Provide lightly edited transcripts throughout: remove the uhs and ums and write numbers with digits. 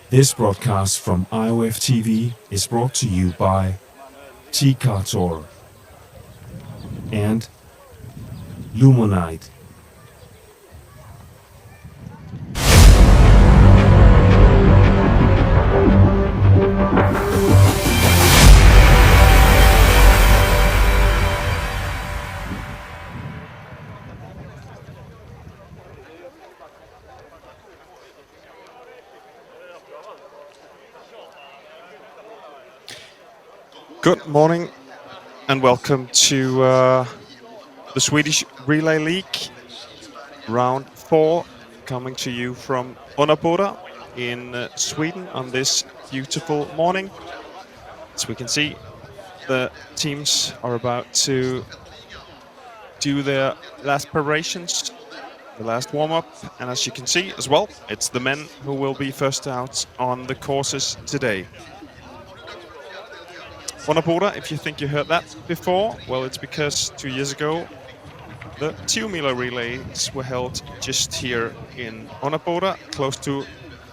This broadcast from IOF TV is brought to you by Commentator and Lumonite. Good morning and welcome to the Swedish Relay League, round 4, coming to you from Örebro in Sweden on this beautiful morning. As we can see, the teams are about to do their last preparations, the last warm-up, and as you can see as well, it's the men who will be first out on the courses today. Örebro, if you think you heard that before, well, it's because 2 years ago the 2 Miller relays were held just here in Örebro, close to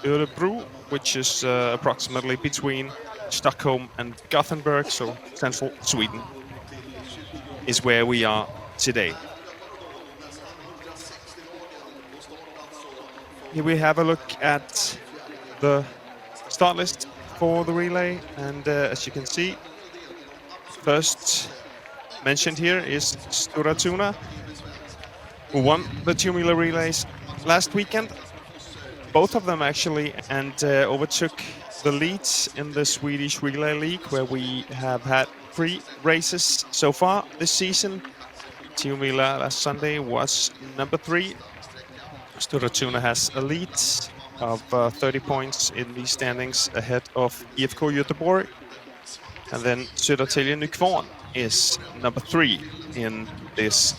Örebro, which is approximately between Stockholm and Gothenburg, so central Sweden is where we are today. Here we have a look at the start list for the relay, and as you can see, first mentioned here is Stora Tuna, who won the 2 Miller relays last weekend, both of them actually, and overtook the leads in the Swedish Relay League, where we have had 3 races so far this season. 2 Miller last Sunday was number 3. Stora Tuna has a lead of 30 points in the standings ahead of IFK Göteborg. And then Södertälje Nykvarn is number 3 in this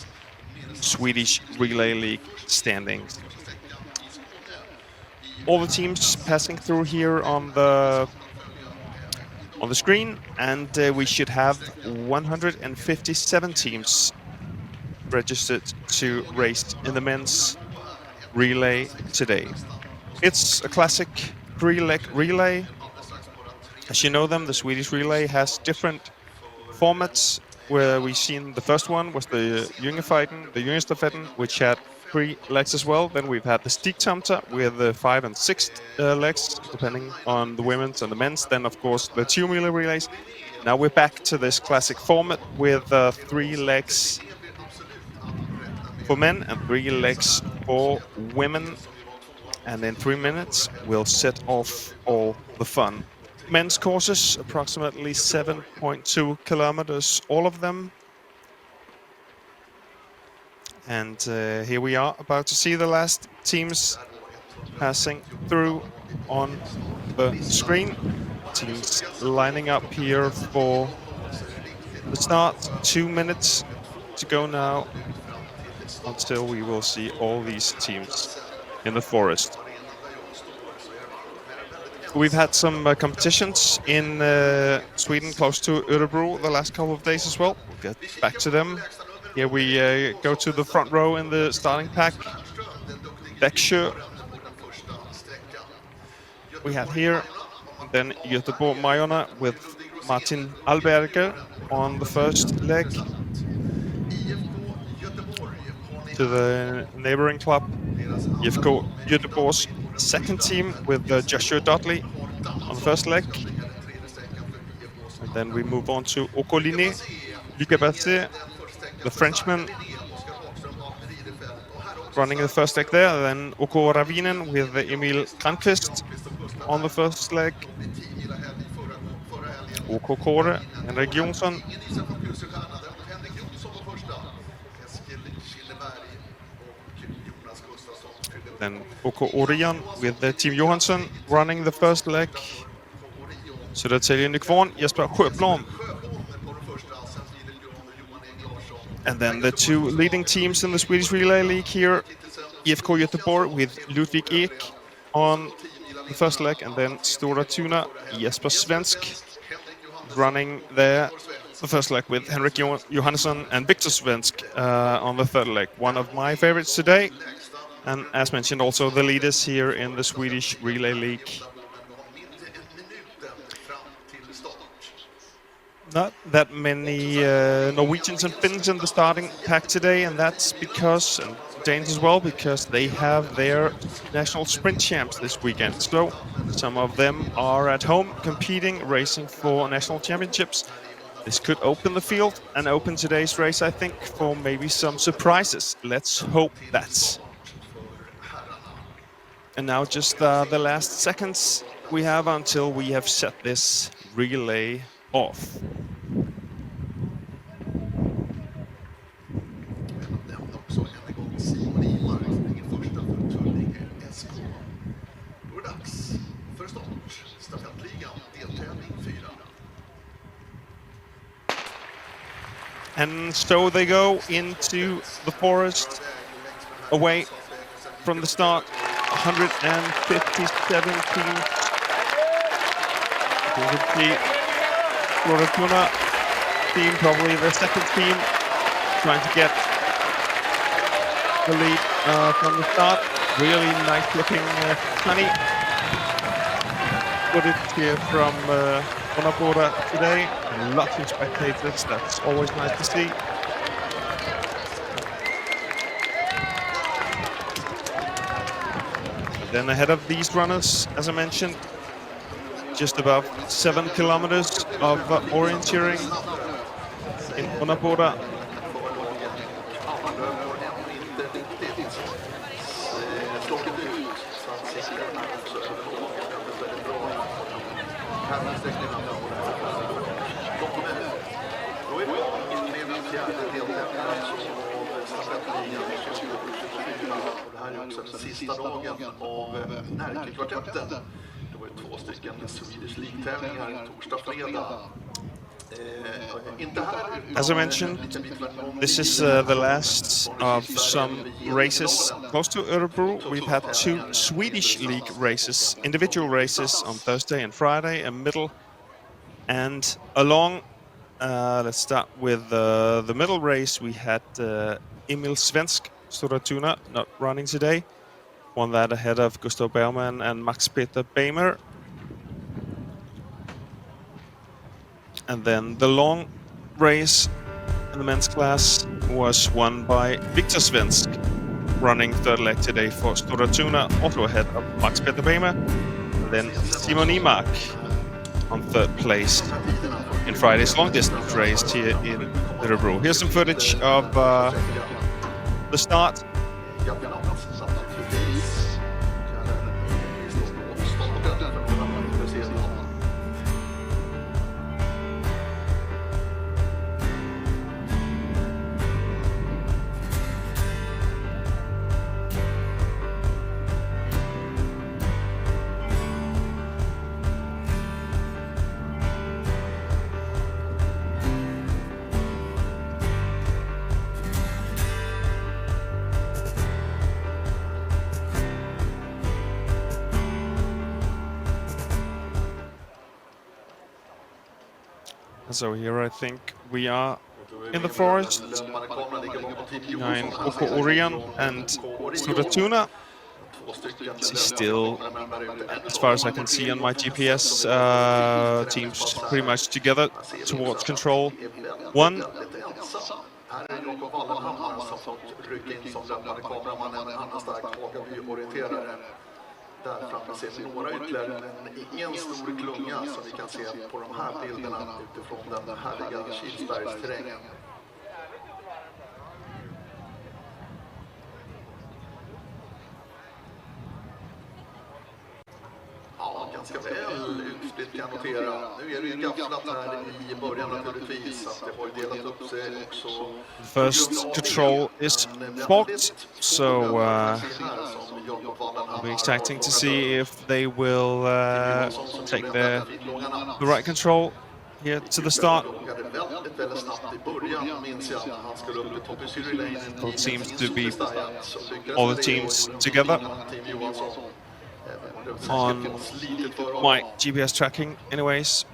Swedish Relay League standings. All the teams passing through here on the screen, and we should have 157 teams registered to race in the men's relay today. It's a classic 3-leg relay. As you know them, the Swedish Relay has different formats, where we've seen the first one was the Jungefeiten, the Jungstafetten, which had 3 legs as well. Then we've had the Stigtamta with the 5 and 6 legs, depending on the women's and the men's. Then, of course, the 2 Miller relays. Now we're back to this classic format with 3 legs for men and 3 legs for women. And in 3 minutes, we'll set off all the fun. Men's courses, approximately 7.2 kilometers, all of them. And here we are, about to see the last teams passing through on the screen. Teams lining up here for the start. 2 minutes to go now until we will see all these teams in the forest. We've had some competitions in Sweden close to Örebro the last couple of days as well. We'll get back to them. Here we go to the front row in the starting pack. Växjö. We have here, then Göteborg-Majorna with Martin Alberger on the first leg. To the neighboring club, IFK Göteborg's second team with Joshua Dudley on the first leg. And then we move on to Okoline, Lucas Berthet, the Frenchman, running the first leg there. Then Oko Ravinen with Emil Kranqvist on the first leg. Oko Kåre, Henrik Jonsson. Then Oko Orion with Team Johansson running the first leg. Södertälje Nykvarn, Jesper Sjöblom. And then the 2 leading teams in the Swedish Relay League here, IFK Göteborg with Ludvig Ek on the first leg, and then Stora Tuna, Jesper Svensk running there the first leg with Henrik Johansson and Victor Svensk on the third leg. One of my favorites today, And as mentioned, also the leaders here in the Swedish Relay League. Not that many Norwegians and Finns in the starting pack today, and that's because, and Danes as well, because they have their national sprint champs this weekend. So some of them are at home competing, racing for national championships. This could open the field and open today's race, I think, for maybe some surprises. Let's hope that. And now just the last seconds we have until we have set this relay off. And so they go into the forest, away from the start. 157 teams. The Florida team, probably the second team, trying to get the lead from the start. Really nice looking sunny footage here from Örebro today. Lots of spectators, that's always nice to see. And then ahead of these runners, as I mentioned, just above 7 kilometers of orienteering in Örebro. Sista dagen av Närkekvartetten. Det var ju 2 stycken Swedish League-tävlingar torsdag, fredag. As I mentioned, this is the last of some races close to Örebro. We've had 2 Swedish League races, individual races on Thursday and Friday, a middle and a long. Let's start with the middle race. We had Emil Svensk Storatuna not running today. Won that ahead of Gustav Bergman and Max Peter Beimer. And then the long race in the men's class was won by Victor Svensk, running third leg today for Storatuna, also ahead of Max Peter Beimer. And then Simon Imak on third place in Friday's long distance race here in Örebro. Here's some footage of the start. So here I think we are in the forest behind Oko Orion and Storatuna. This is still, as far as I can see on my GPS, teams pretty much together towards control 1. Där framme ser vi några ytterligare, men ingen stor klunga som vi kan se på de här bilderna utifrån den härliga Kilsbergsterrängen. Ja, ganska väl utspritt kan jag notera. Nu är det ju gafflat här i början naturligtvis, att det har ju delat upp sig också. First control is fogged, so I'll be expecting to see if they will take the right control here to the start. It seems to be all the teams together on my GPS tracking anyways.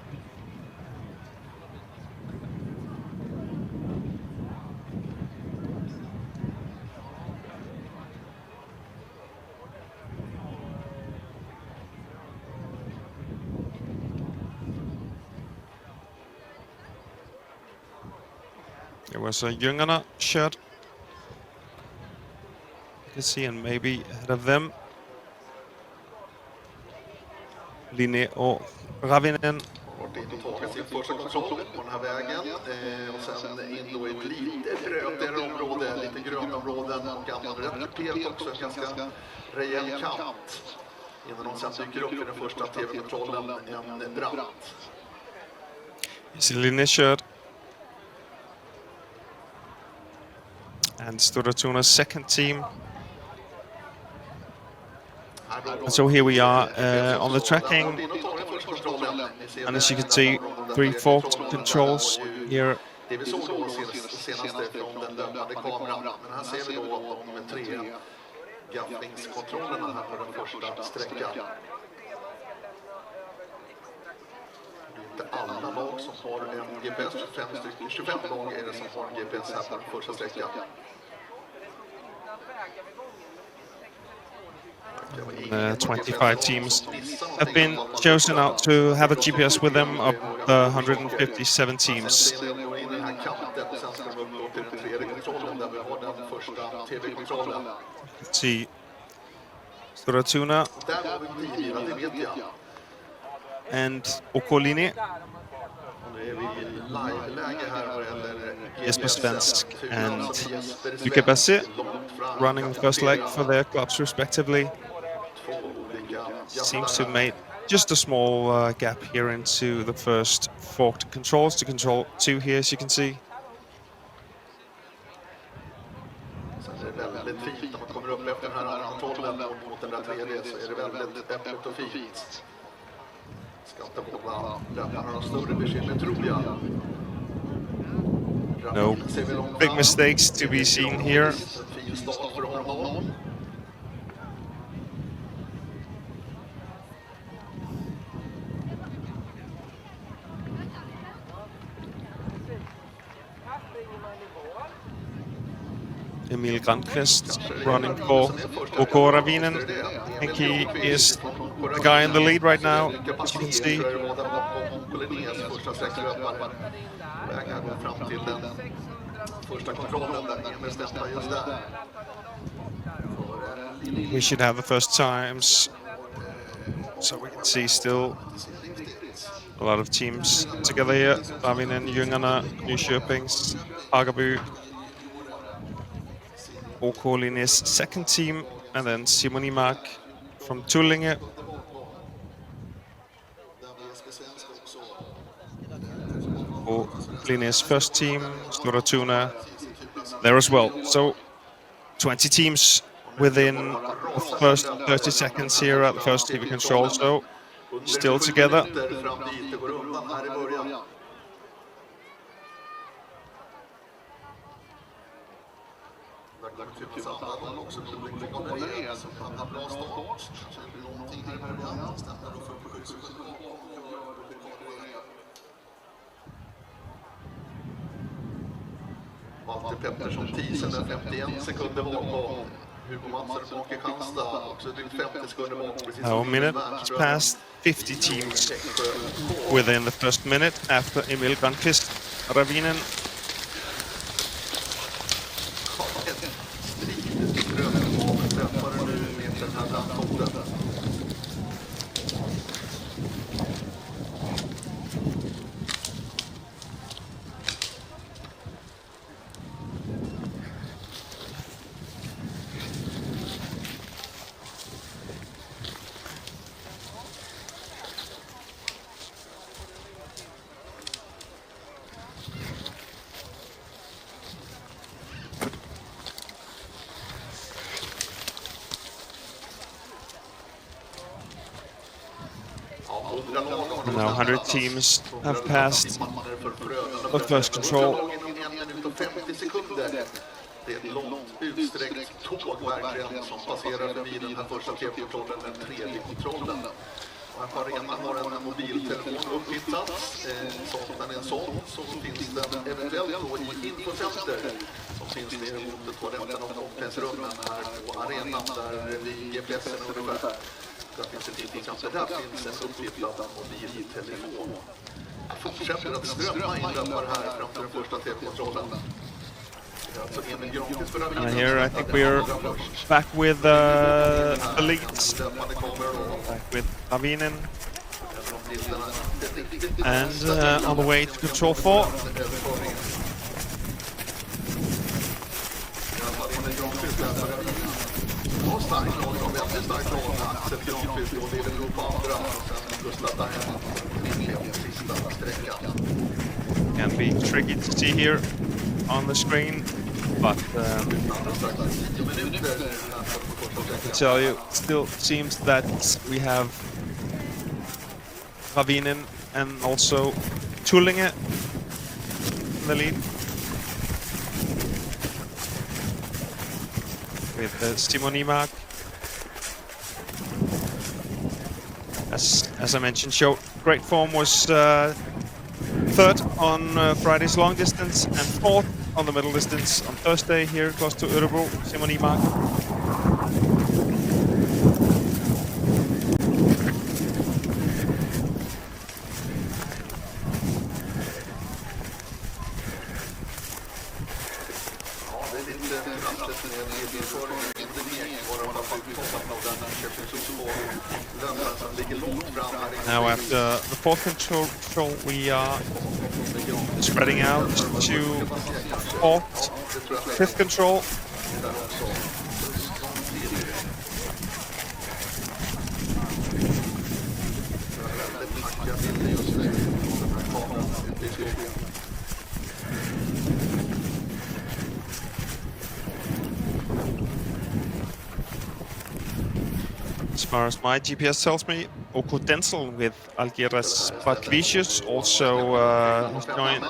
There was a Ljungarna shirt. You can see, and maybe ahead of them, Linne och Ravinen. Varit in och tagit sin första kontroll på den här vägen. Och sen in då i ett lite brötigare område, lite grönområden och använder rätt kuperet också, en ganska rejäl kant. Innan de sen dyker upp i den första tv-kontrollen, en brant. It's Linne shirt. And Storatuna's second team. And so here we are on the tracking, and as you can see, 3 forked controls here. Det vi såg då senaste från den löpande kameran, men här ser vi då de 3 gafflingskontrollerna här på den första sträckan. Det är inte alla lag som har en GPS, 25 lag är det som har en GPS här på den första sträckan. 25 teams have been chosen out to have a GPS with them of the 157 teams. See Storatuna and Okoline. Jesper Svensk and Luka Basse running the first leg for their clubs respectively. Seems to have made just a small gap here into the first forked controls to control 2 here, as you can see. No big mistakes to be seen here. Emil Grandqvist running for OK Ravinen. I think he is the guy in the lead right now, as you can see. We should have the first times, so we can see still a lot of teams together here. Ravinen, Ljungarna, Nyköpings, Hagaby, Åkolinnes second team, and then Simoni Mark from Tullinge. Åkolinnes first team, Storatuna there as well. So 20 teams within the first 30 seconds here at the first TV control, so still together. Walter Pettersson, Thisted, 51 sekunder bakom. Hugo Mattsson bak i Kristianstad, också drygt 50 sekunder bakom. Now a minute has passed, 50 teams within the first minute after Emil Grandqvist, Ravinen. Now 100 teams have passed the first control. Det är ett långt utsträckt tåg verkligen som passerar förbi den här första tv-kontrollen, den tredje kontrollen. Och här på arenan har en mobiltelefon upphittats. Saknar en sån så finns den eventuellt då i infocenter som finns nere mot toaletten och omklädningsrummen här på arenan där vid GPSen ungefär. Där finns ett infocenter, där finns en upphittad mobiltelefon. Jag fortsätter att strömma in här fram till den första tv-kontrollen. And here I think we're back with the leads, back with Ravinen, and on the way to control 4. Can be tricky to see here on the screen, but I can tell you, it still seems that we have Ravinen and also Tullinge in the lead, with Simon Imak, as I mentioned, showed great form, was third on Friday's long distance and fourth on the middle distance on Thursday here close to Örebro. Simon Imak. Now after the fourth control, we are spreading out to fourth, fifth control. As far as my GPS tells me, Oko Denzel with Algiras Patricius also has joined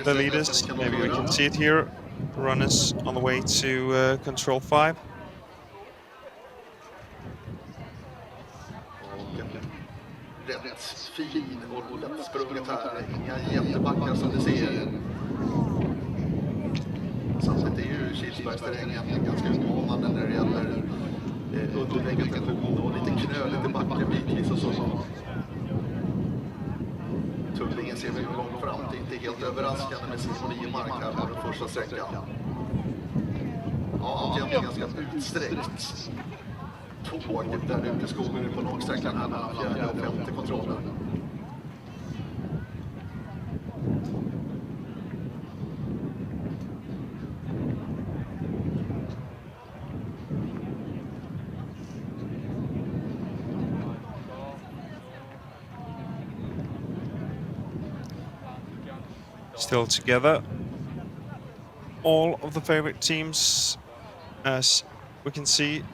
the leaders. Maybe we can see it here. Runners on the way to control 5. Rätt fin och lättsprunget här. Inga jättebackar som du ser. Samtidigt är ju Kilsbergsterrängen ganska utmanande när det gäller undervegetation och lite knöligt i backen bitvis och så. Tullingen ser vi långt fram. Det är inte helt överraskande med Simon Imark här på den första sträckan. Ja, det är ganska utsträckt tåg där ute i skogen på långsträckan här mellan 4:e och 5:e kontrollen. Still together. All of the favorite teams, as we can see.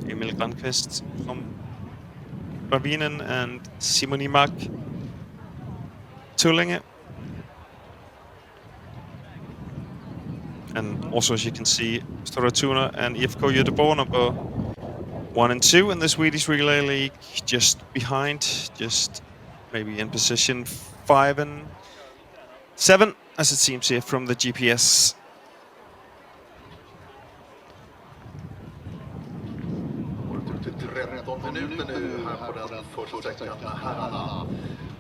Emil Granqvist from Ravinen and Simon Imak Tullinge. And also, as you can see, Storatuna and IFK Göteborg number 1 and 2 in the Swedish Relay League, just behind, just maybe in position 5 and 7, as it seems here from the GPS. Minuter nu här på den första sträckan med herrarna.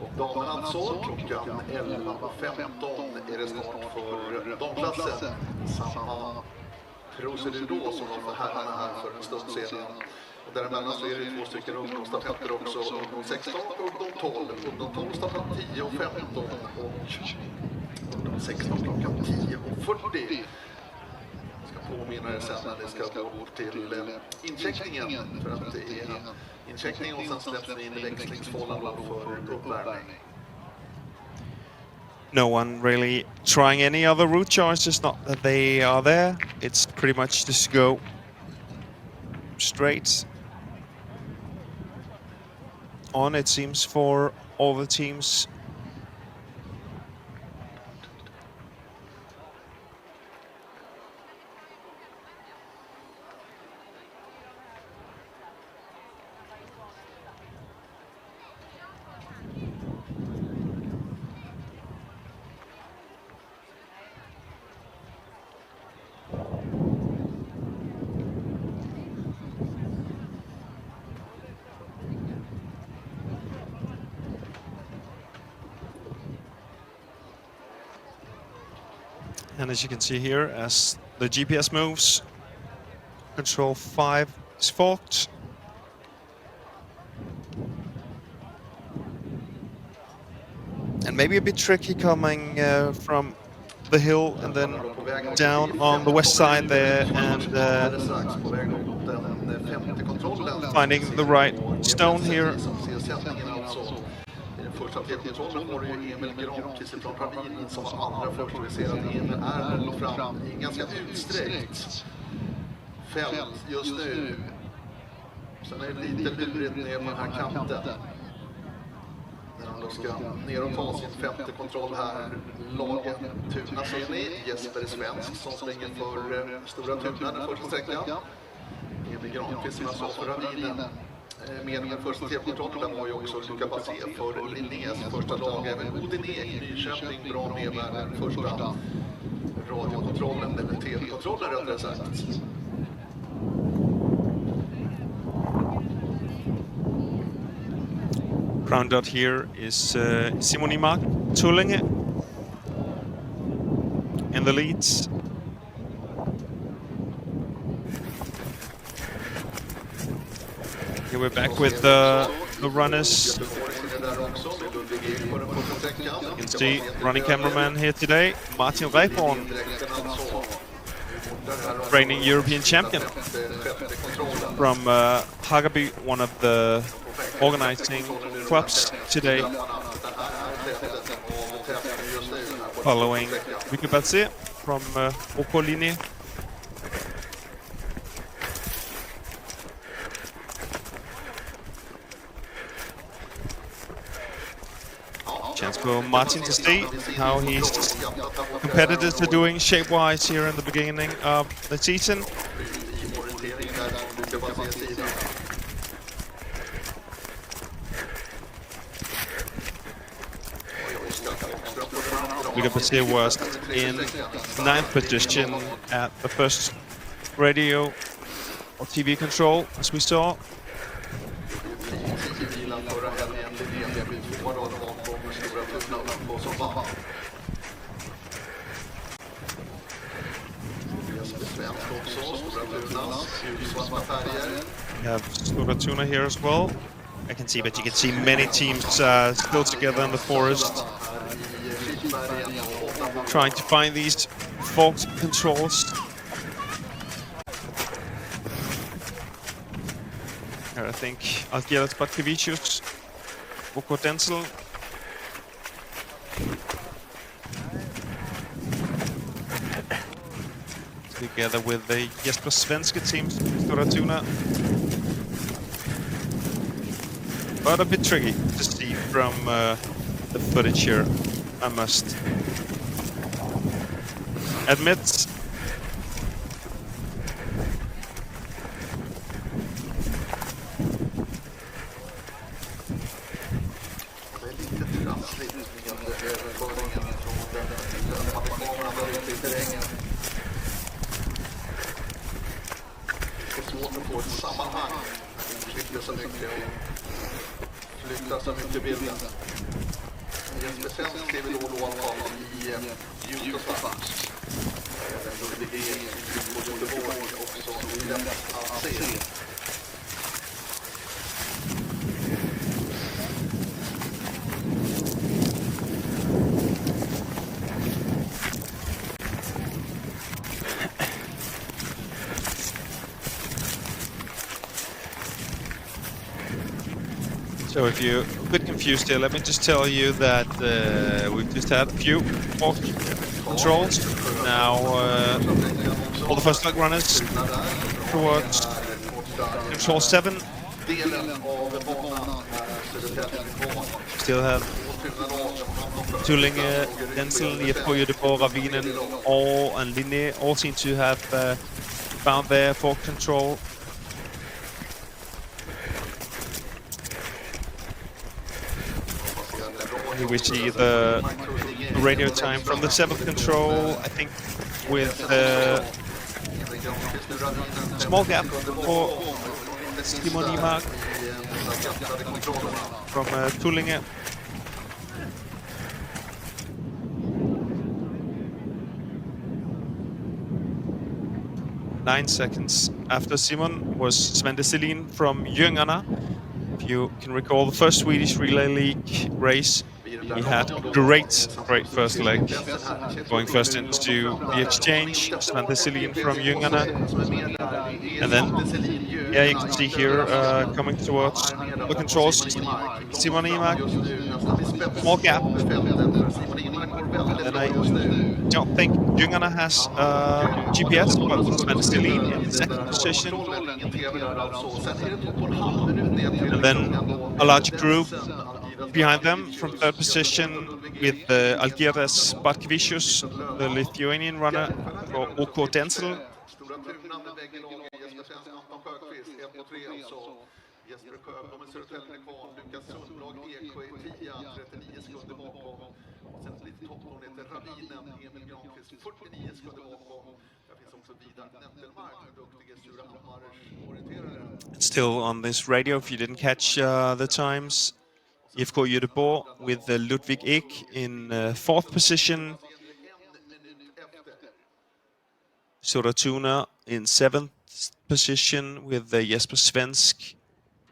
Och damerna alltså, klockan 11:15 är det start för damklassen. Samma procedur då som var för herrarna här för en stund sedan. Och däremellan så är det 2 stycken ungdomsstafetter också, ungdom 16 och ungdom 12. Ungdom 12 startar 10:15 och ungdom 16 klockan 10:40. Påminner er sen när det ska gå upp till incheckningen, för att det är incheckning och sen släpps det in i växlingsfållan för uppvärmning. No one really trying any other route choices, not that they are there. It's pretty much just go straight on, it seems, for all the teams. And as you can see here, as the GPS moves, control 5 is forked. And maybe a bit tricky coming from the hill and then down on the west side there, and finding the right stone here. Första TV-kontrollen var det ju Emil Granqvist från Ravinen som var allra först. Vi ser att Emil är långt fram i en ganska utsträckt fält just nu. Sen är det lite lurigt ner på den här kanten. När han då ska ner och ta sin femte kontroll här. Lagen Tuna ser ni. Jesper Svensk som slänger för Stora Tuna den första sträckan. Emil Granqvist som jag sa för Ravinen. Meningen första TV-kontrollen var ju också Luca Passé för Linnés första lag. Även Odiné i Nyköping bra med den första radiokontrollen, eller TV-kontrollen rättare sagt. Crown dot here is Simon Mark Tullinge in the leads. Here we're back with the runners. You can see running cameraman here today, Martin Reiporn, reigning European champion from Hagaby, one of the organizing clubs today. Following Luca Passé from OK Linje. Chance for Martin to see how his competitors are doing shape-wise here in the beginning of the season. Luca Passé was in 9th position at the first radio or TV control, as we saw. We have Stora Tuna here as well. I can see, but you can see many teams still together in the forest, trying to find these forked controls. Here I think Algieras Batkevicius, Boko Denzel. Together with the Jesper Svenska team, Stora Tuna. But a bit tricky to see from the footage here, I must admit. So if you're a bit confused here, let me just tell you that we've just had a few fork controls. Now all the first leg runners towards control 7. Still have Tullinge, Denzel, IFK Örebro, Ravinen, and Linne all seem to have found their fork control. Here we see the radio time from the 7th control, I think with a small gap for Simon Imark from 9 seconds after Simon was Sven Decisive from Ljungarna. If you can recall the first Swedish Relay League race, he had a great first leg, going first into the exchange, Sven Decisive from Ljungarna. And then, yeah, you can see here coming towards the controls, Simon Imak, small gap. And I don't think Ljungarna has GPS, but Sven Decisive in second position. And then a large group behind them from third position with Algirdas Barkevicius, the Lithuanian runner for OK Dental. Still on this radio, if you didn't catch the times, IFK Örebro with Ludwig Ek in fourth position, Soratuna in seventh position with Jesper Svensk,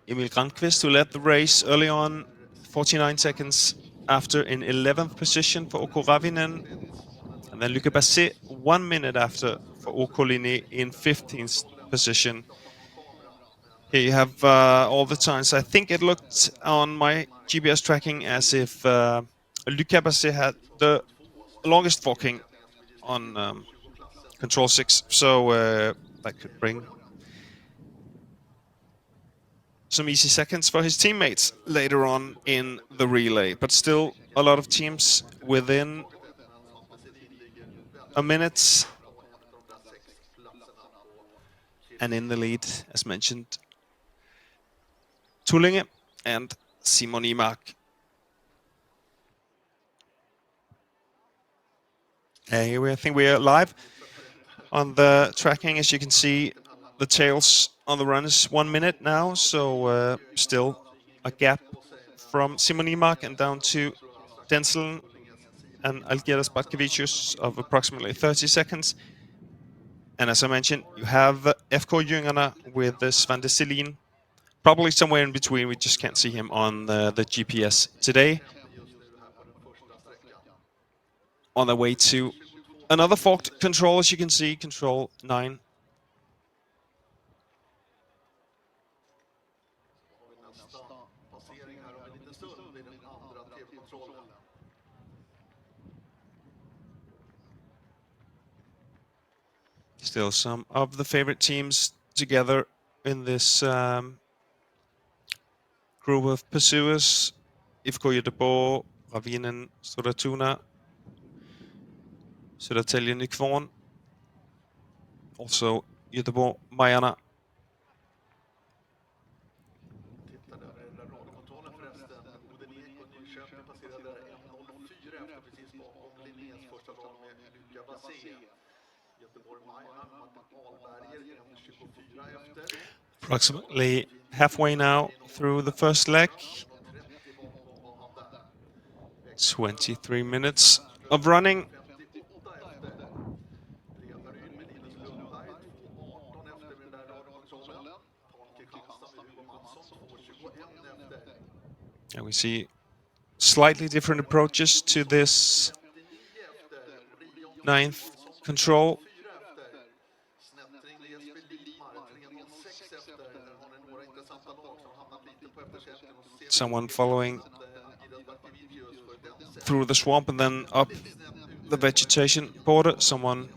Emil Granqvist, who led the race early on, 49 seconds after in 11th position for OK Ravinen, and then Luca Basset 1 minute after for OK Linné in 15th position. Here you have all the times. I think it looked on my GPS tracking as if Luca Basset had the longest forking on Control 6, so that could bring some easy seconds for his teammates later on in the relay. But still, a lot of teams within a minute and in the lead, as mentioned. Tullinge and Simon Imak. Here I think we are live on the tracking. As you can see, the tails on the run is 1 minute now, so still a gap from Simon Imak and down to Denzel and Algirdas Barkevicius of approximately 30 seconds. And as I mentioned, you have FK Ljungarna with Sven Decisive, probably somewhere in between. We just can't see him on the GPS today. On the way to another forked control, as you can see, control 9. Still some of the favorite teams together in this group of pursuers. IFK Göteborg, Ravinen, Soratuna, Södertälje, Nykvarn. Also Göteborg, Majarna. Approximately halfway now through the first leg. 23 minutes of running. And we see slightly different approaches to this 9th control. Someone following through the swamp and then up the vegetation border. Someone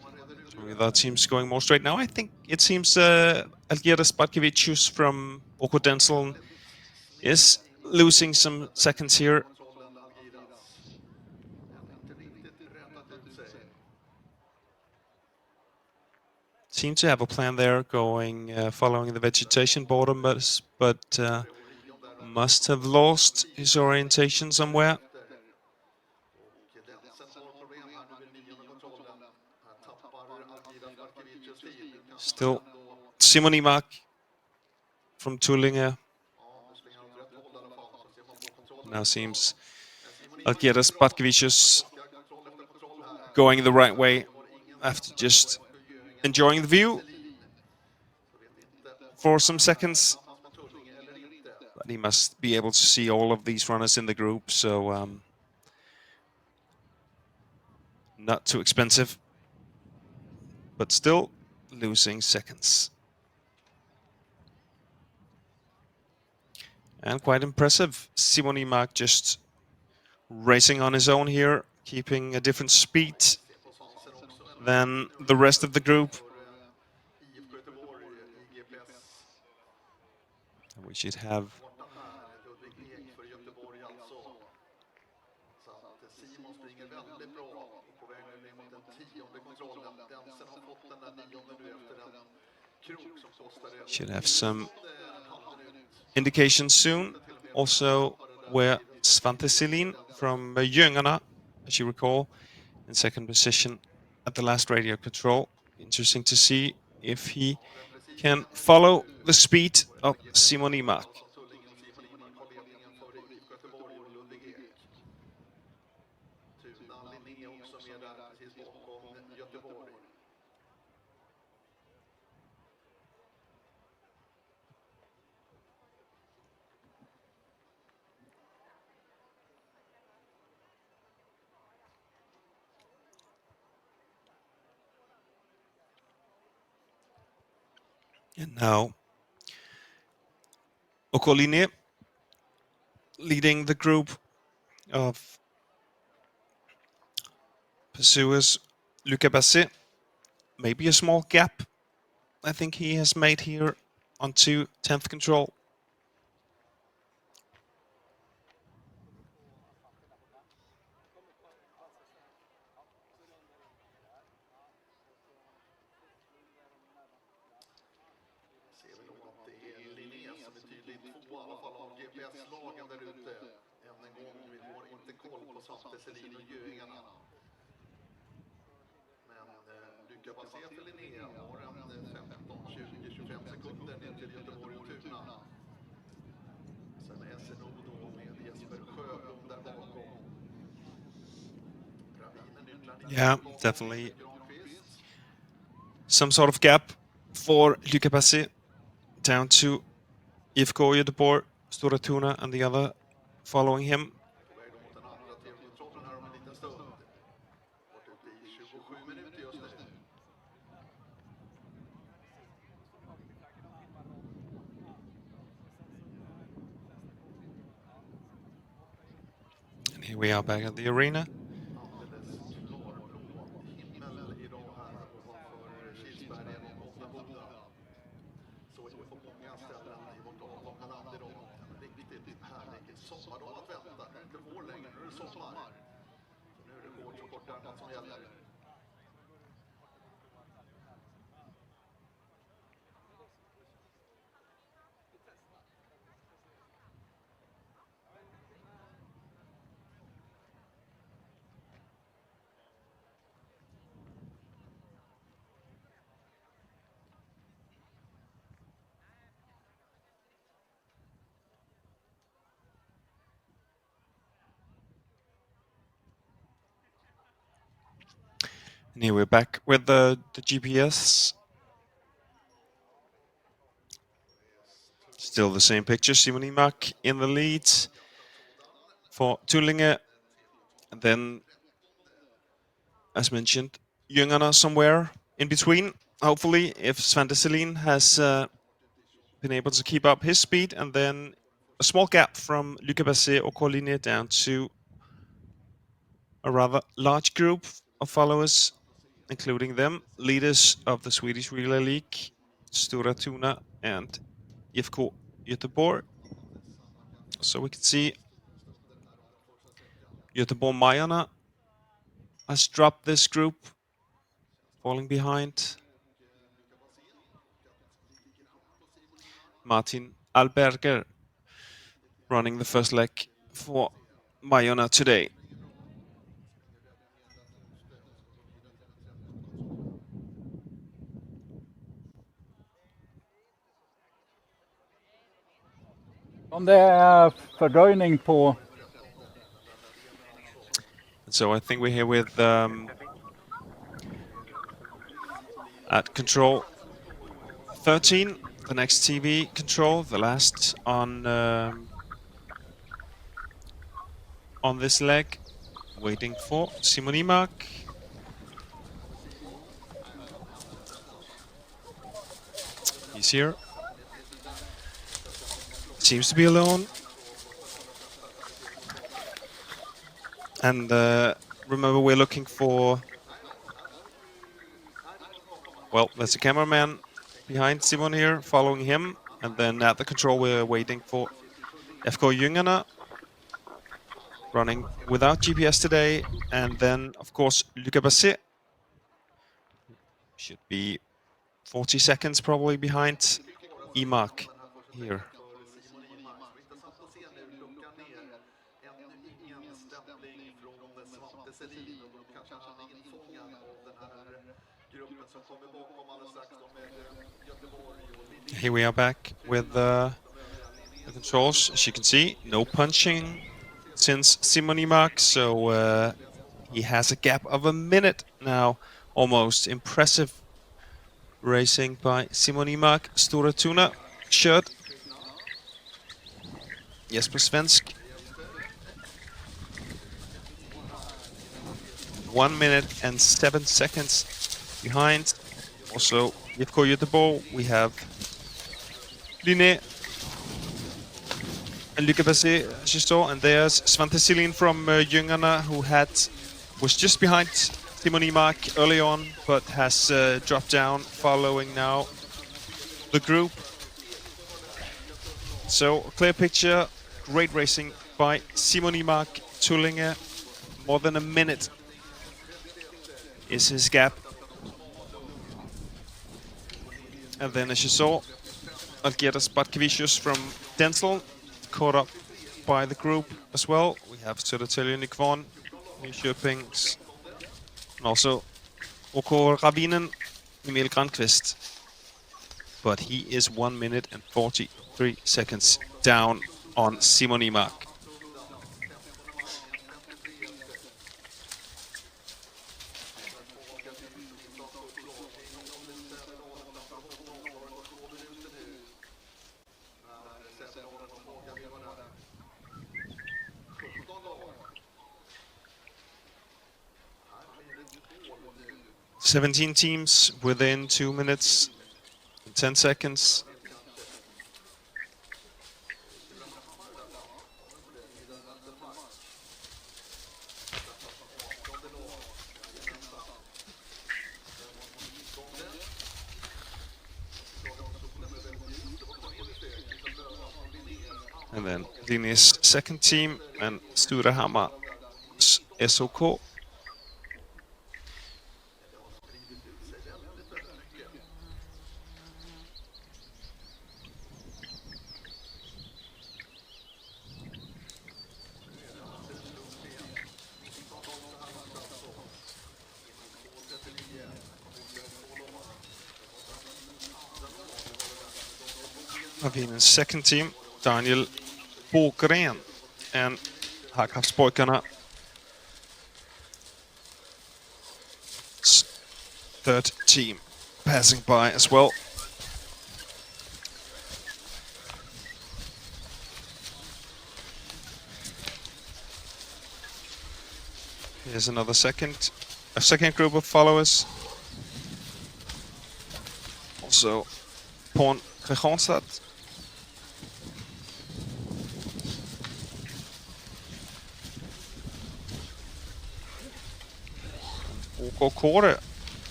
with our teams going more straight. Now I think it seems Algirdas Barkevicius from OK Dental is losing some seconds here. Seem to have a plan there, going following the vegetation border, but must have lost his orientation somewhere. Still, Simon Imak from Tullinge. Now seems Algirdas Barkevicius going the right way after just enjoying the view for some seconds. But he must be able to see all of these runners in the group, so not too expensive, but still losing seconds. And quite impressive. Simon Imak just racing on his own here, keeping a different speed than the rest of the group. And we should have some indication soon. Also, where Svante Selin from Göingarna, as you recall, in second position at the last radio control. Interesting to see if he can follow the speed of Simon Imak. And now Okoline leading the group of pursuers. Luca Bassi, maybe a small gap I think he has made here onto 10th control. Yeah, definitely some sort of gap for Luca Bassi down to IFK Göteborg, Stora Tuna, and the other following him. And here we are back at the arena. And here we're back with the GPS. Still the same picture. Simon Imak in the lead for Tullinge. And then, as mentioned, Göingarna somewhere in between. Hopefully, if Svante Selin has been able to keep up his speed. And then a small gap from Luca Bassi or Okoline down to a rather large group of followers, including them, leaders of the Swedish Relay League, Stora Tuna and IFK Göteborg. So we can see Göteborg Majorna has dropped this group, falling behind. Martin Alberger running the first leg for Majorna today. Om det är fördröjning på... So I think we're here with at control 13, the next TV control, the last on this leg, waiting for Simon Imak. He's here. Seems to be alone. And remember, we're looking for... Well, there's a cameraman behind Simon here, following him. And then at the control, we're waiting for FK Jüngerna, running without GPS today. And then, of course, Luca Basset. Should be 40 seconds probably behind Imak here. Here we are back with the controls. As you can see, no punching since Simon Imak, so he has a gap of a minute now, almost. Impressive racing by Simon Imak. Stora Tuna shirt. Jesper Svensk. 1 minute and 7 seconds behind. Also, IFK Göteborg, we have Linné and Luca Basset, as you saw, and there's Svante Silin from Jüngerna, who was just behind Simon Imak early on, but has dropped down, following now the group. So, a clear picture, great racing by Simon Imak. Tullinge, more than a minute is his gap. And then, as you saw, Algirdas Bartkevicius from Dental caught up by the group as well. We have Södertälje Nykvarn, Nyköpings, and also OK Ravinen, Emil Granqvist. But he is 1 minute and 43 seconds down on Simon Imak. "17 teams within 2 minutes and 10 seconds. And then Linné's second team and Surahammar's SOK. Ravinens second team, Daniel Bågren, and Haghavspojkarna third team passing by as well. Here's another second group of followers. Also, Porn Kristianstad. OK Kåre,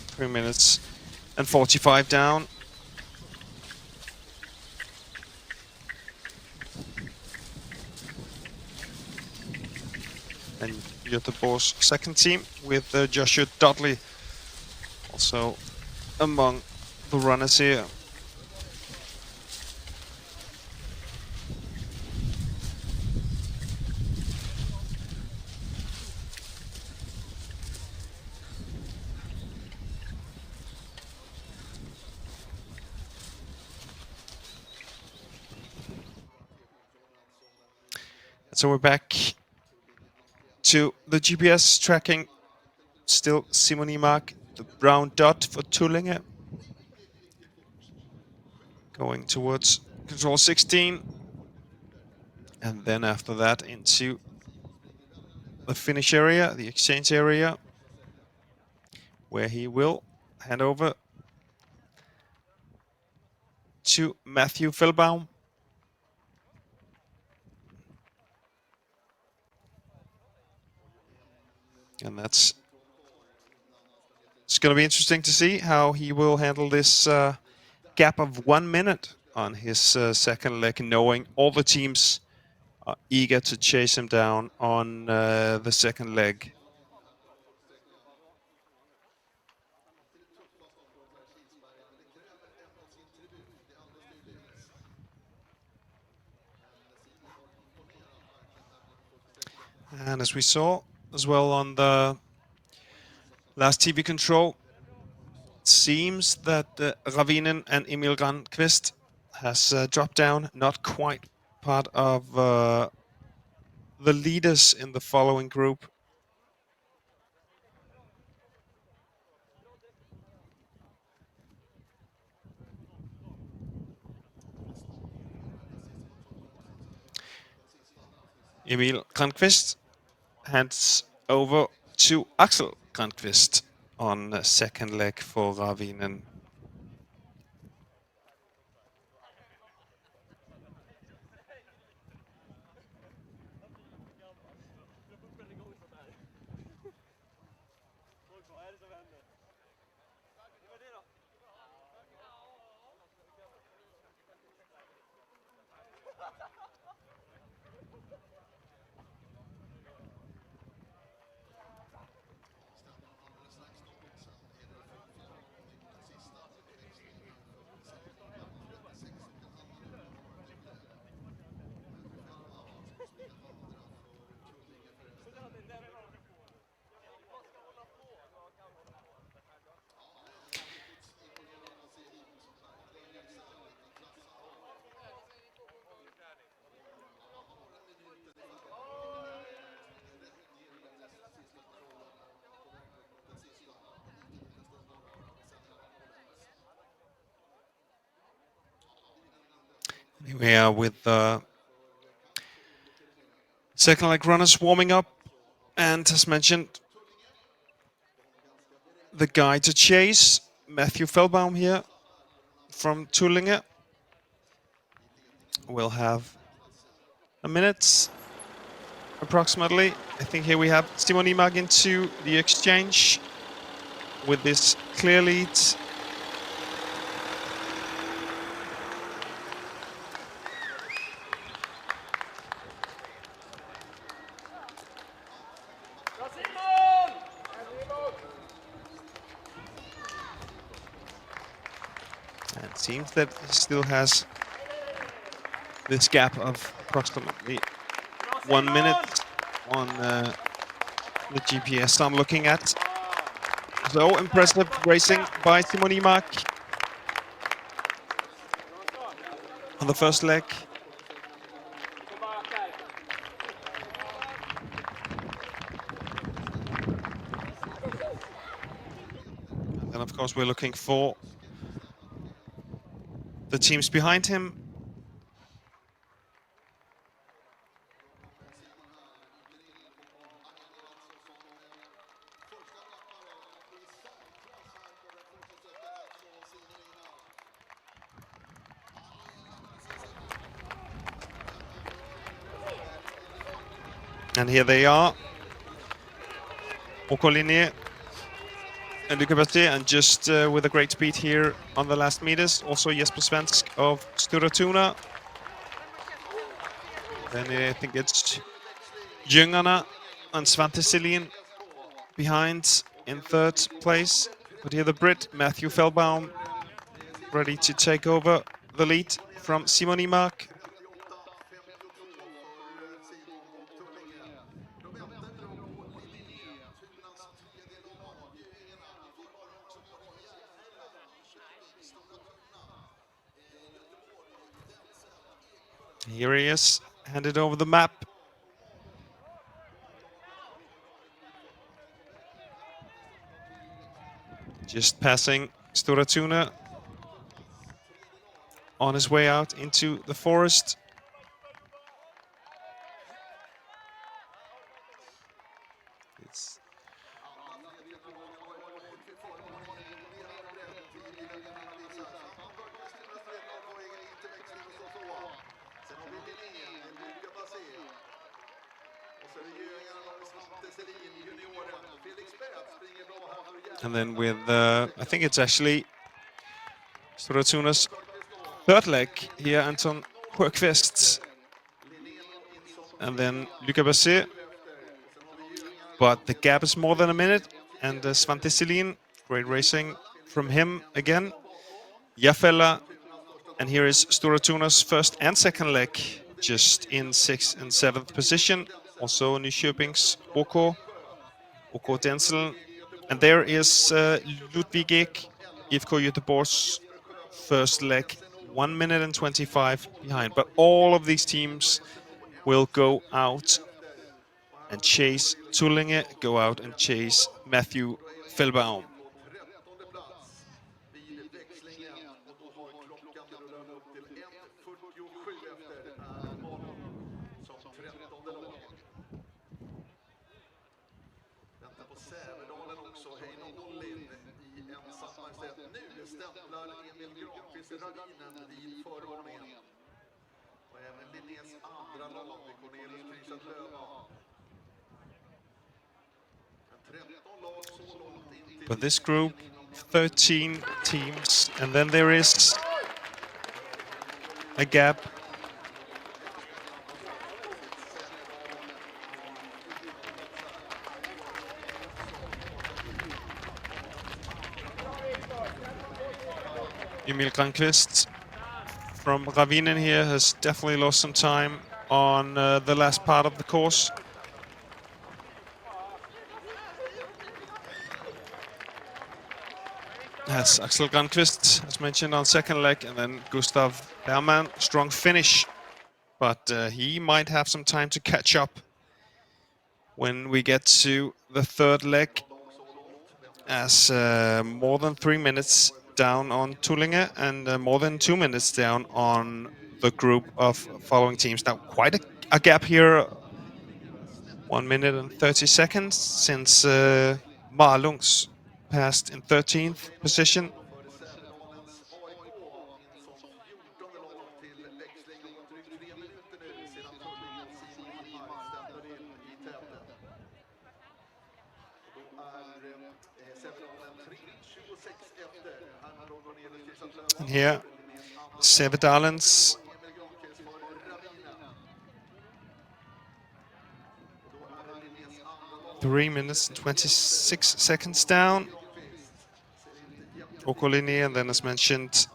3 minutes and 45 down. And Göteborg's second team with Joshua Dudley also among the runners here. So we're back to the GPS tracking. Still Simon Imak, the brown dot for Tullinge. going towards control 16. And then after that into the finish area, the exchange area, where he will hand over to Matthew Feldbaum. And it's going to be interesting to see how he will handle this gap of 1 minute on his second leg, knowing all the teams are eager to chase him down on the second leg. And as we saw as well on the last TV control, it seems that Ravinen and Emil Granqvist has dropped down, not quite part of the leaders in the following group. Emil Granqvist hands over to Axel Granqvist on second leg for Ravinen. We are with the second leg runners warming up, and as mentioned, the guy to chase, Matthew Feldbaum here from Tullinge, will have a minute approximately. I think here we have Simon Imag into the exchange with this clear lead. And it seems that he still has this gap of approximately 1 minute on the GPS I'm looking at. So impressive racing by Simon Imag on the first leg. And then of course we're looking for the teams behind him. And here they are, Okoline and Luca Berthet, and just with a great speed here on the last meters. Also Jesper Svensk of Stora Tuna. Then I think it's Ljungarna and Svante Selin behind in third place. But here the Brit, Matthew Feldbaum, ready to take over the lead from Simon Imag. Here he is, handed over the map. Just passing Stora Tuna. on his way out into the forest. It's and then with, I think it's actually Storatuna's third leg here, Anton Sjöqvist. And then Luca Basset. But the gap is more than a minute. And Svante Selin, great racing from him again. Jafella. And here is Storatuna's first and second leg, just in 6th and 7th position. Also Nyköping's OK Denzel. And there is Ludwig IFK Göteborg's first leg, 1 minute and 25 behind. But all of these teams will go out and chase Tullinge, go out and chase Matthew Fellbaum. For this group, 13 teams, and then there is a gap. Emil Granqvist from Ravinen here has definitely lost some time on the last part of the course. That's Axel Granqvist, as mentioned, on second leg, and then Gustav Bergman, strong finish. But he might have some time to catch up when we get to the third leg, as more than 3 minutes down on Tullinge and more than 2 minutes down on the group of following teams. Now, quite a gap here, 1 minute and 30 seconds since Malungs passed in 13th position. And here, Sevedalens. Three minutes and 26 seconds down. Okolini, and then as mentioned,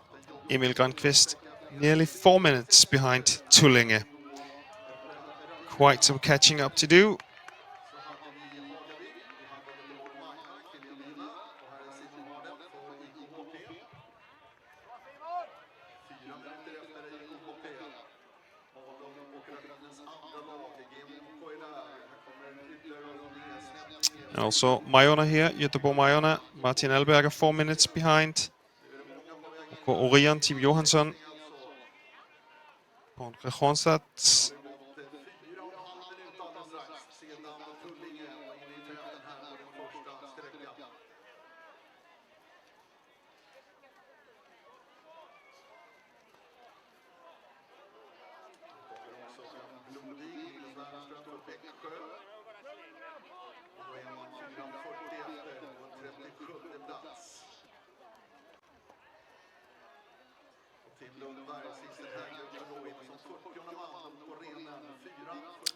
Emil Granqvist, nearly 4 minutes behind Tullinge. Quite some catching up to do. And also Majorna here, Göteborg Majorna, Martin Alberger 4 minutes behind. Orion, Team Johansson. Pondre Hornstadt.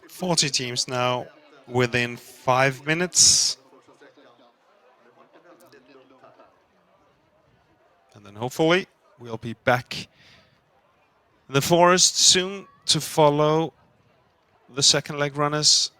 Forty teams now within 5 minutes. And then hopefully we'll be back in the forest soon to follow the second leg runners.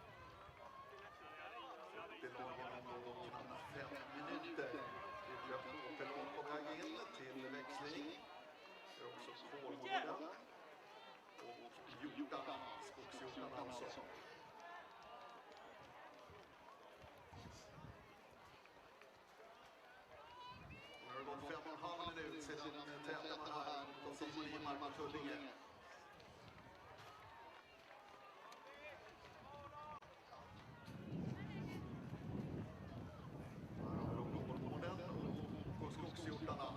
Tullinge. På skogshjortarna.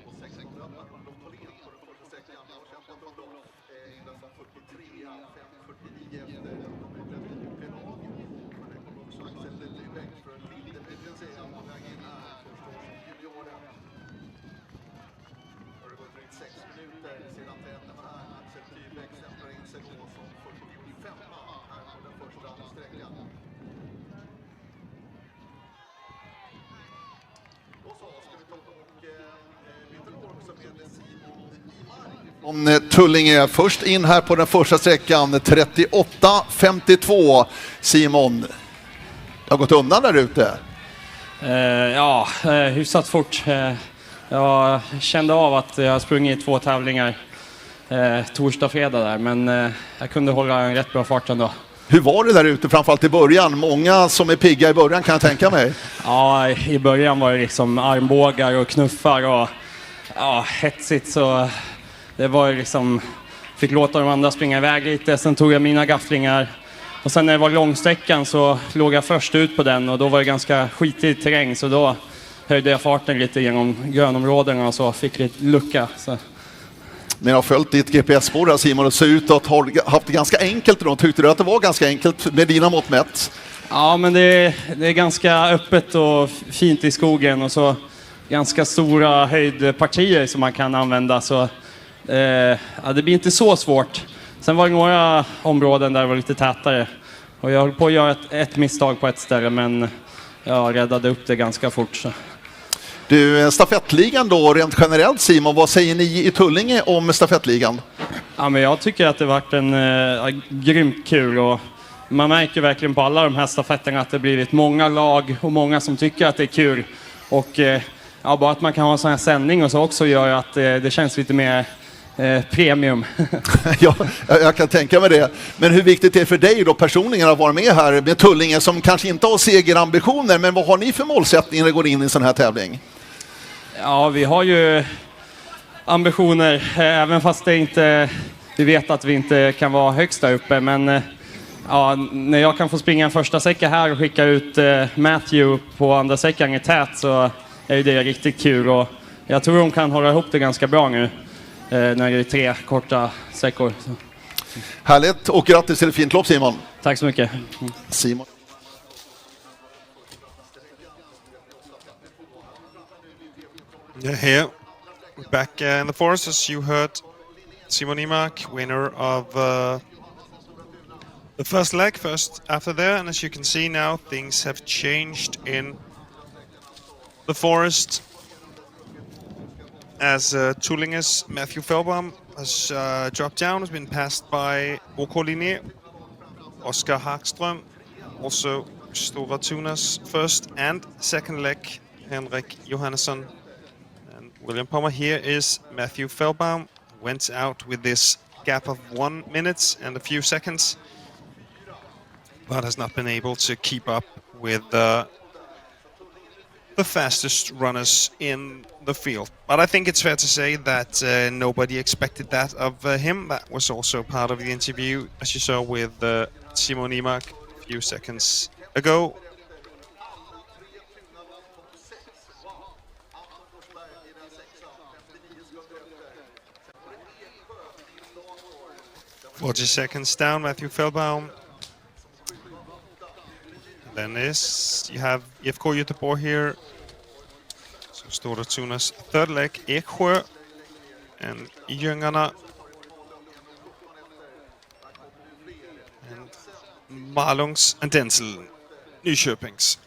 På 16-löparen Olof Tholén på den första sträckan. Och kämpat upp då. Innan 43, 5:49 efter Örebro. Men det kommer också Axel Lindbäck för lite bättre än säga på väg in här. Förstås junioren. Det har gått drygt 6 minuter sedan täten var här. Axel Lindbäck stämplar in sig då som 45 här på den första sträckan. Då så ska vi ta och byta också med Simon Imark. Tullinge först in här på den första sträckan. 38:52. Simon, jag har gått undan där ute. Hyfsat fort. Jag kände av att jag sprungit 2 tävlingar torsdag, fredag där, men jag kunde hålla en rätt bra fart ändå. Hur var det där ute, framförallt i början? Många som är pigga i början kan jag tänka mig. Ja, i början var det liksom armbågar och knuffar och hetsigt, så det var liksom, fick låta de andra springa iväg lite, sen tog jag mina gafflingar. Och sen när det var långsträckan så låg jag först ut på den och då var det ganska skitig terräng, så då höjde jag farten lite genom grönområdena och så fick lite lucka. Så. Men jag har följt ditt GPS-spår Simon och ser ut att ha haft det ganska enkelt då. Tyckte du att det var ganska enkelt med dina mått mätt? Ja, men det är ganska öppet och fint i skogen och så ganska stora höjdpartier som man kan använda, så det blir inte så svårt. Sen var det några områden där det var lite tätare och jag höll på att göra ett misstag på ett ställe, men jag räddade upp det ganska fort. Så. Du, stafettligan då, rent generellt Simon, vad säger ni i Tullinge om stafettligan? Ja, men jag tycker att det varit en grymt kul, och man märker verkligen på alla de här stafetterna att det blivit många lag och många som tycker att det är kul. Och bara att man kan ha en sån här sändning och så också gör att det känns lite mer premium. Ja, jag kan tänka mig det. Men hur viktigt är det för dig då personligen att vara med här med Tullinge som kanske inte har segerambitioner, men vad har ni för målsättning när det går in i en sån här tävling? Ja, vi har ju ambitioner, även fast vi vet att vi inte kan vara högst där uppe, men när jag kan få springa en första säcka här och skicka ut Matthew på andra säckan i tät, så är det riktigt kul, och jag tror de kan hålla ihop det ganska bra nu när det är 3 korta säckor. Så. Härligt, och grattis till ett fint lopp Simon. Tack så mycket. Simon. Yeah, here, back in the forest, as you heard, Simon Imark, winner of the first leg, first after there, and as you can see now, things have changed in the forest, as Tullinge's Matthew Felbaum has dropped down, has been passed by OK Linné, Oskar Hagström, also Stora Tunas first and second leg, Henrik Johannesson. William Palmer. Here is Matthew Felbaum, went out with this gap of 1 minute and a few seconds, but has not been able to keep up with the fastest runners in the field. But I think it's fair to say that nobody expected that of him. That was also part of the interview, as you saw with Simon Imark a few seconds ago. "40 seconds down, Matthew Felbaum." And then you have IFK Göteborg here. So Stora Tunas third leg, Eksjö, and Ljungarna. And Malungs and Denzel, Nyköpings.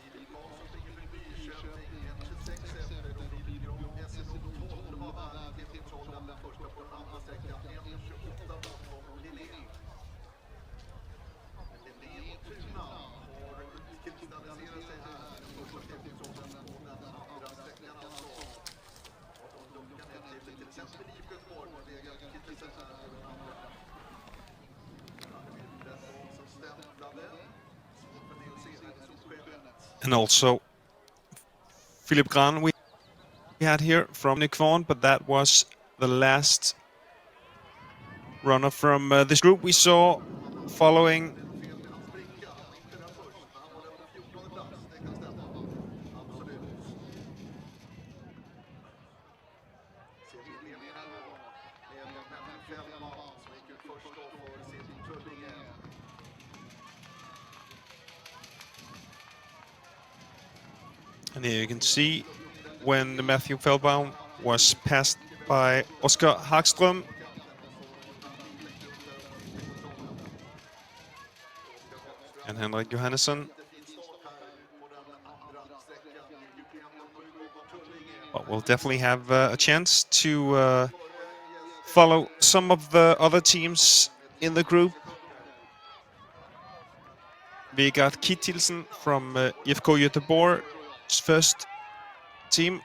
And also Philip Gran we had here from Nykvarn, but that was the last runner from this group we saw following. And here you can see when Matthew Feldbaum was passed by Oskar Hagström. And Henrik Johannesson. But we'll definitely have a chance to follow some of the other teams in the group. Vegard Kittilsen from IFK Göteborg's first team.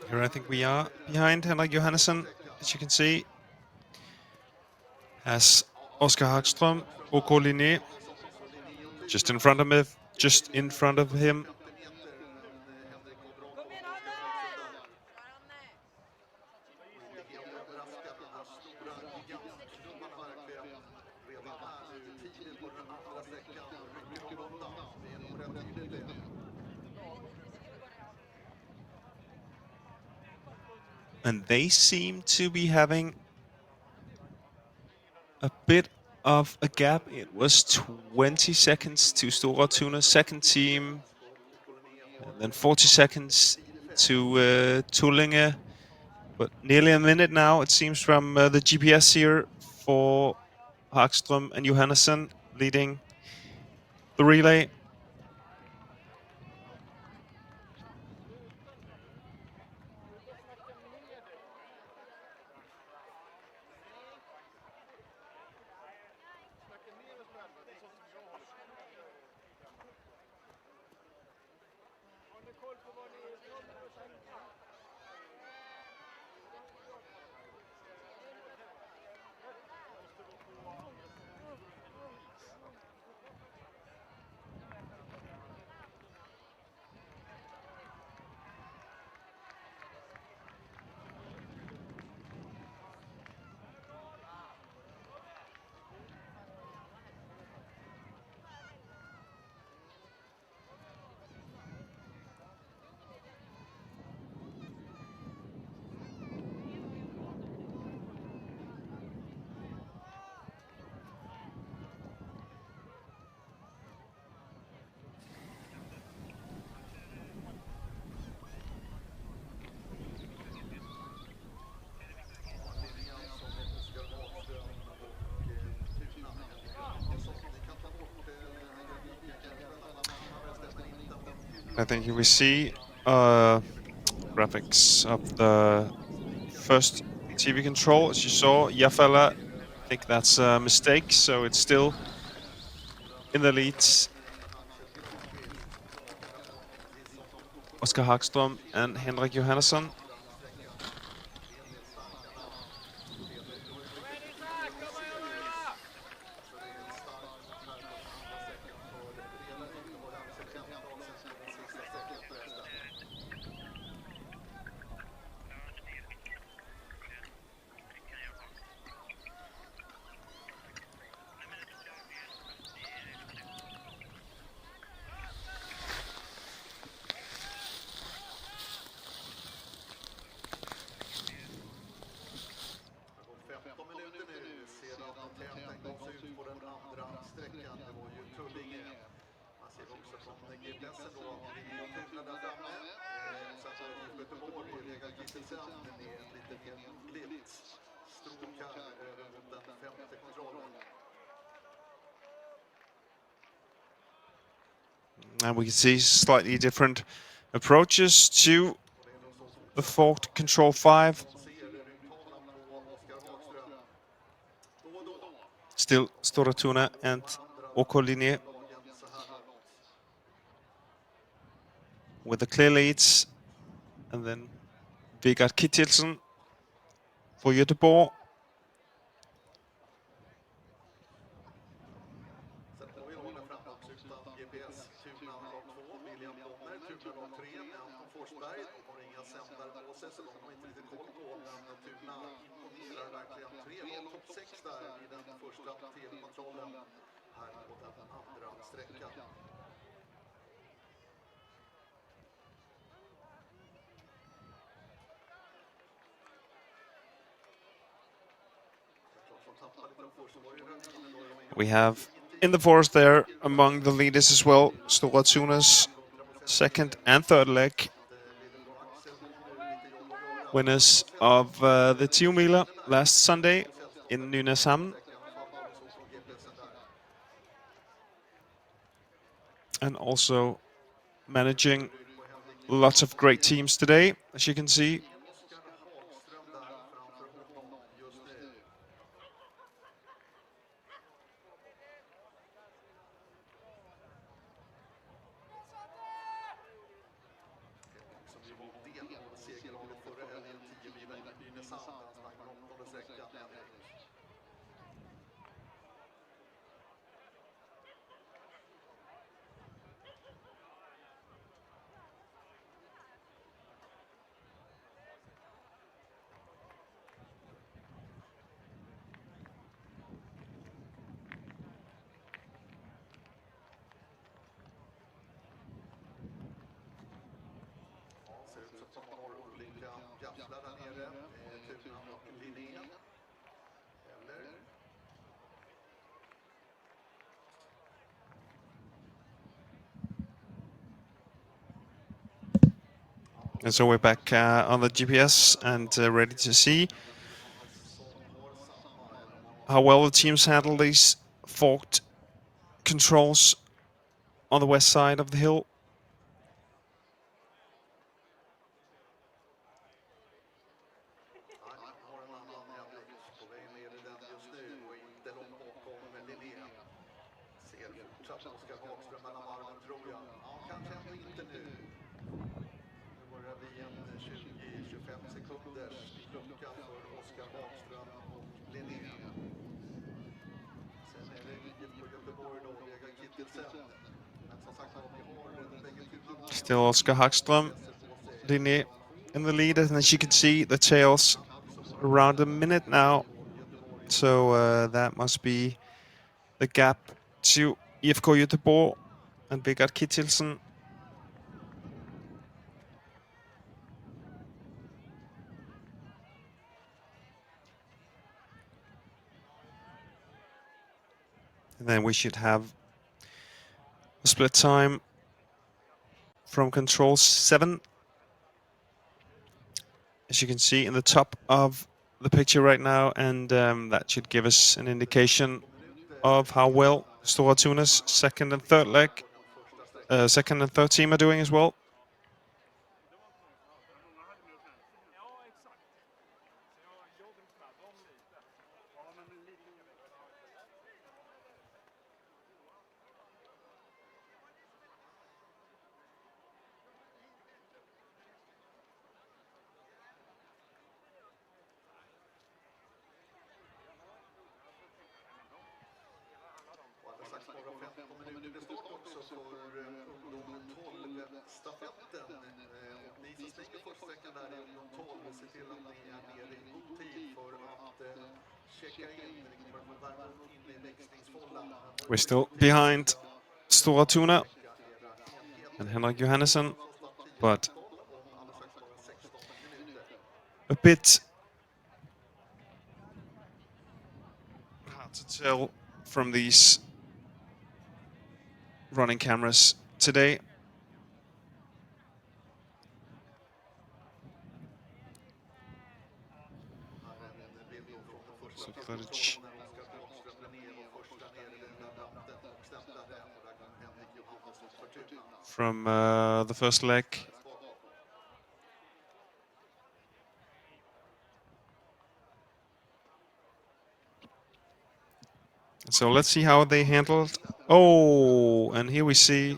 Here I think we are behind Henrik Johannesson, as you can see, as Oskar Hagström, OK Linné, just in front of him. And they seem to be having a bit of a gap. It was 20 seconds to Stora Tuna's second team, and then 40 seconds to Tullinge. But nearly a minute now, it seems, from the GPS here for Hagström and Johannesson leading the relay. I think here we see graphics of the first TV control. As you saw, Jafela, I think that's a mistake, so it's still in the lead. Oskar Hagström and Henrik Johannesson. And we can see slightly different approaches to the Ford Control 5. Still Stora Tuna and OK Linné with the clear leads. And then Vegard Kittelsen for Göteborg. Sen har vi då den framåtsyftande GPS Tuna lag 2, William Bonner, Tuna lag 3 med Anton Forsberg. De har inga sändare på sig så de har inte riktigt koll på, men Tuna imponerar verkligen. 3 lag topp 6 där i den första TV-kontrollen här på den andra sträckan. We have in the forest there among the leaders as well, Stora Tuna's second and third leg. Winners of the 2 Mila last Sunday in Nynäshamn. And also managing lots of great teams today, as you can see. And so we're back on the GPS and ready to see how well the teams handle these forked controls on the west side of the hill. Still Oskar Hagström, Linné in the lead, and as you can see, the tails around a minute now. So that must be the gap to IFK Göteborg and Vegard Kittelsen. And then we should have a split time from control 7. As you can see in the top of the picture right now, and that should give us an indication of how well Stora Tuna's second and third team are doing as well. We're still behind Stora Tuna and Henrik Johannesson, but a bit hard to tell from these running cameras today. So footage from the first leg. So let's see how they handled. Oh, and here we see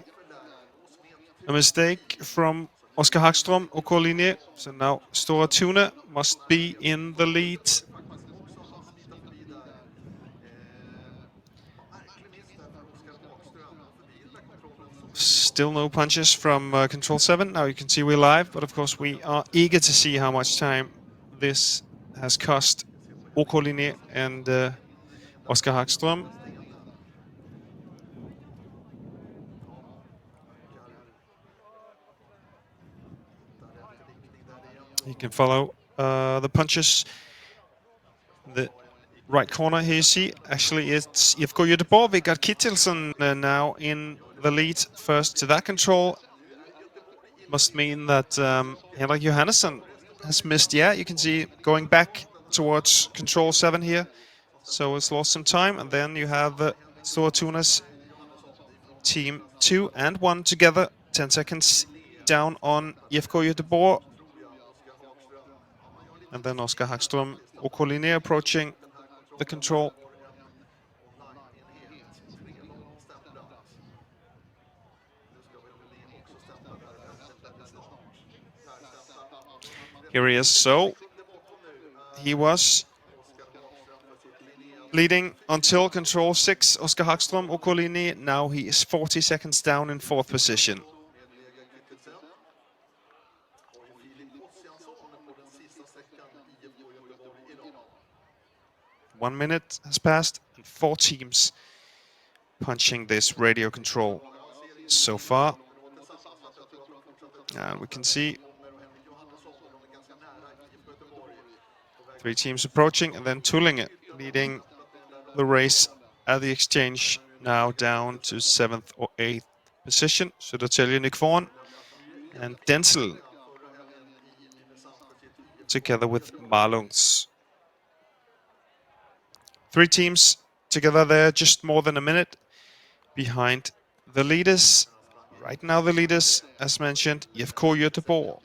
a mistake from Oskar Hagström och Linje. So now Stora Tuna must be in the lead. Still no punches from Control 7. Now you can see we're live, but of course we are eager to see how much time this has cost Linje and Oskar Hagström. You can follow the punches. The right corner here you see, actually it's IFK Göteborg. We got Kittelsen now in the lead first to that control. Must mean that Henrik Johannesson has missed. Yeah, you can see going back towards control 7 here. So it's lost some time. And then you have Stora Tuna's team 2 and 1 together. 10 seconds down on IFK Göteborg. And then Oskar Hagström och Linje approaching the control. Here he is. So he was leading until control 6, Oskar Hagström och Linje. Now he is 40 seconds down in 4th position. One minute has passed and 4 teams punching this radio control so far. And we can see 3 teams approaching, and then Tullinge leading the race at the exchange, now down to 7th or 8th position. Södertälje Nykvarn and Denzel together with Malungs. 3 teams together there, just more than a minute behind the leaders. Right now the leaders, as mentioned, IFK Göteborg.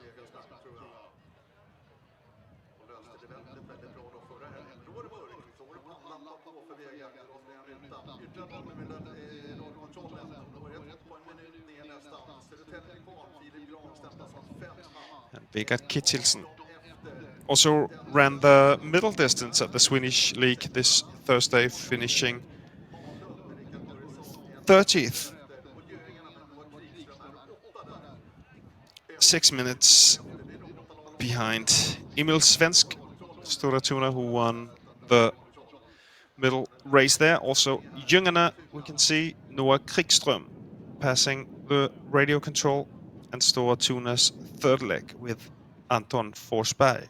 And we got Kittelsen. Also ran the middle distance at the Swedish League this Thursday, finishing 30th. 6 minutes behind Emil Svensk, Stora Tuna, who won the middle race there. Also Jungerna, we can see Noah Krickström passing the radio control, and Stora Tuna's third leg with Anton Forsberg.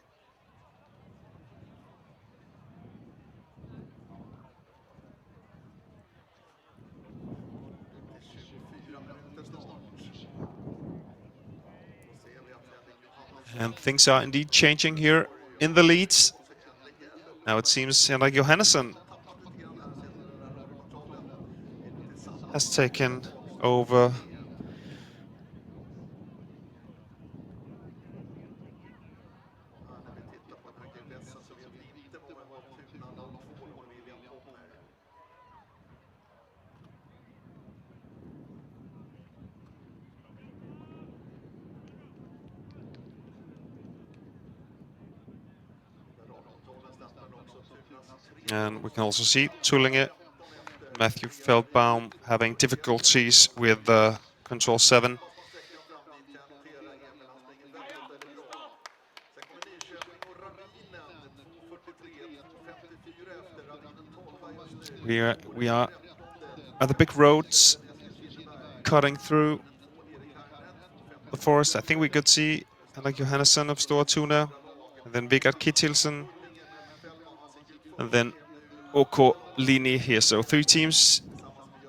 And things are indeed changing here in the leads. Now it seems Henrik Johannesson has taken over. And we can also see Tullinge, Matthew Feldbaum having difficulties with control 7. We are at the big roads cutting through the forest. I think we could see Henrik Johannesson of Stora Tuna, and then Vegard Kittelsen, and then OK Linje here. So 3 teams,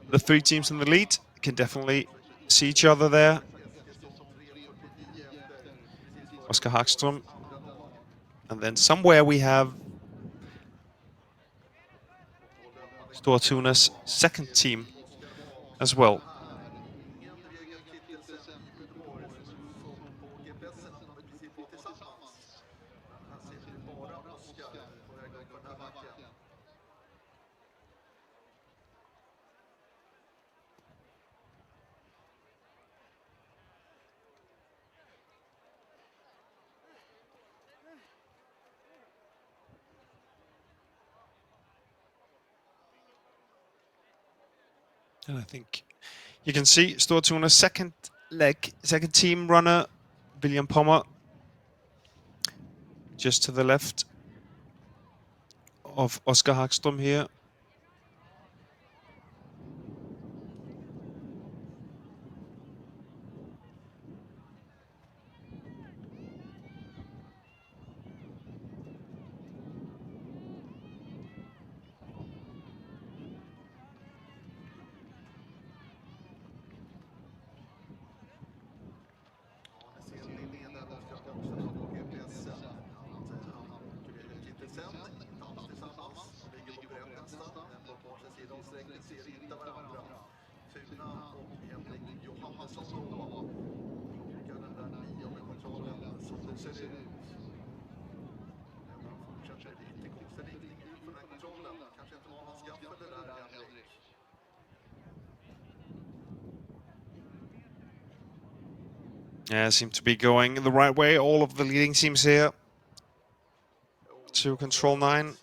the 3 teams in the lead can definitely see each other there. Oskar Hagström, and then somewhere we have Stora Tuna's second team as well. And I think you can see Stortuna's second team runner, William Pommer, just to the left of Oscar Hagström here. Yeah, seem to be going the right way. All of the leading teams here to control 9.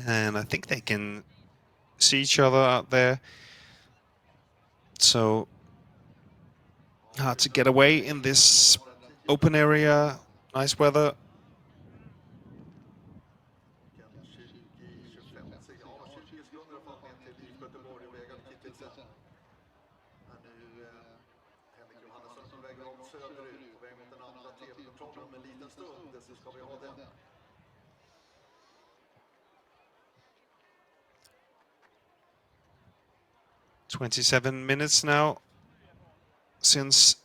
And I think they can see each other out there. So hard to get away in this open area. Nice weather. "27 minutes now since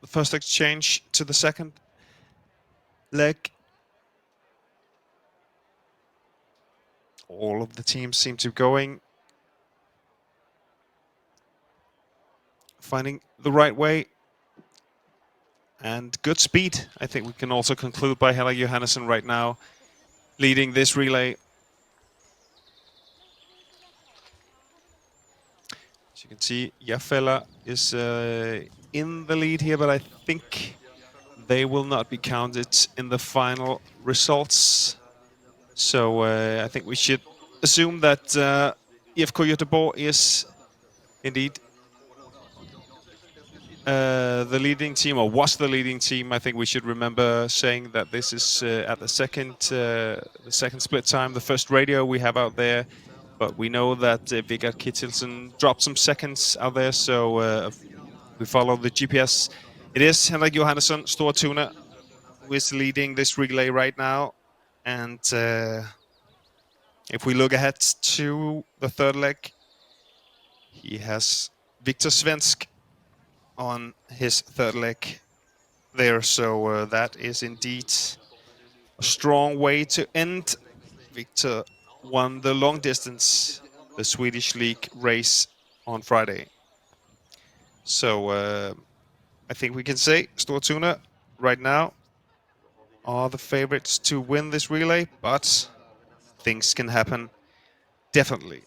the first exchange to the second leg. All of the teams seem to be going, finding the right way and good speed. I think we can also conclude by Hella Johannesson right now leading this relay. As you can see, Jafela is in the lead here, but I think they will not be counted in the final results. So I think we should assume that IFK Göteborg is indeed the leading team, or was the leading team. I think we should remember saying that this is at the second split time, the first radio we have out there. But we know that Vegard Kittelsen dropped some seconds out there, so we follow the GPS. It is Henrik Johannesson, Stortuna, who is leading this relay right now. And if we look ahead to the third leg, he has Victor Svensk on his third leg there. So that is indeed a strong way to end. Victor won the long distance, the Swedish League race on Friday. So I think we can say Stortuna right now are the favorites to win this relay, but things can happen, definitely.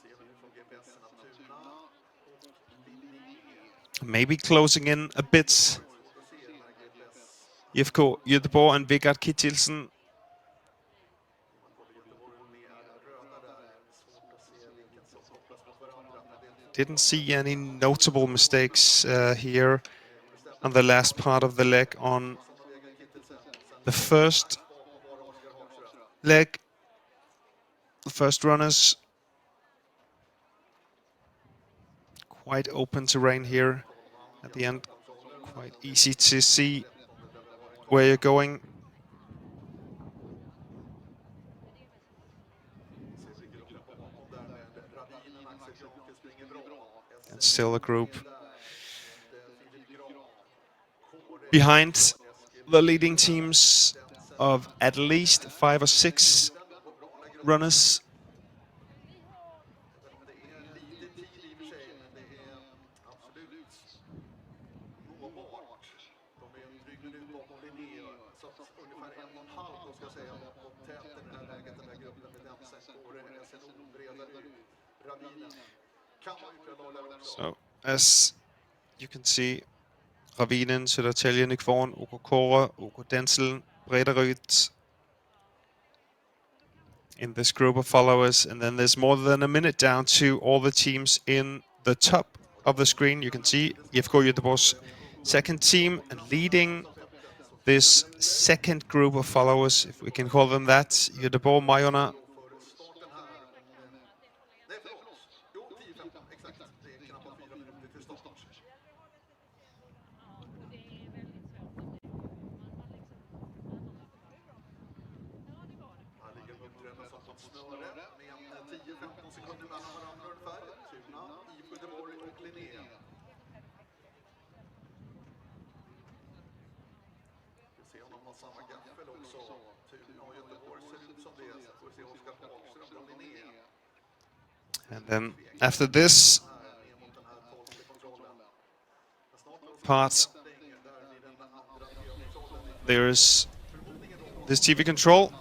Maybe closing in a bit. IFK Göteborg and Vegard Kittelsen. didn't see any notable mistakes here on the last part of the leg. On the first leg, the first runners, quite open terrain here at the end, quite easy to see where you're going. And still a group behind the leading teams of at least 5 or 6 runners. So, as you can see, Ravinen, Södertälje, Nykvarn, OK Kåre, OK Densel, Brederud in this group of followers. And then there's more than a minute down to all the teams in the top of the screen. You can see IFK Göteborg's second team and leading this second group of followers, if we can call them that. Göteborg, Majorna. And then after this part, there's this TV control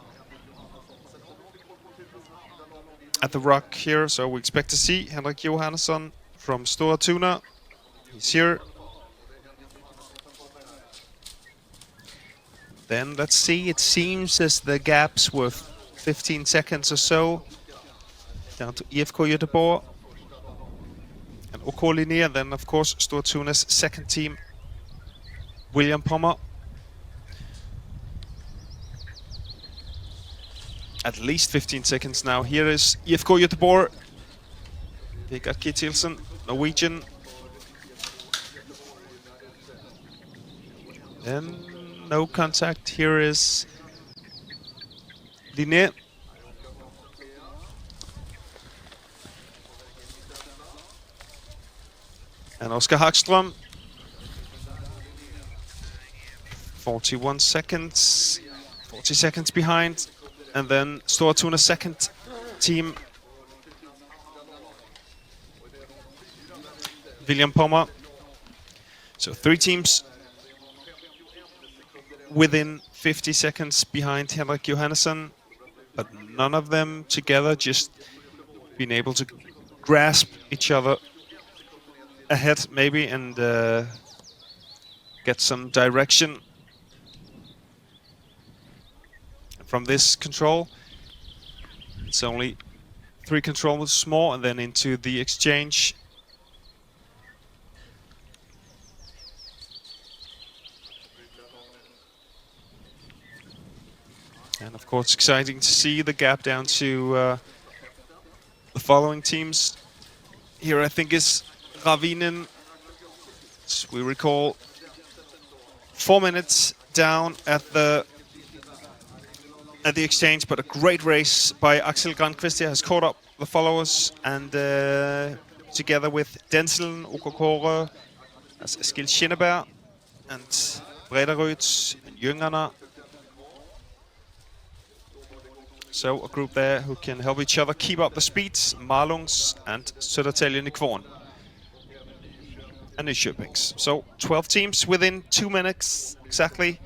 at the rock here. So we expect to see Henrik Johansson from Stora Tuna. He's here. Then let's see, it seems as the gaps were 15 seconds or so down to IFK Göteborg and OK Linné, and then of course Stora Tuna's second team, William Pommer. At least 15 seconds now. Here is IFK Göteborg. Vegard Kittilsen, Norwegian. Then no contact. Here is Linné. And Oscar Hagström. 41 seconds. 40 seconds behind. And then Stora Tuna's second team, William Pommer. So 3 teams within 50 seconds behind Henrik Johansson, but none of them together, just being able to grasp each other ahead maybe and get some direction from this control. It's only 3 controls more, and then into the exchange. And of course, exciting to see the gap down to the following teams. Here, I think, is Ravinen. As we recall, 4 minutes down at the exchange, but a great race by Axel Granqvist here has caught up the followers, and together with Densel, OK Kåre, as Eskil Skinneberg, and Brederud and Jüngarna. So a group there who can help each other keep up the speeds, Malungs and Södertälje Nykvarn and Nyköpings. So 12 teams within 2 minutes exactly.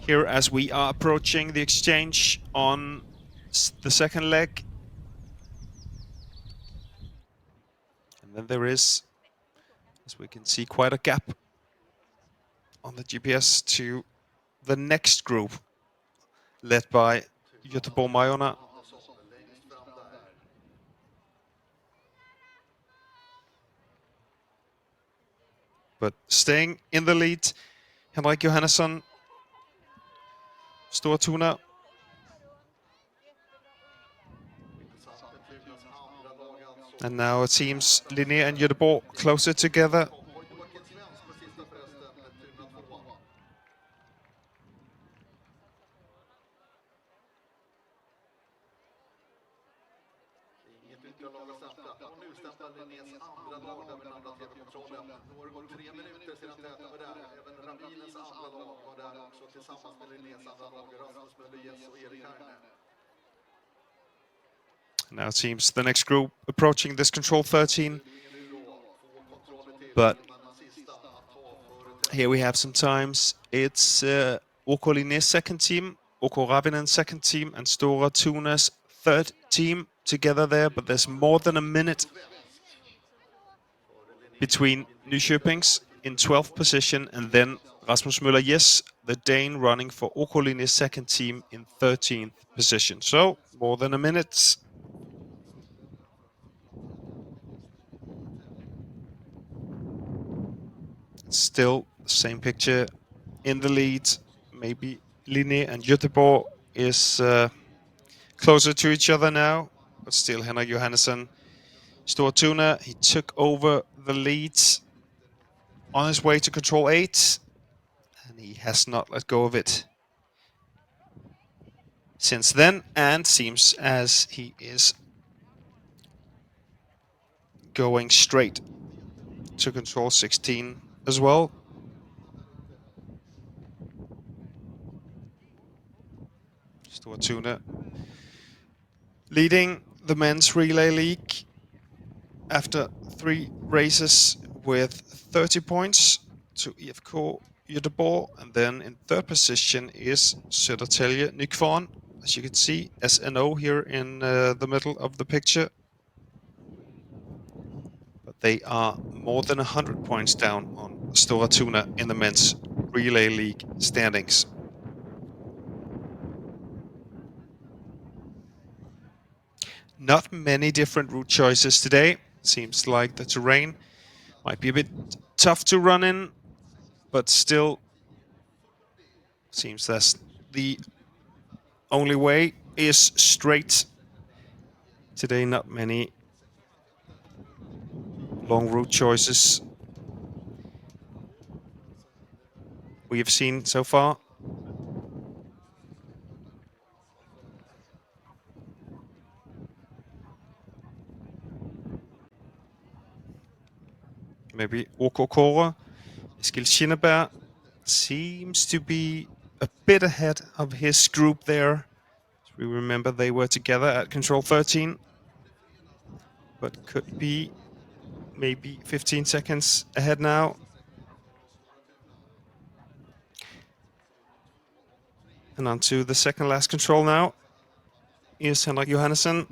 Here as we are approaching the exchange on the second leg. And then there is, as we can see, quite a gap on the GPS to the next group, led by Göteborg Majorna. But staying in the lead, Henrik Johannesson, Stora Tuna. And now it seems Linné and Göteborg closer together. Now it seems the next group approaching this control 13. But here we have some times. It's OK Linné's second team, OK Ravinen's second team, and Stora Tuna's third team together there. But there's more than a minute between Nyköping's in 12th position and then Rasmus Møller, yes, the Dane running for OK Linné's second team in 13th position. So more than a minute. Still the same picture in the lead. Maybe Linné and Göteborg is closer to each other now, but still Henrik Johannesson, Stora Tuna, he took over the lead on his way to control 8, and he has not let go of it since then, and seems as he is going straight to control 16 as well. Stora Tuna leading the men's relay league after 3 races with 30 points to IFK Göteborg, and then in 3rd position is Södertälje Nykvarn, as you can see, SNO here in the middle of the picture. But they are more than 100 points down on Stora Tuna in the men's relay league standings. Not many different route choices today. Seems like the terrain might be a bit tough to run in, but still seems that's the only way is straight. Today, not many long route choices we have seen so far. Maybe OK Kåre, Eskil Skinneberg seems to be a bit ahead of his group there. We remember they were together at control 13, but could be maybe 15 seconds ahead now. And on to the second last control now is Henrik Johannesson,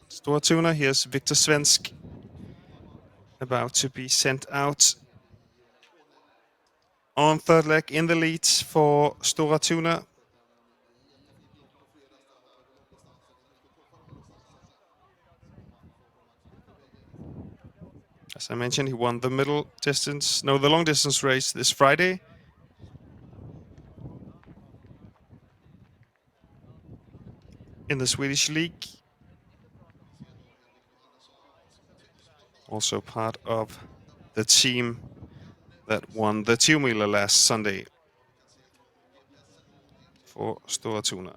Stora Tuna. Here's Victor Svensk about to be sent out on 3rd leg in the lead for Stora Tuna. As I mentioned, he won the the long distance race this Friday. In the Swedish League. Also part of the team that won the 2-miler last Sunday for Stora Tuna.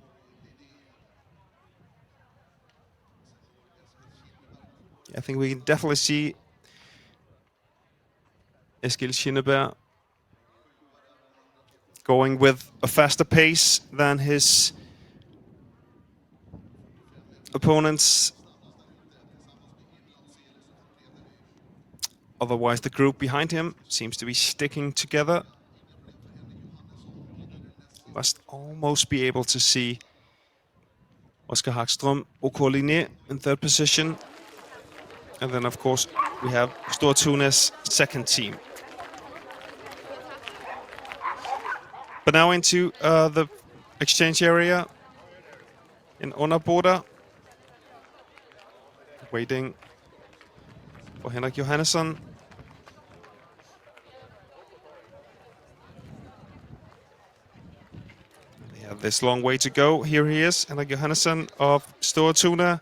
I think we can definitely see Eskil Skinneberg going with a faster pace than his opponents. Otherwise, the group behind him seems to be sticking together. Must almost be able to see Oskar Hagström, OK Linné in 3rd position. And then, of course, we have Stora Tuna's second team. But now into the exchange area in Örebro. Waiting for Henrik Johannesson. This long way to go. Here he is, Henrik Johannesson of Stora Tuna.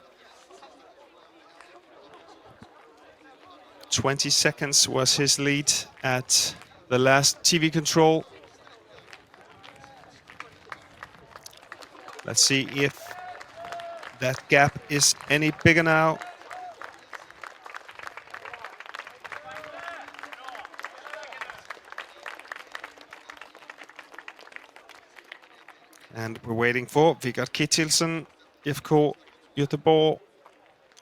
20 seconds was his lead at the last TV control. Let's see if that gap is any bigger now. And we're waiting for Vigard Kittilsen, FK Göteborg,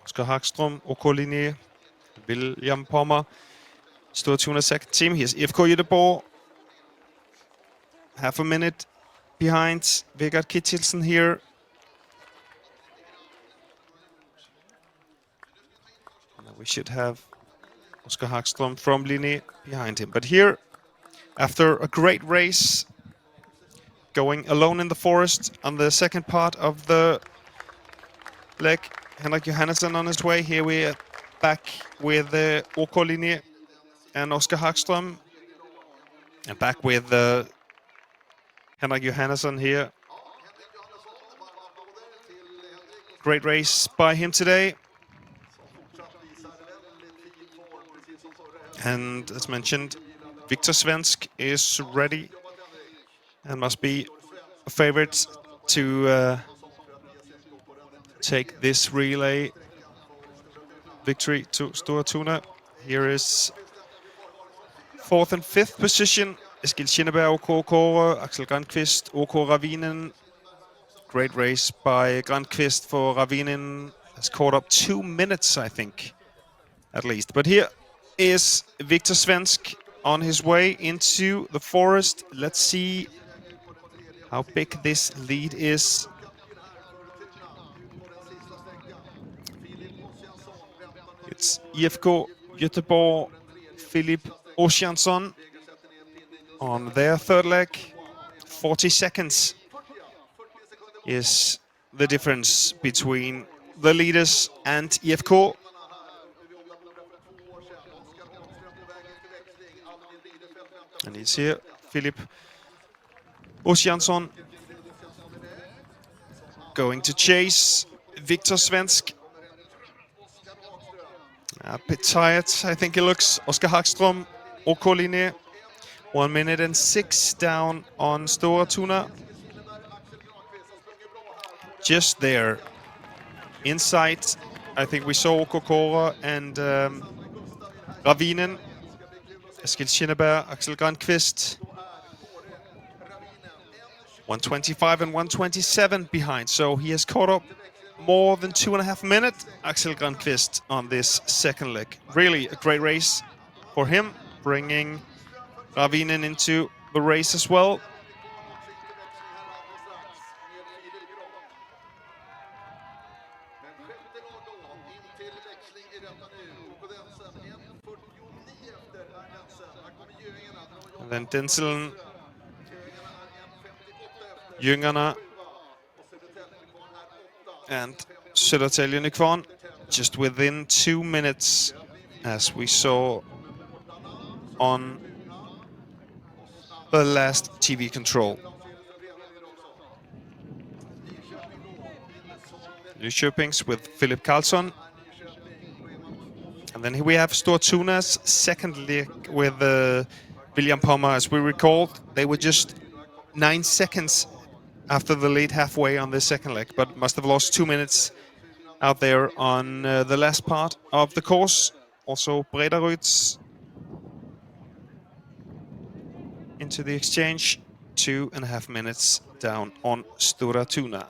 Oskar Hagström, OK Linné, William Pommer, Stora Tuna second team. Here's FK Göteborg. Half a minute behind Vigard Kittilsen here. And we should have Oskar Hagström from Linné behind him. But here, after a great race, going alone in the forest on the second part of the leg, Henrik Johannesson on his way. Here we are back with OK Linné and Oskar Hagström. And back with Henrik Johannesson here. Great race by him today. And as mentioned, Victor Svensk is ready and must be a favorite to take this relay victory to Stora Tuna. Here is 4th and 5th position. Eskil Kinneberg, OK Kåre, Axel Grandqvist, OK Ravinen. Great race by Grandqvist for Ravinen. Has caught up 2 minutes, I think, at least. But here is Victor Svensk on his way into the forest. Let's see how big this lead is. It's IFK Göteborg, Filip Ossiansson on their third leg. 40 seconds is the difference between the leaders and IFK. And he's here, Filip Ossiansson, going to chase Victor Svensk. A bit tired, I think he looks. Oskar Hagström, OK Linné, 1 minute and 6 down on Stora Tuna. Just there, inside, I think we saw OK Kåre and Ravinen. Eskil Kinneberg, Axel Grandqvist. 125 and 127 behind, so he has caught up more than 2.5 minutes, Axel Grandqvist, on this second leg. Really a great race for him, bringing Ravinen into the race as well. And then Denzel, Jüngarna and Södertälje Nykvarn just within 2 minutes, as we saw on the last TV control. Nyköpings with Philip Karlsson. And then here we have Stora Tuna's second leg with William Pommer. As we recalled, they were just 9 seconds after the lead halfway on the second leg, but must have lost 2 minutes out there on the last part of the course. Also Bredaryd's into the exchange, 2.5 minutes down on Stora Tuna.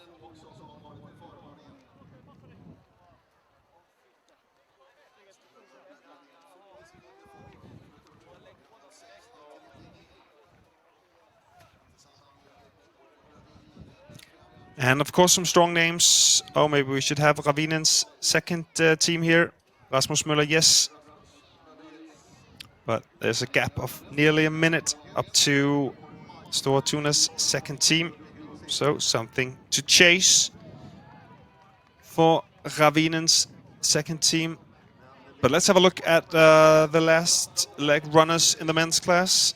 And of course some strong names. Oh, maybe we should have Ravinen's second team here. Rasmus Møller, yes. But there's a gap of nearly a minute up to Stora Tuna's second team. So something to chase for Ravinen's second team. But let's have a look at the last leg runners in the men's class.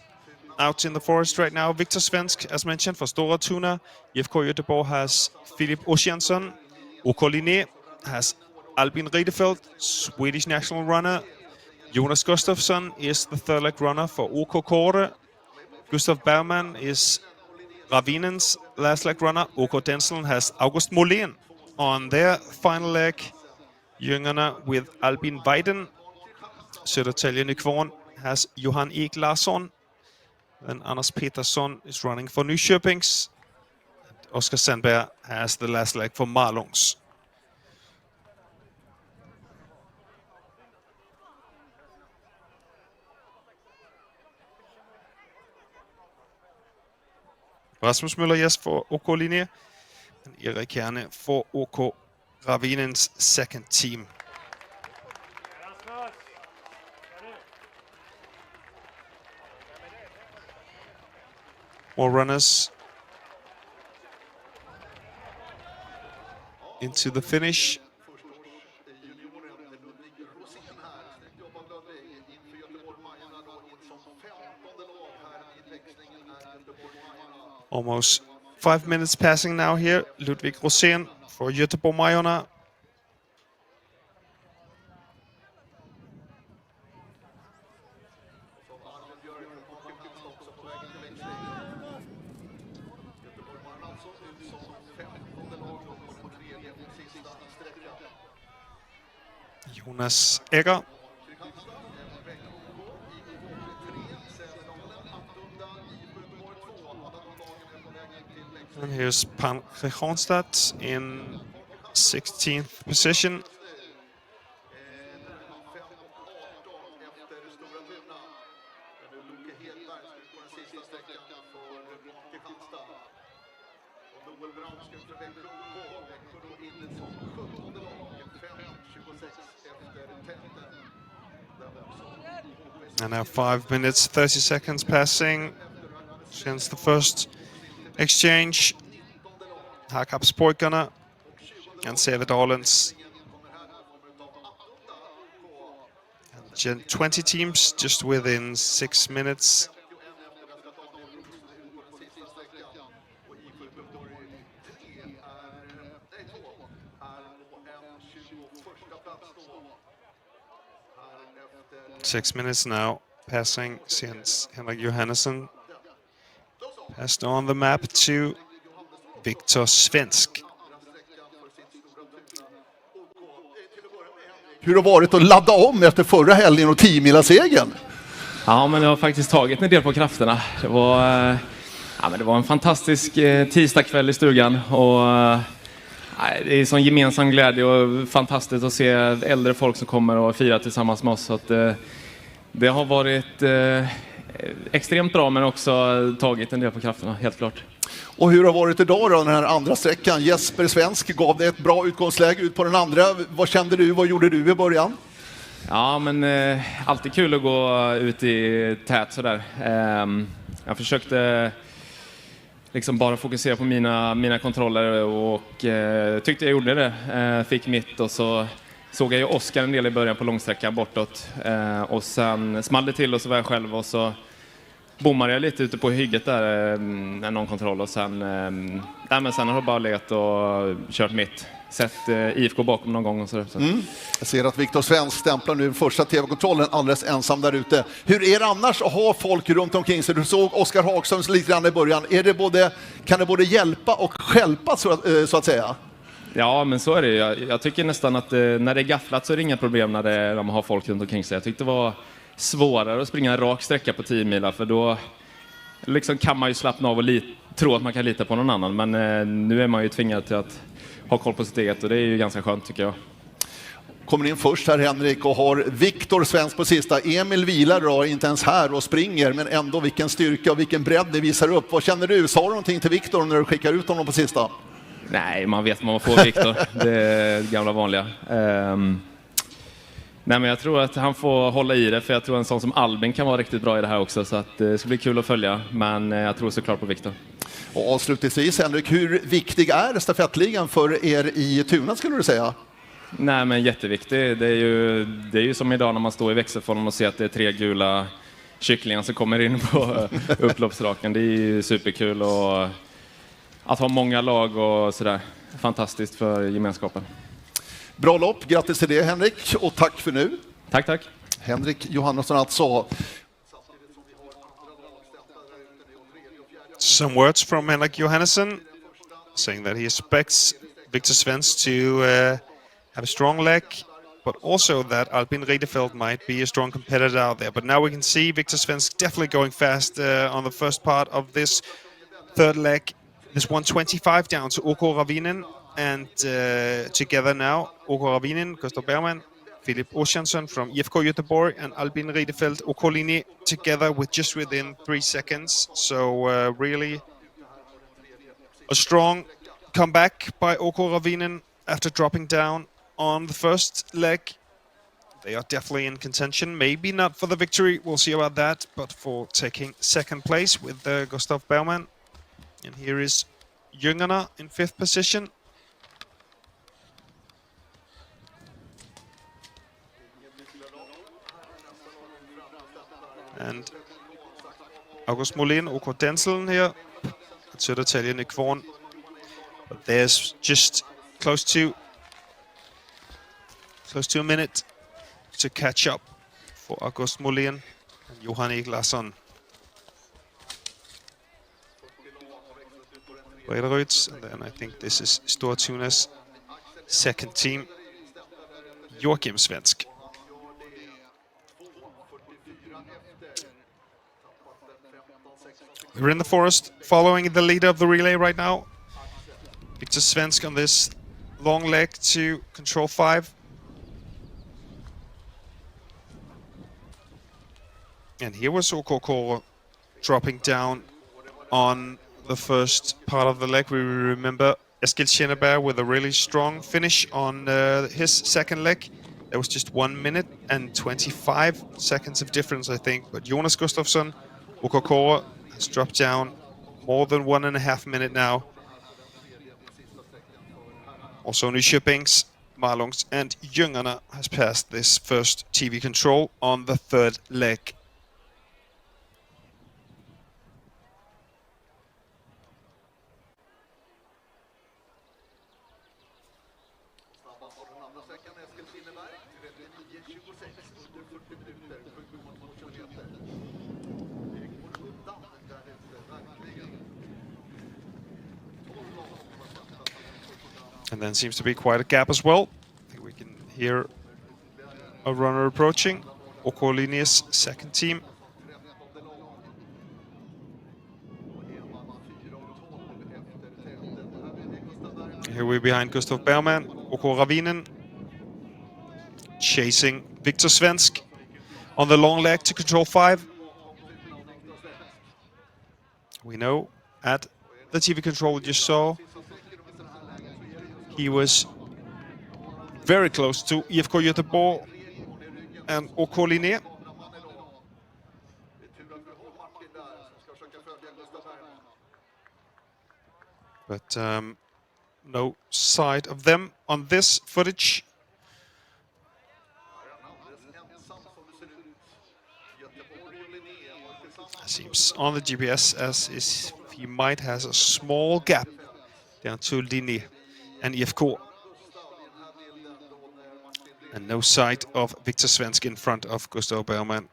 out in the forest right now. Victor Svensk, as mentioned, for Stora Tuna. IFK Göteborg has Filip Ossiansson. OK Linné has Albin Ridefeld, Swedish national runner. Jonas Gustafsson is the third leg runner for OK Kåre. Gustav Bergman is Ravinens last leg runner. OK Densel has August Molén on their final leg. Jüngarna with Albin Weiden. Södertälje Nykvarn has Johan Ek Larsson. Then Anders Petersson is running for Nyköpings. Oskar Sandberg has the last leg for Malungs. Rasmus Møller-Jes for OK Linné. And Erik Hjerne for OK Ravinens second team. More runners into the finish. Almost 5 minutes passing now here. Ludvig Rosén for Göteborg-Majorna. Jonas Egger. And here's Pan Rejonstad in 16th position. And now 5 minutes, 30 seconds passing since the first exchange. Hakapspojkarna and Sävedalens. And 20 teams just within 6 minutes. Six minutes now passing since Henrik Johannesson passed on the map to Victor Svensk. Hur har det varit att ladda om efter förra helgen och 10-milsegern? Ja, men det har faktiskt tagit en del på krafterna. Det var en fantastisk tisdagkväll i stugan och det är sån gemensam glädje och fantastiskt att se äldre folk som kommer och firar tillsammans med oss. Så att, det har varit extremt bra men också tagit en del på krafterna, helt klart. Och hur har det varit idag då, den här andra sträckan? Jesper Svensk gav det ett bra utgångsläge ut på den andra. Vad kände du? Vad gjorde du i början? Ja, men alltid kul att gå ut i tät sådär. Jag försökte liksom bara fokusera på mina kontroller och tyckte jag gjorde det. Fick mitt och så såg jag ju Oskar en del i början på långsträckan bortåt. Och sen small det till och så var jag själv och så bommade jag lite ute på hygget där, någon kontroll. Och sen har jag bara legat och kört mitt. Sett IFK bakom någon gång och så. Jag ser att Victor Svensk stämplar nu första tv-kontrollen alldeles ensam där ute. Hur är det annars att ha folk runt omkring sig? Du såg Oskar Hagström lite grann i början. Kan det både hjälpa och stjälpa så att säga? Ja, men så är det ju. Jag tycker nästan att när det är gafflat så är det inga problem när de har folk runt omkring sig. Jag tyckte det var svårare att springa en rak sträcka på 10 milar för då liksom kan man ju slappna av och tro att man kan lita på någon annan. Men nu är man ju tvingad till att ha koll på sitt eget och det är ju ganska skönt tycker jag. Kommer in först här Henrik och har Victor Svensk på sista. Emil vilar då, inte ens här och springer, men ändå vilken styrka och vilken bredd det visar upp. Vad känner du? Sa du någonting till Victor när du skickar ut honom på sista? Nej, man vet vad man får Victor. Det är det gamla vanliga. Nej, men jag tror att han får hålla i det, för jag tror en sån som Albin kan vara riktigt bra i det här också, så att det ska bli kul att följa, men jag tror såklart på Victor. Och avslutningsvis Henrik, hur viktig är stafettligan för er i Tuna skulle du säga? Nej, men jätteviktig. Det är ju som idag när man står i växelform och ser att det är 3 gula kycklingen som kommer in på upploppsraken. Det är ju superkul och att ha många lag och sådär. Fantastiskt för gemenskapen. Bra lopp, grattis till det Henrik och tack för nu. Tack, tack. Henrik Johannesson alltså. Some words from Henrik Johannesson saying that he expects Victor Svensk to have a strong leg, but also that Albin Riedefeld might be a strong competitor out there. But now we can see Victor Svensk definitely going fast on the first part of this third leg. There's 125 down to OK Ravinen, and together now OK Ravinen, Gustav Bergman, Filip Ossiansson from IFK Göteborg, and Albin Riedefeld, OK Linné together with just within 3 seconds. So really a strong comeback by OK Ravinen after dropping down on the first leg. They are definitely in contention, maybe not for the victory, we'll see about that, but for taking second place with Gustav Bergman. And here is Jungerna in 5th position. And August Molin, OK Denselen here at Södertälje Nykvarn. But there's just close to a minute to catch up for August Molin and Johan Eglason. Brederøds, and then I think this is Stortuna's second team, Joachim Svensk. We're in the forest, following the leader of the relay right now. Victor Svensk on this long leg to control 5. And here was OK dropping down on the first part of the leg. We remember Eskil Kjenneberg with a really strong finish on his second leg. There was just 1 minute and 25 seconds of difference, I think. But Jonas Gustafsson, OK has dropped down more than 1.5 minutes now. Also Nyköpings, Malungs and Jungerna has passed this first TV control on the third leg. And then seems to be quite a gap as well. I think we can hear a runner approaching. OK Linné's second team. Here we're behind Gustav Bergman, OK Ravinen, chasing Victor Svensk on the long leg to control 5. We know at the TV control we just saw, he was very close to IFK Göteborg and OK Linné. But no sight of them on this footage. Seems on the GPS as if he might has a small gap down to Linné and IFK. And no sight of Victor Svensk in front of Gustav Bergman.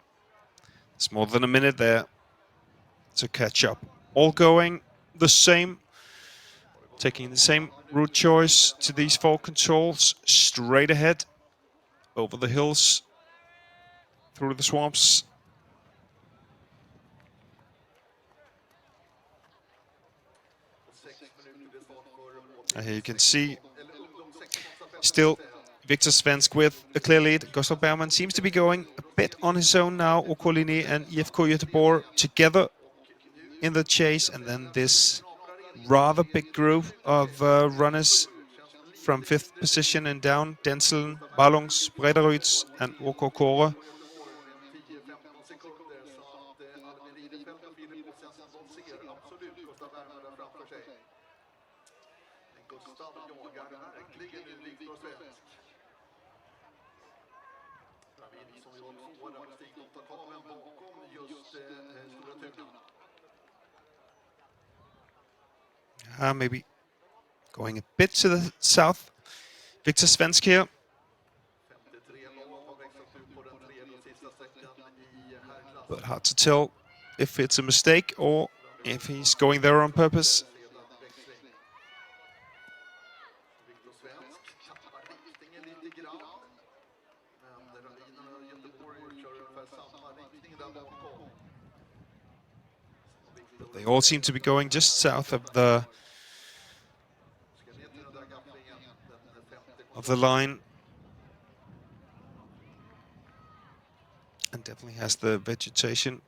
It's more than a minute there to catch up. All going the same, taking the same route choice to these 4 controls, straight ahead, over the hills, through the swamps. And here you can see still Victor Svensk with a clear lead. Gustav Bergman seems to be going a bit on his own now. OK Linné and IFK Göteborg together in the chase. And then this rather big group of runners from 5th position and down. Denselen, Malungs, Brederøds and OK Kåre. Maybe going a bit to the south. Victor Svensk here. But hard to tell if it's a mistake or if he's going there on purpose. But they all seem to be going just south of the line. And definitely has the vegetation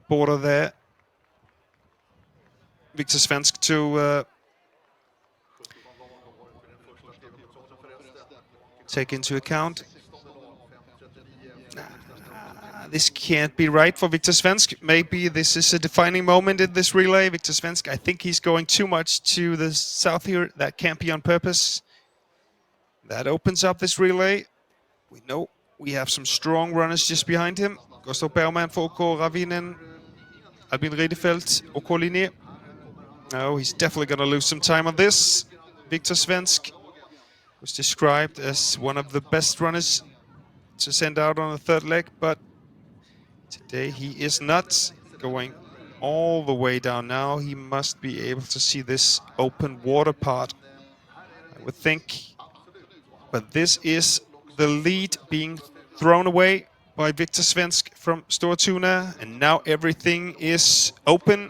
border there. Victor Svensk to take into account. This can't be right for Victor Svensk. Maybe this is a defining moment in this relay. Victor Svensk, I think he's going too much to the south here. That can't be on purpose. That opens up this relay. We know we have some strong runners just behind him. Gustav Bergman for OK Ravinen. Albin Riedefeld, OK Linné. No, he's definitely going to lose some time on this. Victor Svensk was described as one of the best runners to send out on the third leg, but today he is not going all the way down now. He must be able to see this open water part, I would think. But this is the lead being thrown away by Victor Svensk from Stortuna, and now everything is open.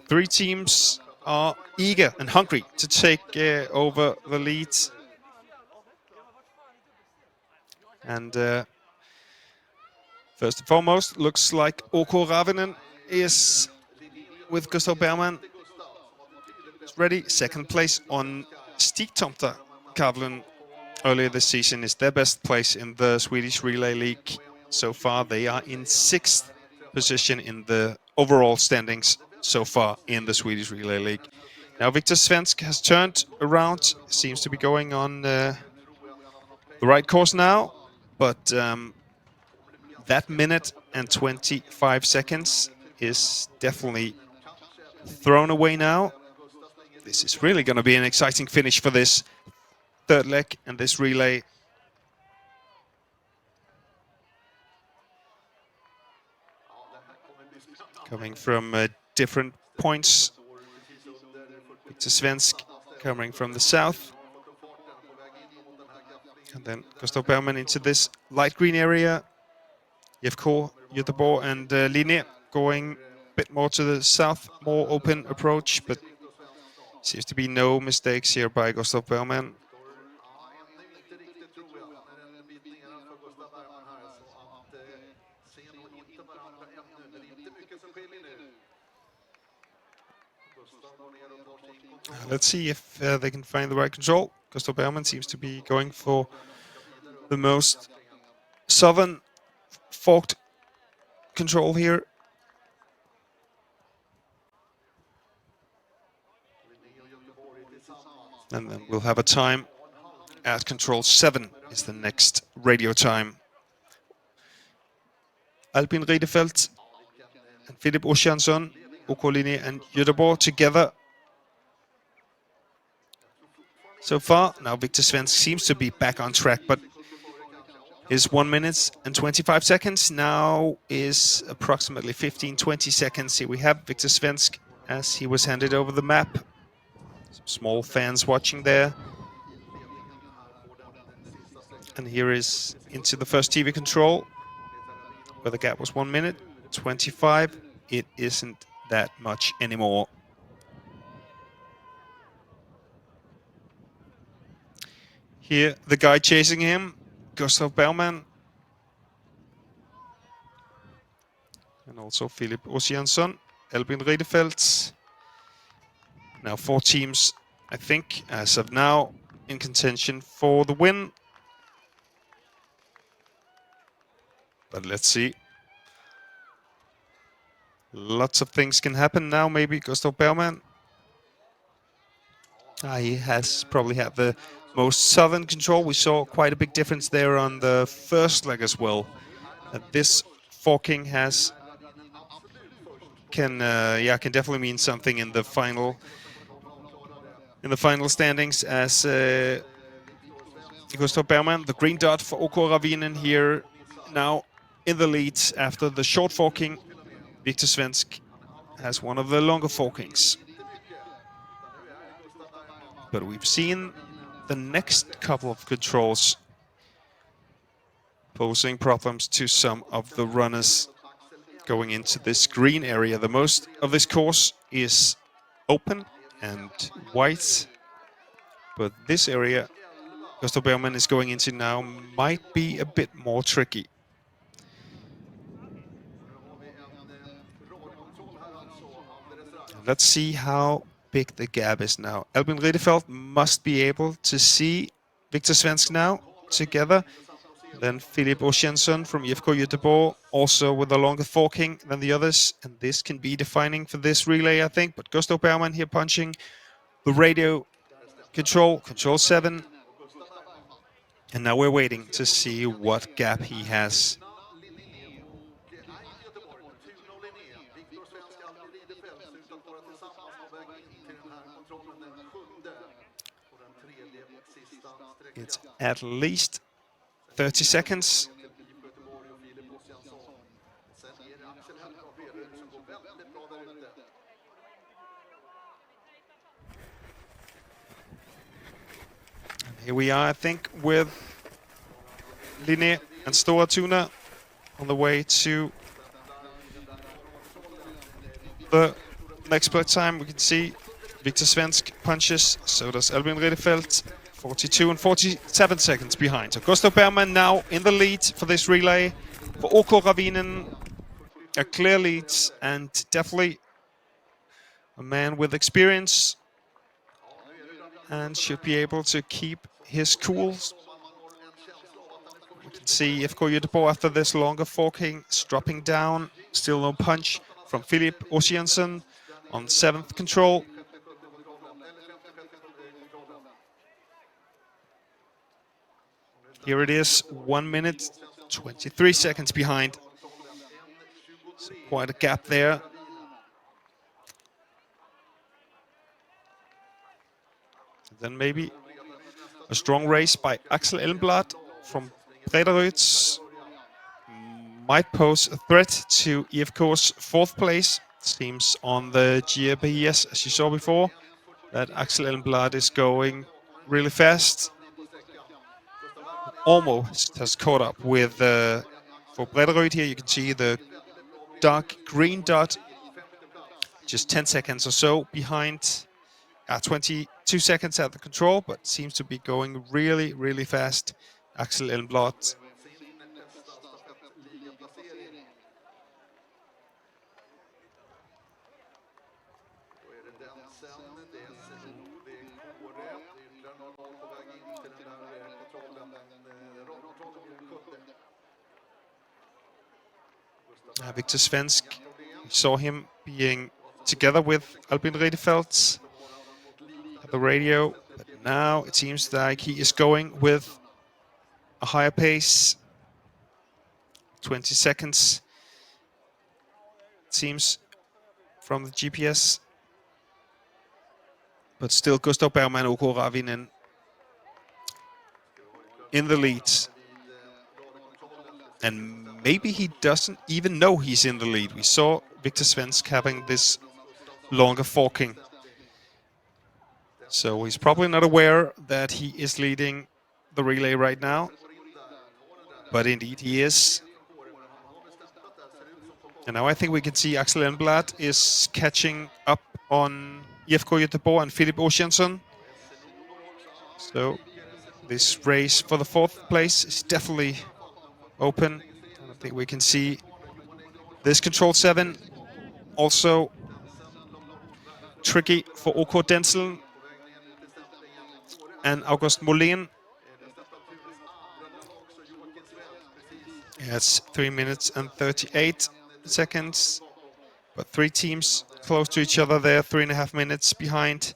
Three teams are eager and hungry to take over the lead. And first and foremost, looks like OK Ravinen is with Gustav Bergman. It's ready. Second place on Stigtomta Kavlen earlier this season is their best place in the Swedish Relay League so far. They are in 6th position in the overall standings so far in the Swedish Relay League. Now Victor Svensk has turned around, seems to be going on the right course now, but that minute and 25 seconds is definitely thrown away now. This is really going to be an exciting finish for this third leg and this relay. Coming from different points. Victor Svensk coming from the south. And then Gustav Bergman into this light green area. IFK, Göteborg and Linné going a bit more to the south, more open approach, but seems to be no mistakes here by Gustav Bergman. Let's see if they can find the right control. Gustav Bergman seems to be going for the most southern forked control here. And then we'll have a time at control 7 is the next radio time. Albin Riedefeld and Philip Ossiansson, OK Linné and Göteborg together so far. Now Victor Svensk seems to be back on track, but his 1 minute and 25 seconds now is approximately 15-20 seconds. Here we have Victor Svensk as he was handed over the map. Some small fans watching there. And here is into the first TV control, where the gap was 1 minute 25. It isn't that much anymore. Here, the guy chasing him, Gustav Bergman. And also Philip Ossiansson, Albin Riedefeld. Now 4 teams, I think, as of now, in contention for the win. But let's see. Lots of things can happen now. Maybe Gustav Bergman. He has probably had the most southern control. We saw quite a big difference there on the first leg as well. This forking can definitely mean something in the final standings, as Gustav Bergman, the green dot for OK Ravinen here, now in the lead after the short forking. Victor Svensk has one of the longer forkings. But we've seen the next couple of controls posing problems to some of the runners going into this green area. The most of this course is open and white, but this area Gustav Bergman is going into now might be a bit more tricky. Let's see how big the gap is now. Albin Ridderfeldt must be able to see Victor Svensk now together. Then Filip Ossiansson from IFK Göteborg, also with a longer forking than the others. And this can be defining for this relay, I think. But Gustav Bergman here punching the radio control 7. And now we're waiting to see what gap he has. It's at least 30 seconds. And here we are, I think, with Linné and Stora Tuna on the way to the next split time. We can see Victor Svensk punches, so does Albin Ridderfeldt. 42 and 47 seconds behind. So Gustav Bergman now in the lead for this relay. For OK Ravinen, a clear lead, and definitely a man with experience and should be able to keep his cool. You can see IFK Göteborg after this longer forking is dropping down. Still no punch from Filip Ossiansson on 7th control. Here it is, 1 minute, 23 seconds behind. So quite a gap there. Then maybe a strong race by Axel Elmblad from Brederud might pose a threat to IFK's 4th place. Seems on the GPS, as you saw before, that Axel Elmblad is going really fast. Almost has caught up with for Brederud here. You can see the dark green dot just 10 seconds or so behind, 22 seconds at the control, but seems to be going really, really fast. Axel Elmblad. Victor Svensk, we saw him being together with Albin Ridderfeldt at the radio, but now it seems like he is going with a higher pace. 20 seconds, it seems, from the GPS. But still Gustav Bergman, OK Ravinen in the lead. And maybe he doesn't even know he's in the lead. We saw Victor Svensk having this longer forking. So he's probably not aware that he is leading the relay right now. But indeed he is. And now I think we can see Axel Elmblad is catching up on IFK Göteborg and Filip Ossiansson. So this race for the 4th place is definitely open. I think we can see this control 7 also tricky for OK Denzel and August Molin. It's 3 minutes and 38 seconds, but 3 teams close to each other there, 3.5 minutes behind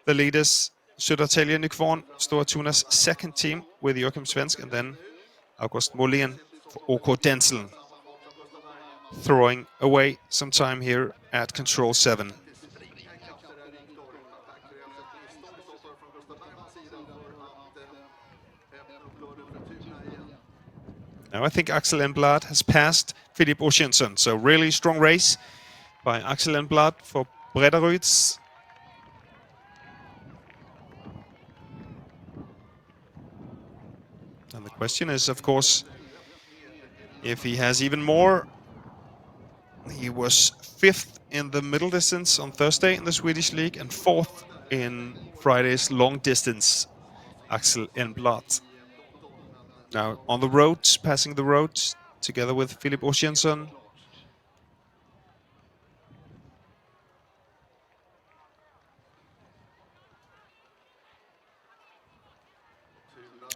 the leaders. Södertälje Nykvarn, Stora Tuna's second team with Joachim Svensk, and then August Molén for OK Denzel, throwing away some time here at control 7. Now I think Axel Enblad has passed Philip Ossiensen, so really strong race by Axel Enblad for Brederud. And the question is, of course, if he has even more. He was 5th in the middle distance on Thursday in the Swedish League and 4th in Friday's long distance, Axel Enblad. Now on the roads, passing the roads together with Philip Ossiensen.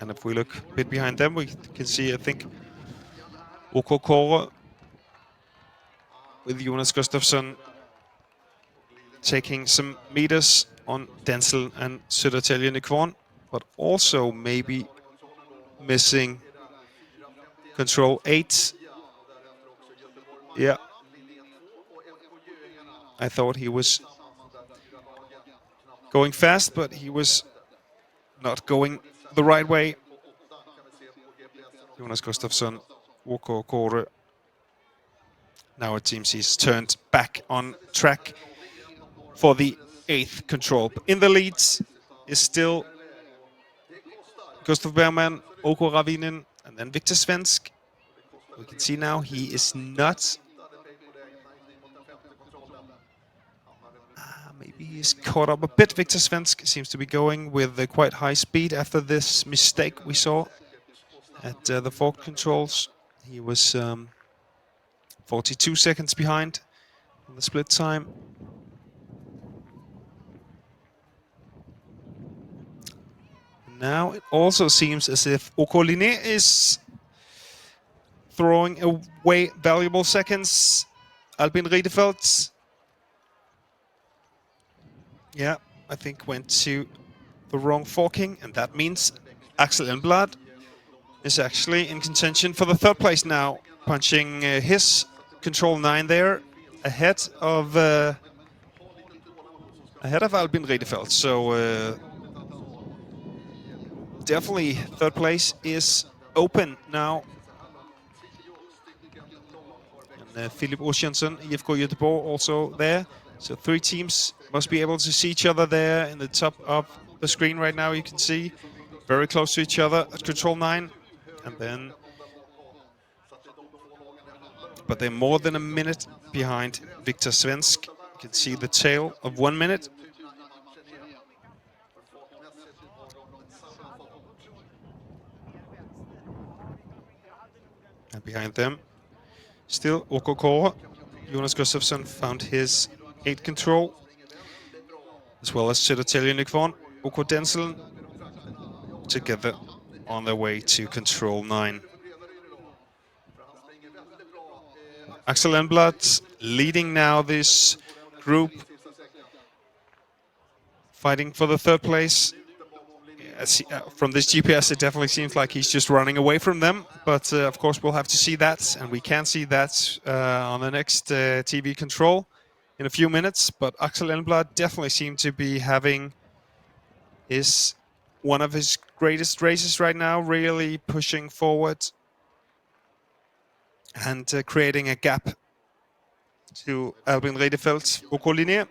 And if we look a bit behind them, we can see, I think, OK Kåre with Jonas Gustafsson taking some meters on Denzel and Södertälje Nykvarn, but also maybe missing control 8. Yeah. I thought he was going fast, but he was not going the right way. Jonas Gustafsson, OK Kåre. Now it seems he's turned back on track for the 8th control. In the leads is still Gustav Bergman, OK Ravinen, and then Victor Svensk. We can see now he is not. Maybe he's caught up a bit. Victor Svensk seems to be going with quite high speed after this mistake we saw at the fork controls. He was 42 seconds behind on the split time. Now it also seems as if OK Linné is throwing away valuable seconds. Albin Riedefeld, yeah, I think went to the wrong forking, and that means Axel Enblad is actually in contention for the 3rd place now, punching his control 9 there ahead of Albin Riedefeld. So definitely 3rd place is open now. And Philip Ossiensen, IFK Göteborg also there. So 3 teams must be able to see each other there in the top of the screen right now. You can see very close to each other at control 9. And then, but they're more than a minute behind Victor Svensk. You can see the tail of 1 minute. And behind them, still OK Kåre. Jonas Gustafsson found his 8 control, as well as Södertälje Nykvarn, OK Denzel, together on their way to control 9. Axel Enblad leading now this group, fighting for the 3rd place. From this GPS, it definitely seems like he's just running away from them. But of course, we'll have to see that, and we can see that on the next TV control in a few minutes. But Axel Enblad definitely seemed to be having one of his greatest races right now, really pushing forward and creating a gap to Albin Riedefeld, OK Linné,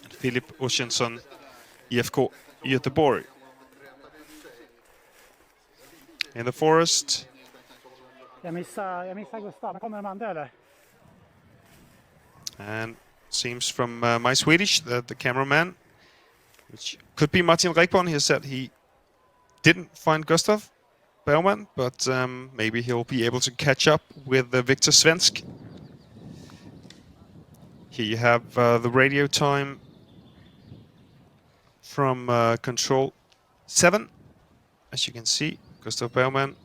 and Philip Ossiensen, IFK Göteborg. In the forest. Jag missar Gustav. Kommer de andra eller? And seems from my Swedish, the cameraman, which could be Martin Rekborn, he said he didn't find Gustav Bergman, but maybe he'll be able to catch up with Victor Svensk. Here you have the radio time from control 7. As you can see, Gustav Bergman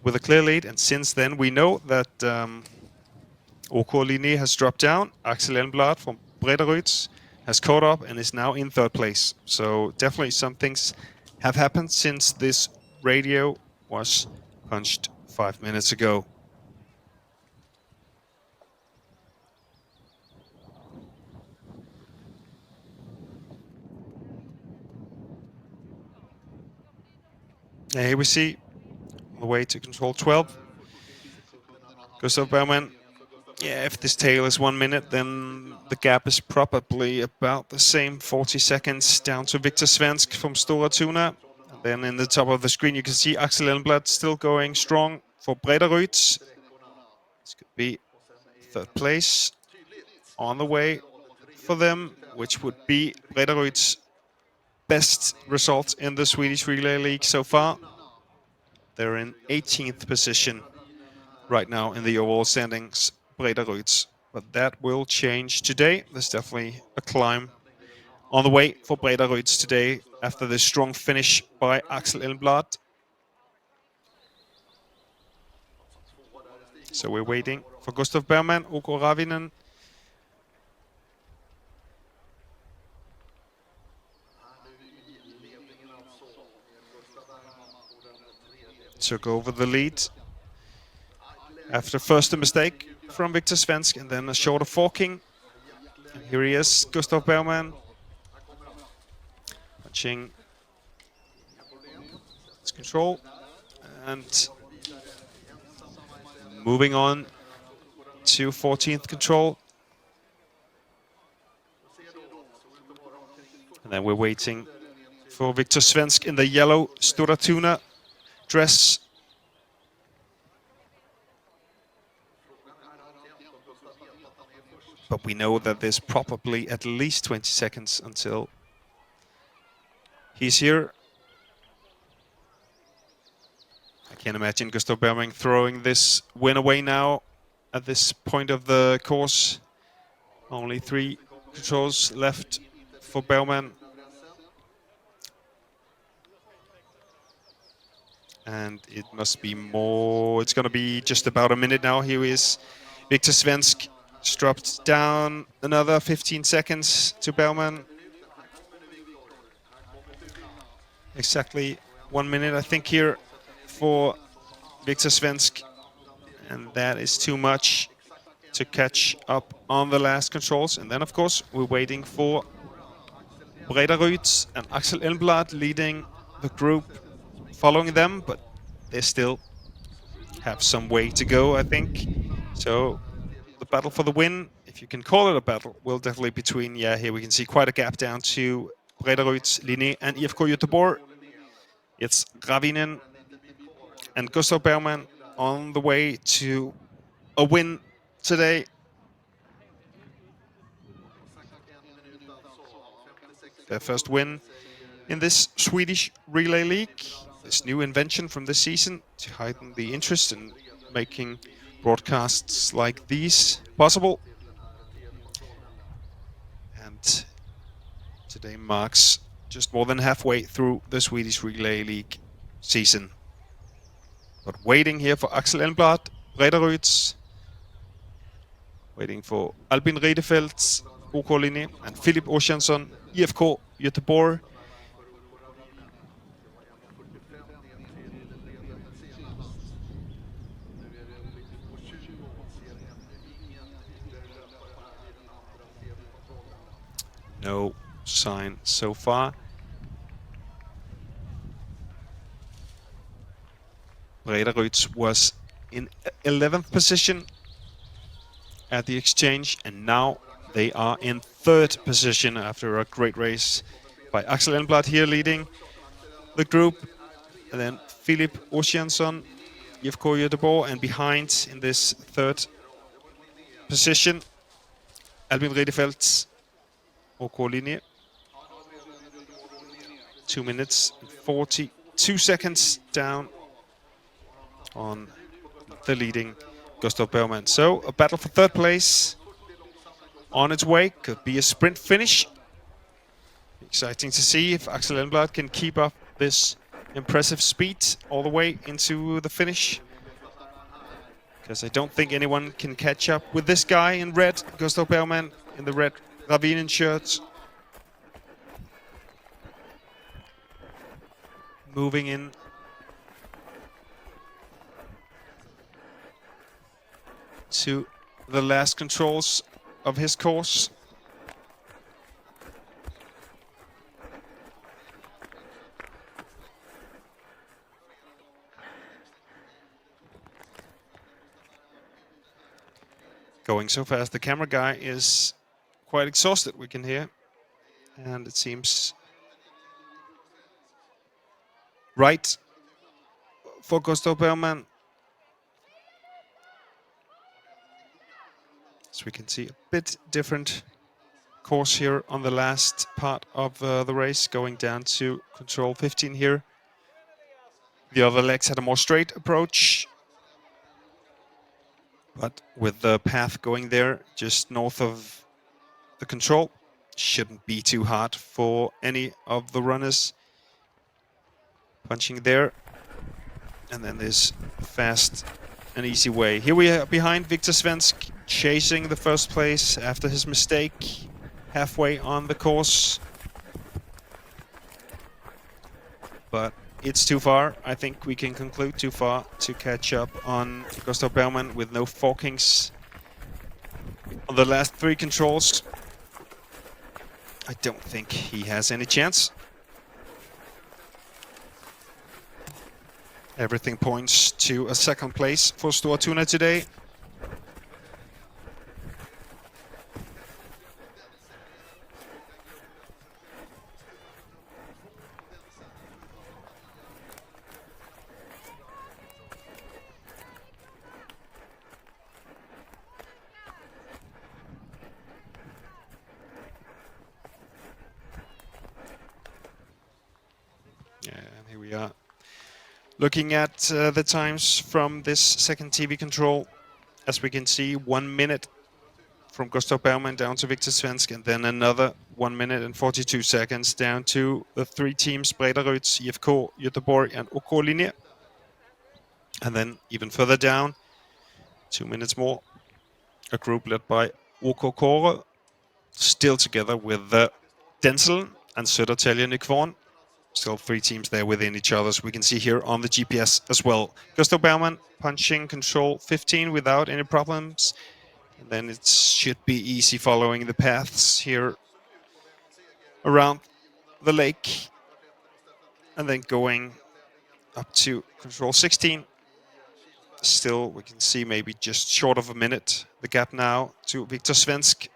with a clear lead, and since then we know that OK Linné has dropped down. Axel Enblad from Brederud has caught up and is now in third place. So definitely some things have happened since this radio was punched 5 minutes ago. And here we see on the way to control 12. Gustav Bergman. Yeah, if this tail is 1 minute, then the gap is probably about the same, 40 seconds down to Victor Svensk from Stora Tuna. And then in the top of the screen, you can see Axel Elmblad still going strong for Bredaryd. This could be third place on the way for them, which would be Bredaryd's best result in the Swedish Relay League so far. They're in 18th position right now in the overall standings, Bredaryd. But that will change today. There's definitely a climb on the way for Bredaryd today after this strong finish by Axel Elmblad. So we're waiting for Gustav Bergman, OK Ravinen. Took over the lead after first a mistake from Victor Svensk and then a shorter forking. And here he is, Gustav Bergman. Punching its control and moving on to 14th control. And then we're waiting for Victor Svensk in the yellow Stora Tuna dress. But we know that there's probably at least 20 seconds until he's here. I can't imagine Gustav Bergman throwing this win away now at this point of the course. Only 3 controls left for Bergman. And it must be more, it's going to be just about a minute now. Here is Victor Svensk, dropped down another 15 seconds to Bergman. Exactly 1 minute, I think, here for Victor Svensk. And that is too much to catch up on the last controls. And then, of course, we're waiting for Bredaryd and Axel Elmblad leading the group, following them, but they still have some way to go, I think. So the battle for the win, if you can call it a battle, will definitely between, yeah, here we can see quite a gap down to Bredaryd, Linné and IFK Göteborg. It's Ravinen and Gustav Bergman on the way to a win today. Their first win in this Swedish Relay League. This new invention from this season to heighten the interest in making broadcasts like these possible. And today marks just more than halfway through the Swedish Relay League season. But waiting here for Axel Elmblad, Bredaryd, waiting for Albin Riedefeld, OK Linné, and Philip Ossiansson, IFK Göteborg. No sign so far. Bredaryd was in 11th position at the exchange, and now they are in 3rd position after a great race by Axel Elmblad here leading the group, and then Philip Ossiansson, IFK Göteborg, and behind in this 3rd position, Albin Riedefeld, OK Linné. 2 minutes and 42 seconds down on the leading Gustav Bergman. So a battle for 3rd place on its way. Could be a sprint finish. Exciting to see if Axel Elmblad can keep up this impressive speed all the way into the finish. Because I don't think anyone can catch up with this guy in red, Gustav Bergman in the red Ravinen shirt. moving in to the last controls of his course. Going so fast, the camera guy is quite exhausted, we can hear. And it seems right for Gustav Bergman. So we can see a bit different course here on the last part of the race, going down to control 15 here. The other legs had a more straight approach, but with the path going there just north of the control, shouldn't be too hard for any of the runners. Punching there, and then this fast and easy way. Here we are behind Victor Svensk, chasing the first place after his mistake halfway on the course. But it's too far. I think we can conclude too far to catch up on Gustav Bergman with no forkings on the last 3 controls. I don't think he has any chance. Everything points to a second place for Stora Tuna today. Yeah, and here we are. Looking at the times from this second TV control, as we can see, 1 minute from Gustav Bergman down to Victor Svensk, and then another 1 minute and 42 seconds down to the 3 teams, Bredaryd, IFK, Göteborg, and OK Linje. And then even further down, 2 minutes more, a group led by OK Kåre, still together with Denzel and Södertälje Nykvarn. Still 3 teams there within each other, so we can see here on the GPS as well. Gustav Bergman punching control 15 without any problems. And then it should be easy following the paths here around the lake. And then going up to control 16. Still, we can see maybe just short of a minute. The gap now to Victor Svensk,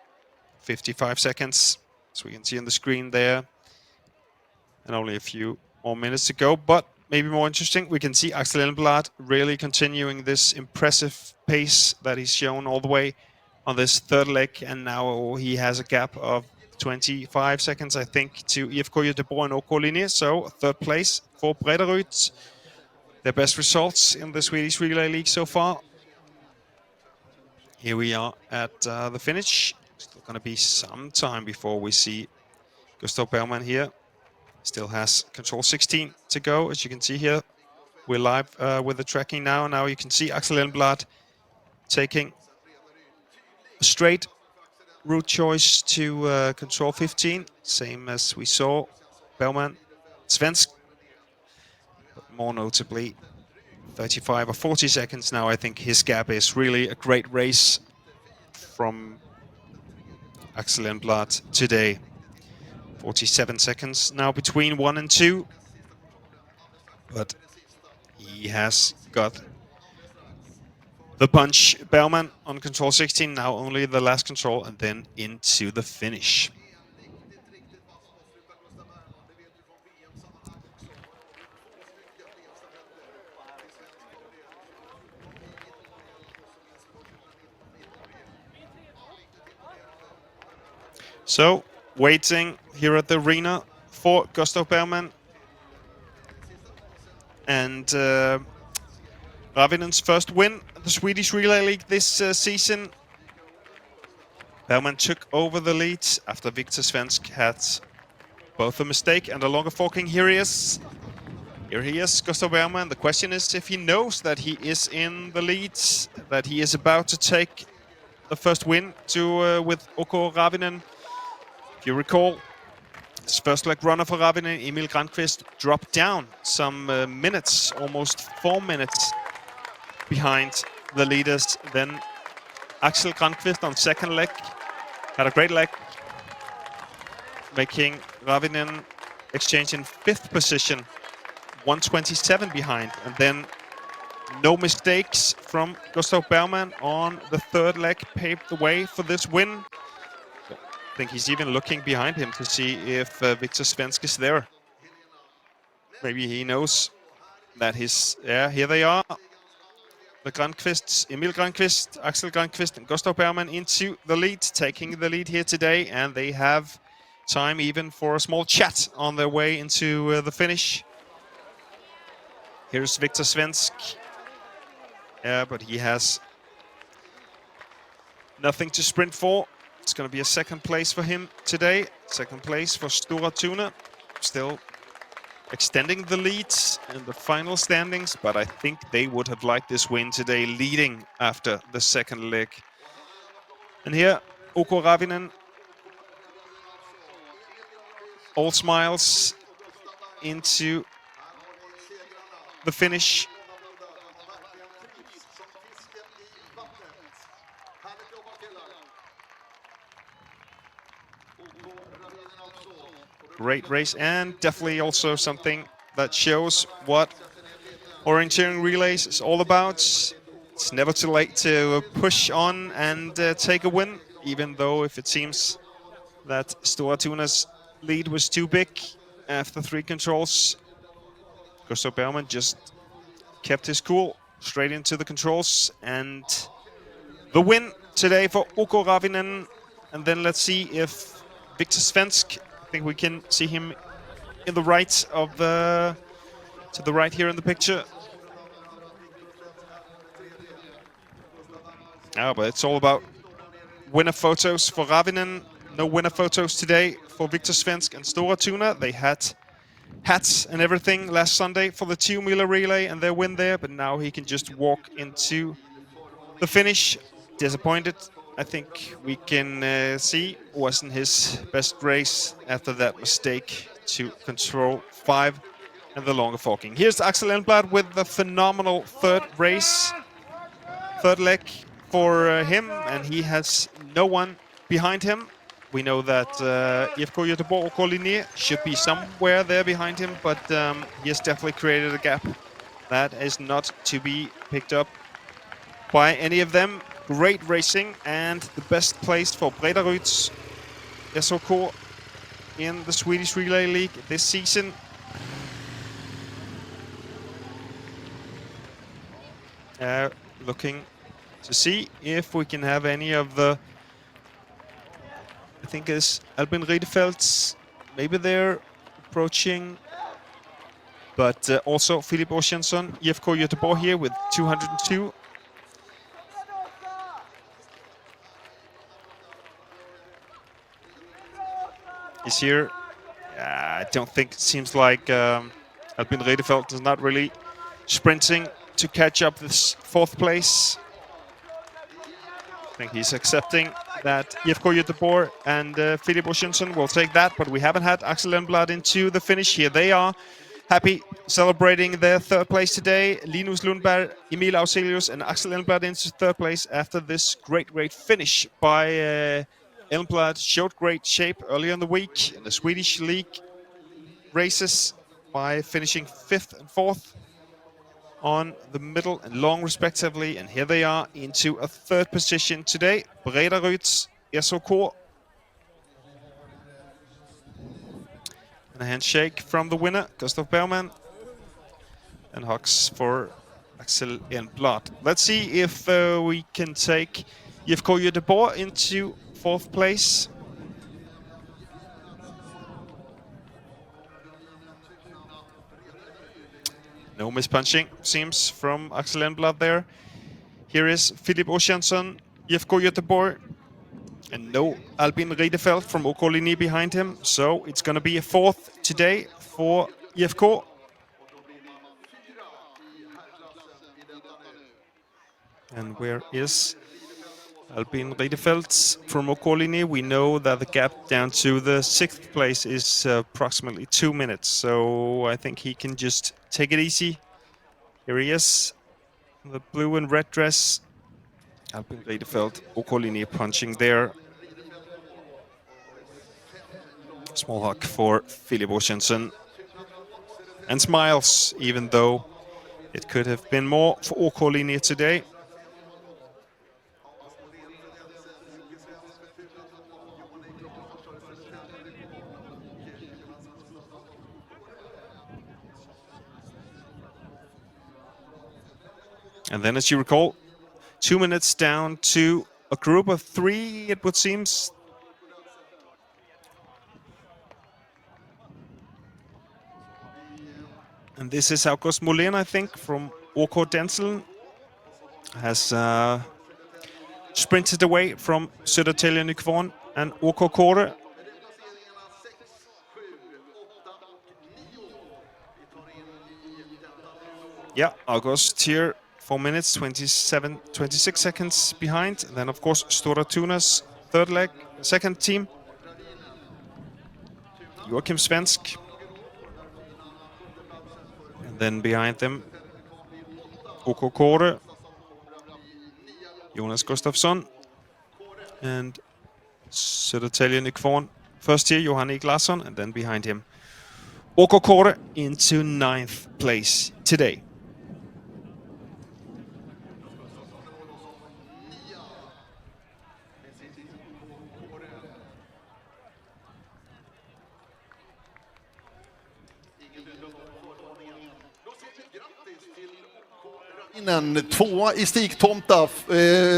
55 seconds. So we can see on the screen there. And only a few more minutes to go, but maybe more interesting, we can see Axel Elmblad really continuing this impressive pace that he's shown all the way on this third leg, and now he has a gap of 25 seconds, I think, to IFK Göteborg and OK Linje, so third place for Bredaryd. Their best results in the Swedish Relay League so far. Here we are at the finish. Still going to be some time before we see Gustav Bergman here. Still has control 16 to go, as you can see here. We're live with the tracking now. Now you can see Axel Elmblad taking a straight route choice to control 15, same as we saw Bergman, Svensk. But more notably, 35 or 40 seconds now, I think his gap is really a great race from Axel Elmblad today. 47 seconds now between 1 and 2. But he has got the punch. Bergman on control 16, now only the last control, and then into the finish. So, waiting here at the arena for Gustav Bergman. And Ravinen's first win at the Swedish Relay League this season. Bergman took over the lead after Victor Svensk had both a mistake and a longer forking. Here he is. Here he is, Gustav Bergman. The question is if he knows that he is in the lead, that he is about to take the first win to with OK Ravinen. If you recall, This first leg runner for Ravinen, Emil Granqvist, dropped down some minutes, almost 4 minutes behind the leaders. Then Axel Granqvist on second leg had a great leg, making Ravinen exchange in 5th position, 127 behind. And then no mistakes from Gustav Bergman on the third leg paved the way for this win. I think he's even looking behind him to see if Victor Svensk is there. Maybe he knows that he's... Yeah, here they are. The Granqvists, Emil Granqvist, Axel Granqvist, and Gustav Bergman into the lead, taking the lead here today. And they have time even for a small chat on their way into the finish. Here's Victor Svensk. Yeah, but he has nothing to sprint for. It's going to be a second place for him today. Second place for Stora Tuna. Still extending the leads in the final standings, but I think they would have liked this win today, leading after the second leg. And here, OK Ravinen, all smiles into the finish. Great race, and definitely also something that shows what orienteering relays is all about. It's never too late to push on and take a win, even though if it seems that Stora Tuna's lead was too big after 3 controls. Gustav Bergman just kept his cool straight into the controls, and the win today for OK Ravinen. And then let's see if Victor Svensk, I think we can see him in the right of to the right here in the picture. But it's all about winner photos for Ravinen. No winner photos today for Victor Svensk and Stora Tuna. They had hats and everything last Sunday for the 2-meter relay and their win there, but now he can just walk into the finish. Disappointed, I think we can see, wasn't his best race after that mistake to control 5 and the longer forking. Here's Axel Elmblad with the phenomenal third leg for him, and he has no one behind him. We know that IFK Göteborg och Linné should be somewhere there behind him, but he has definitely created a gap that is not to be picked up by any of them. Great racing, and the best place for Bredaryds SOK in the Swedish Relay League this season. Looking to see if we can have any of the, I think it's Albin Riedefeld's, maybe they're approaching, but also Filip Ossiansson, IFK Göteborg here with 202. He's here. I don't think it seems like Albin Riedefeld is not really sprinting to catch up this 4th place. I think he's accepting that IFK Göteborg and Filip Ossiansson will take that, but we haven't had Axel Elmblad into the finish. Here they are, happy, celebrating their 3rd place today. Linus Lundberg, Emil Auselius, and Axel Elmblad into 3rd place after this great finish by Elmblad. Showed great shape earlier in the week in the Swedish League races by finishing 5th and 4th on the middle and long respectively, and here they are into a 3rd position today. Bredaryds SOK. And a handshake from the winner, Gustav Bergman, and hugs for Axel Elmblad. Let's see if we can take IFK Göteborg into 4th place. No mispunching, seems, from Axel Elmblad there. Here is Filip Ossiansson, IFK Göteborg, and no Albin Riedefeld from OK Linné behind him. So it's going to be a 4th today for IFK. And where is Albin Riedefeld from OK-Linje. We know that the gap down to the 6th place is approximately 2 minutes, so I think he can just take it easy. Here he is, the blue and red dress. Albin Riedefeld, OK-Linje punching there. Small hug for Philip Ossiansen. And smiles, even though it could have been more for OK-Linje today. And then, as you recall, 2 minutes down to a group of 3, it would seem. And this is August Molin, I think, from OK Dental. Has sprinted away from Södertälje Nykvarn and OK Kåre. Yeah, August here, 4 minutes, 26 seconds behind. Then, of course, Stora Tuna's third leg, second team. Joachim Svensk. And then behind them, OK Kåre, Jonas Gustafsson, and Södertälje Nykvarn. First here, Johan Eglason, and then behind him, OK Kåre into 9th place today. En 2 i Stigtomta,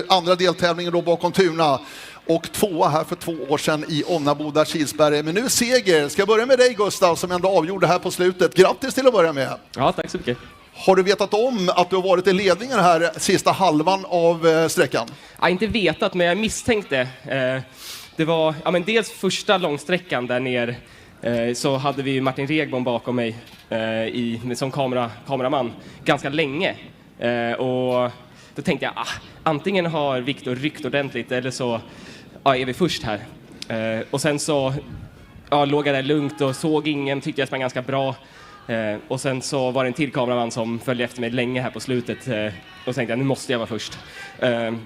andra deltävlingen då bakom Tuna, och 2 här för 2 år sedan i Onnaboda Kilsberg. Men nu seger. Ska jag börja med dig, Gustav, som ändå avgjorde här på slutet. Grattis till att börja med. Ja, tack så mycket. Har du vetat om att du har varit i ledningen här sista halvan av sträckan? Ja, inte vetat, men jag misstänkte. Det var men dels första långsträckan där ner, så hade vi Martin Regbom bakom mig som kameraman ganska länge. Och då tänkte jag, antingen har Viktor ryckt ordentligt eller så är vi först här. Och sen så låg jag där lugnt och såg ingen, tyckte jag sprang ganska bra. Och sen så var det en till kameraman som följde efter mig länge här på slutet. Och tänkte jag, nu måste jag vara först.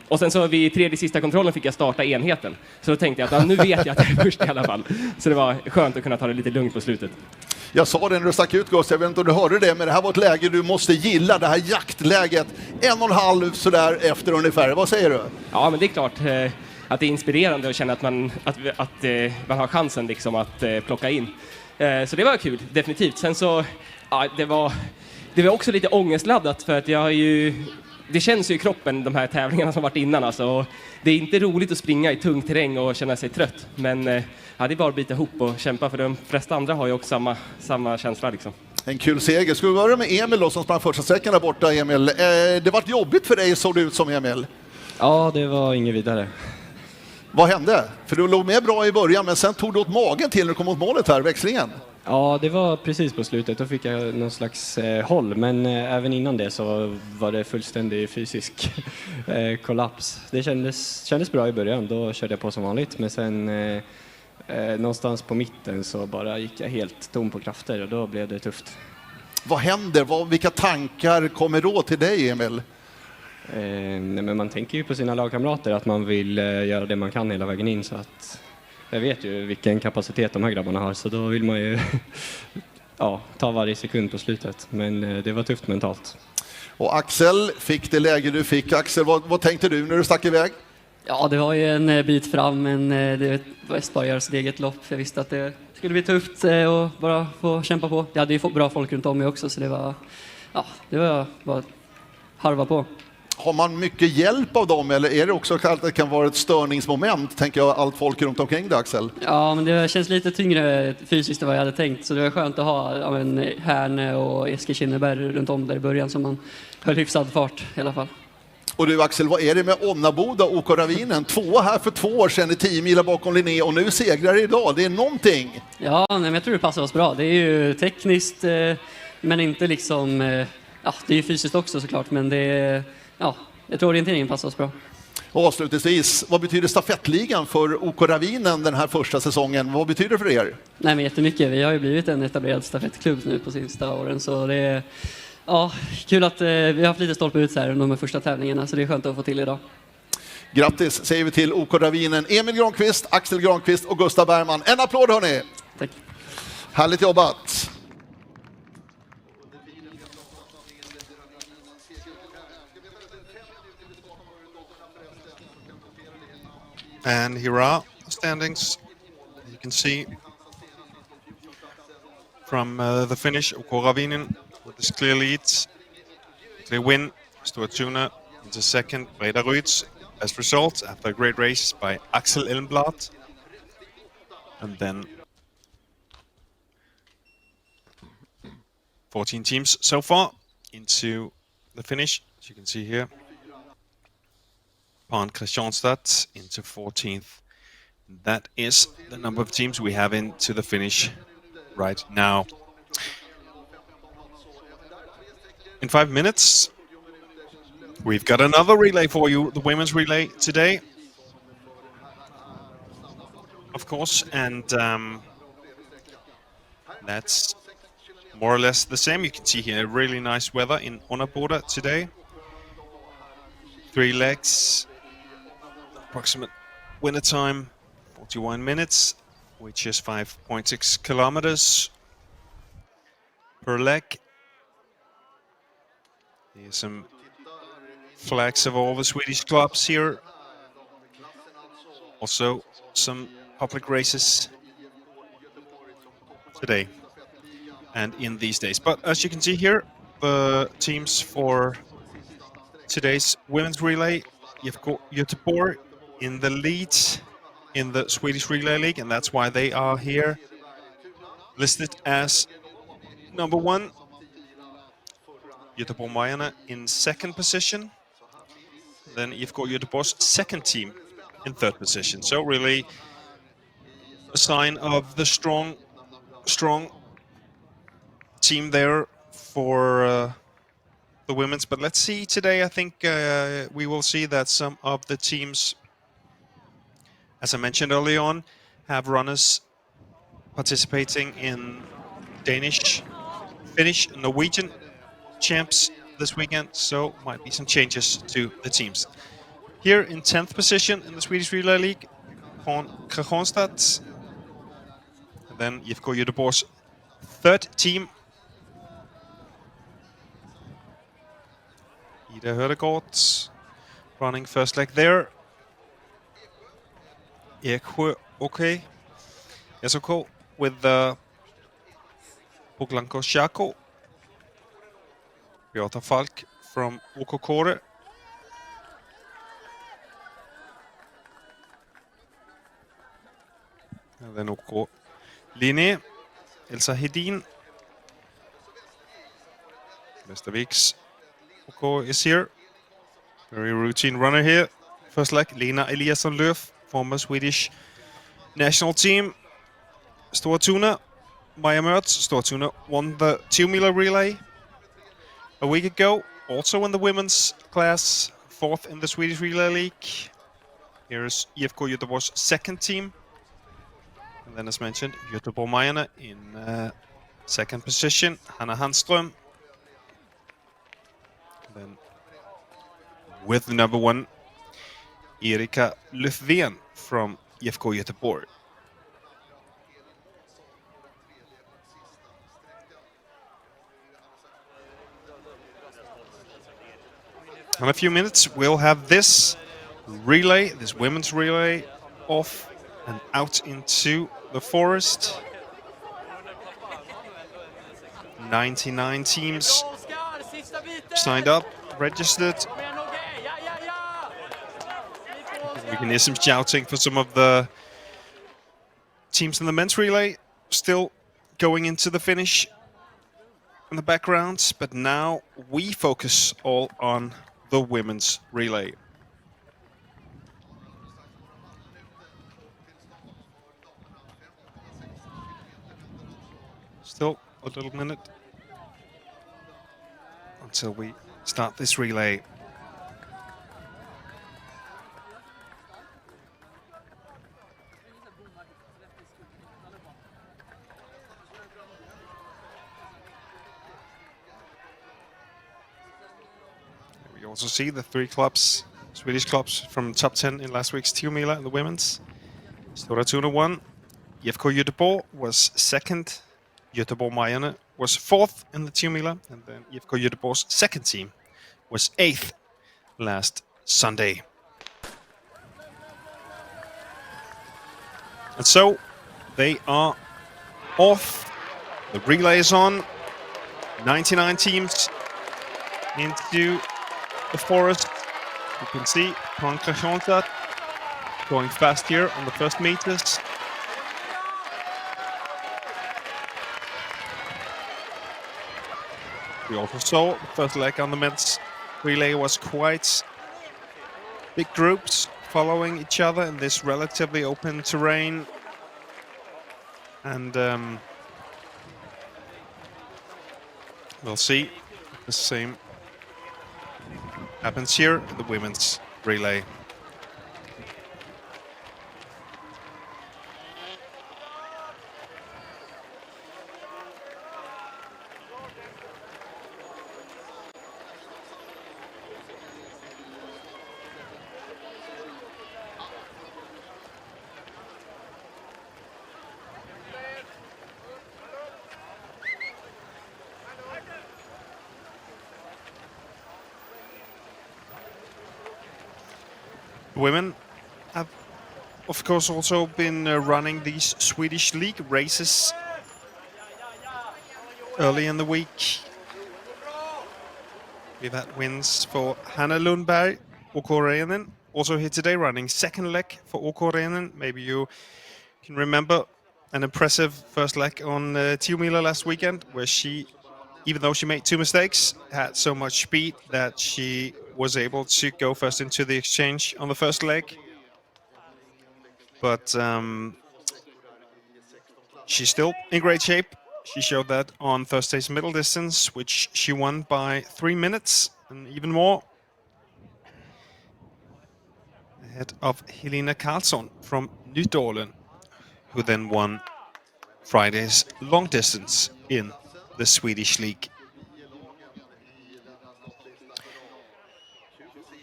Och sen så vid tredje sista kontrollen fick jag starta enheten. Så då tänkte jag att nu vet jag att jag är först i alla fall. Så det var skönt att kunna ta det lite lugnt på slutet. Jag sa det när du stack ut, Gustav, jag vet inte om du hörde det, men det här var ett läge du måste gilla, det här jaktläget. 1,5 sådär efter ungefär. Vad säger du? Ja, men det är klart att det är inspirerande att känna att man har chansen liksom att plocka in. Så det var kul, definitivt. Sen så, det var också lite ångestladdat, för att det känns ju i kroppen, de här tävlingarna som varit innan. Alltså, och det är inte roligt att springa i tung terräng och känna sig trött. Men det är bara att bita ihop och kämpa, för de flesta andra har ju också samma känsla liksom. En kul seger. Ska vi börja med Emil då, som sprang första sträckan där borta, Emil. Det var jobbigt för dig, såg det ut som, Emil? Ja, det var inget vidare. Vad hände? För du låg med bra i början, men sen tog du åt magen till när du kom mot målet här, växlingen. Ja, det var precis på slutet. Då fick jag någon slags håll. Men även innan det så var det fullständig fysisk kollaps. Det kändes bra i början. Då körde jag på som vanligt. Men sen någonstans på mitten så bara gick jag helt tom på krafter. Och då blev det tufft. Vad händer? Vilka tankar kommer då till dig, Emil? Men man tänker ju på sina lagkamrater, att man vill göra det man kan hela vägen in, så att jag vet ju vilken kapacitet de här grabbarna har, så då vill man ju ta varje sekund på slutet, men det var tufft mentalt. Och Axel fick det läge du fick. Axel, vad tänkte du när du stack iväg? Ja, det var ju en bit fram, men det var bara göra sitt eget lopp. Jag visste att det skulle bli tufft och bara få kämpa på. Jag hade ju fått bra folk runt om mig också, så det var bara harva på. Har man mycket hjälp av dem, eller är det också att det kan vara ett störningsmoment, tänker jag, allt folk runt omkring dig, Axel? Ja, men det känns lite tyngre fysiskt än vad jag hade tänkt, så det var skönt att ha Härne och Eskil Kinneberg runt om där i början, som man höll hyfsad fart i alla fall. Och du, Axel, vad är det med Onnaboda och OK Ravinen? 2 här för 2 år sedan i 10 mil bakom Linné, och nu segrar idag. Det är någonting. Ja, men jag tror det passar oss bra. Det är ju tekniskt, men inte liksom... det är ju fysiskt också såklart, men det är... Ja, jag tror orienteringen passar oss bra. Och avslutningsvis, vad betyder stafettligan för OK Ravinen den här första säsongen? Vad betyder det för er? Nej, men jättemycket. Vi har ju blivit en etablerad stafettklubb nu på sista åren, så det är kul att vi har haft lite stolpe ut så här under de första tävlingarna, så det är skönt att få till idag. Grattis säger vi till OK Ravinen, Emil Granqvist, Axel Granqvist och Gustav Bergman. En applåd hörni! Tack. Härligt jobbat! And here are the standings. You can see from the finish, OK Ravinen with this clear lead. Clear win, Stortuna into second, Breda Rydz as result after a great race by Axel Elmblad. And then 14 teams so far into the finish, as you can see here. Pan Kristianstad into 14th. That is the number of teams we have into the finish right now. In 5 minutes, we've got another relay for you, the women's relay today. Of course, and that's more or less the same. You can see here really nice weather in Örebro today. 3 legs, approximate winter time 41 minutes, which is 5.6 kilometers per leg. Here's some flags of all the Swedish clubs here. Also some public races today and in these days. But as you can see here, the teams for today's women's relay, you've got Göteborg in the lead in the Swedish Relay League, and that's why they are here listed as number 1. Göteborg Majerna in second position. Then you've got Göteborg's second team in third position. So really a sign of the strong team there for the women's. But let's see today, I think we will see that some of the teams, as I mentioned early on, have runners participating in Danish, Finnish, Norwegian champs this weekend, so might be some changes to the teams. Here in 10th position in the Swedish Relay League, Pan Kristianstad. Then you've got Göteborg's third team, Ida Hödegaard, running first leg there. Eksjö, okay. SOK with the Boglanko Shako. Beata Falk from OK Kåre. And then OK Linné, Elsa Hedin. Vestervik's OK is here. Very routine runner here. First leg, Lena Eliasson Löf, former Swedish national team. Stortuna, Maja Mertz. Stortuna won the 2-mile relay a week ago, also in the women's class, 4th in the Swedish Relay League. Here's IFK Göteborg's second team. And then, as mentioned, Göteborg Majerna in second position, Hanna Handström. Then, with the number 1, Erika Löfven from IFK Göteborg. In a few minutes, we'll have this relay, this women's relay, off and out into the forest. 99 teams signed up, registered. We can hear some shouting for some of the teams in the men's relay, still going into the finish in the background. But now we focus all on the women's relay. Still a little minute until we start this relay. also see the 3 clubs, Swedish clubs from top 10 in last week's Tiomila in the women's. Stora Tuna won. IFK Göteborg was second. Göteborg Majorna was fourth in the Tiomila. And then IFK Göteborg's second team was eighth last Sunday. And so they are off. The relay is on. 99 teams into the forest. You can see Pankra going fast here on the first meters. We also saw the first leg on the men's relay was quite big groups following each other in this relatively open terrain. And we'll see if the same happens here in the women's relay. Women have, of course, also been running these Swedish League races early in the week. We've had wins for Hanna Lundberg, OK Renen, also here today running second leg for OK Renen. Maybe you can remember an impressive first leg on Tiomila last weekend, where she, even though she made 2 mistakes, had so much speed that she was able to go first into the exchange on the first leg. But she's still in great shape. She showed that on Thursday's middle distance, which she won by 3 minutes and even more. Ahead of Helena Karlsson from Nydalen, who then won Friday's long distance in the Swedish League.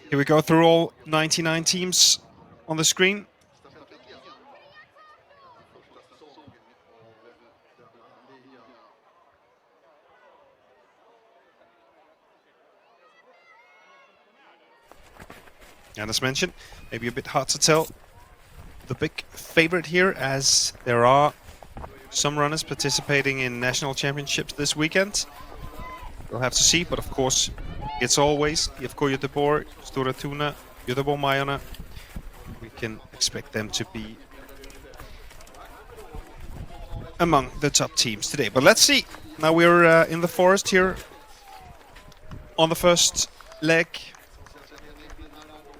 Here we go through all 99 teams on the screen. And as mentioned, maybe a bit hard to tell the big favorite here, as there are some runners participating in national championships this weekend. We'll have to see, but of course, it's always IFK Göteborg, Stora Tuna, Göteborg Majorna. We can expect them to be among the top teams today. But let's see. Now we're in the forest here on the first leg,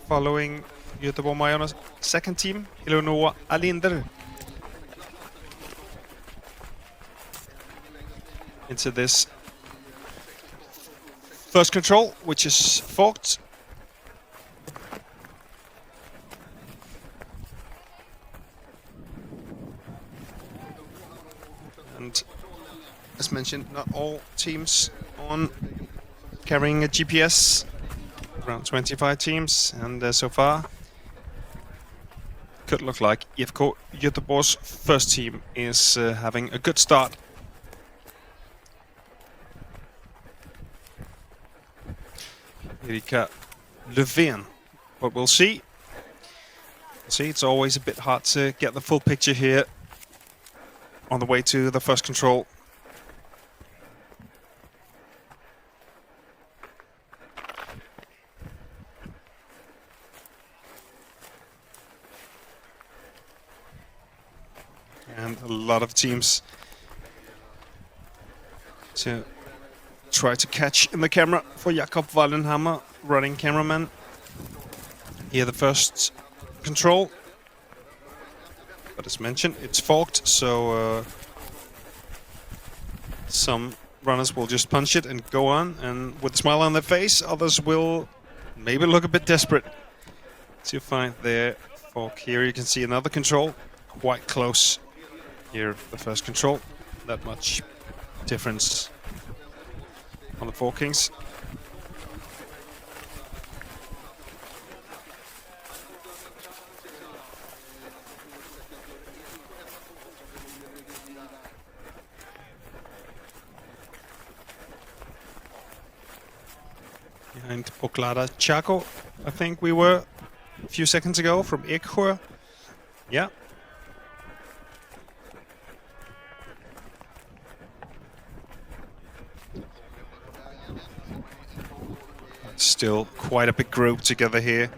following Göteborg Majorna's second team, Eleonora Alinder, into this first control, which is forked. And as mentioned, not all teams on carrying a GPS, around 25 teams, and so far could look like IFK Göteborg's first team is having a good start. Erika Löfven, but we'll see. See, it's always a bit hard to get the full picture here on the way to the first control. And a lot of teams to try to catch in the camera for Jakob Wallenhammer, running cameraman. Here the first control. But as mentioned, it's forked, so some runners will just punch it and go on, and with a smile on their face, others will maybe look a bit desperate to find their fork. Here you can see another control, quite close. Here the first control, that much difference on the forkings. Behind Poklada Chaco, I think we were a few seconds ago from Eksjö. Yeah. Still quite a big group together here.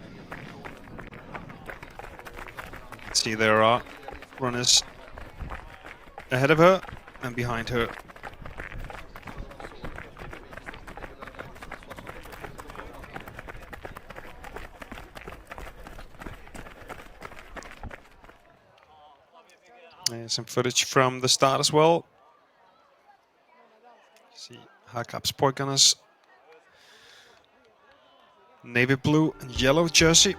See, there are runners ahead of her and behind her. There's some footage from the start as well. See Hakapspojkarnas navy blue and yellow jersey.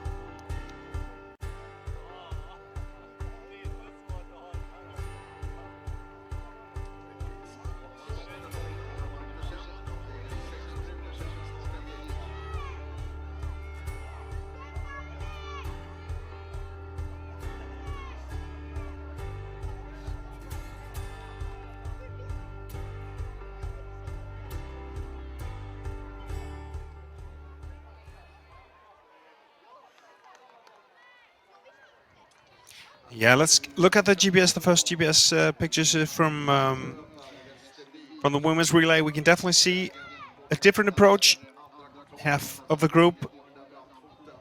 Yeah, let's look at the GPS, the first GPS pictures from the women's relay. We can definitely see a different approach. Half of the group,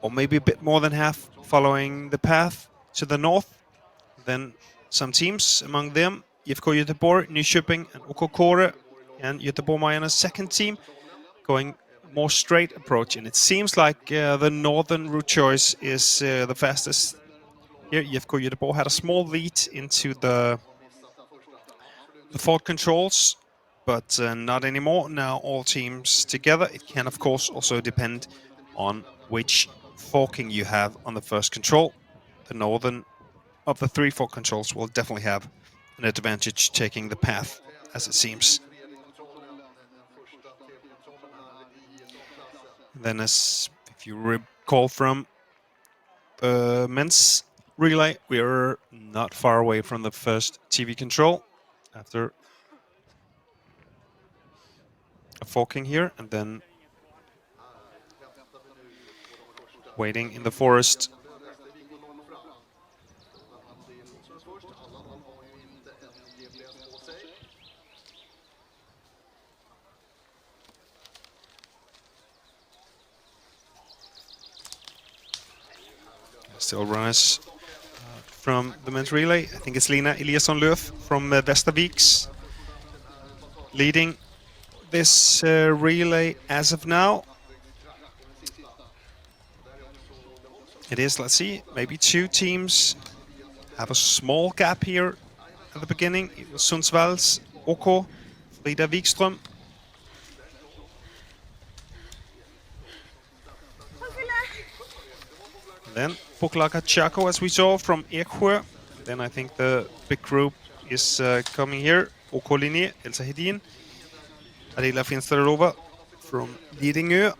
or maybe a bit more than half, following the path to the north. Then some teams, among them IFK Göteborg, Nyköping and OK Kåre, and Göteborg Majarnas second team, going more straight approach. And it seems like the northern route choice is the fastest. Here, IFK Göteborg had a small lead into the fault controls, but not anymore. Now all teams together. It can, of course, also depend on which forking you have on the first control. The northern of the 3 fork controls will definitely have an advantage taking the path, as it seems. Then, as if you recall from the men's relay, we are not far away from the first TV control after a forking here, and then waiting in the forest. Still runners from the men's relay. I think it's Lina Eliasson-Löf from Västerviks leading this relay as of now. It is, let's see, maybe 2 teams have a small gap here at the beginning. It was Sundsvall's OK, Frida Wikström. Then Poklada Chaco, as we saw, from Eksjö. Then I think the big group is coming here. OK Linné, Elsa Hedin, Adela Finsterova from Lidingö.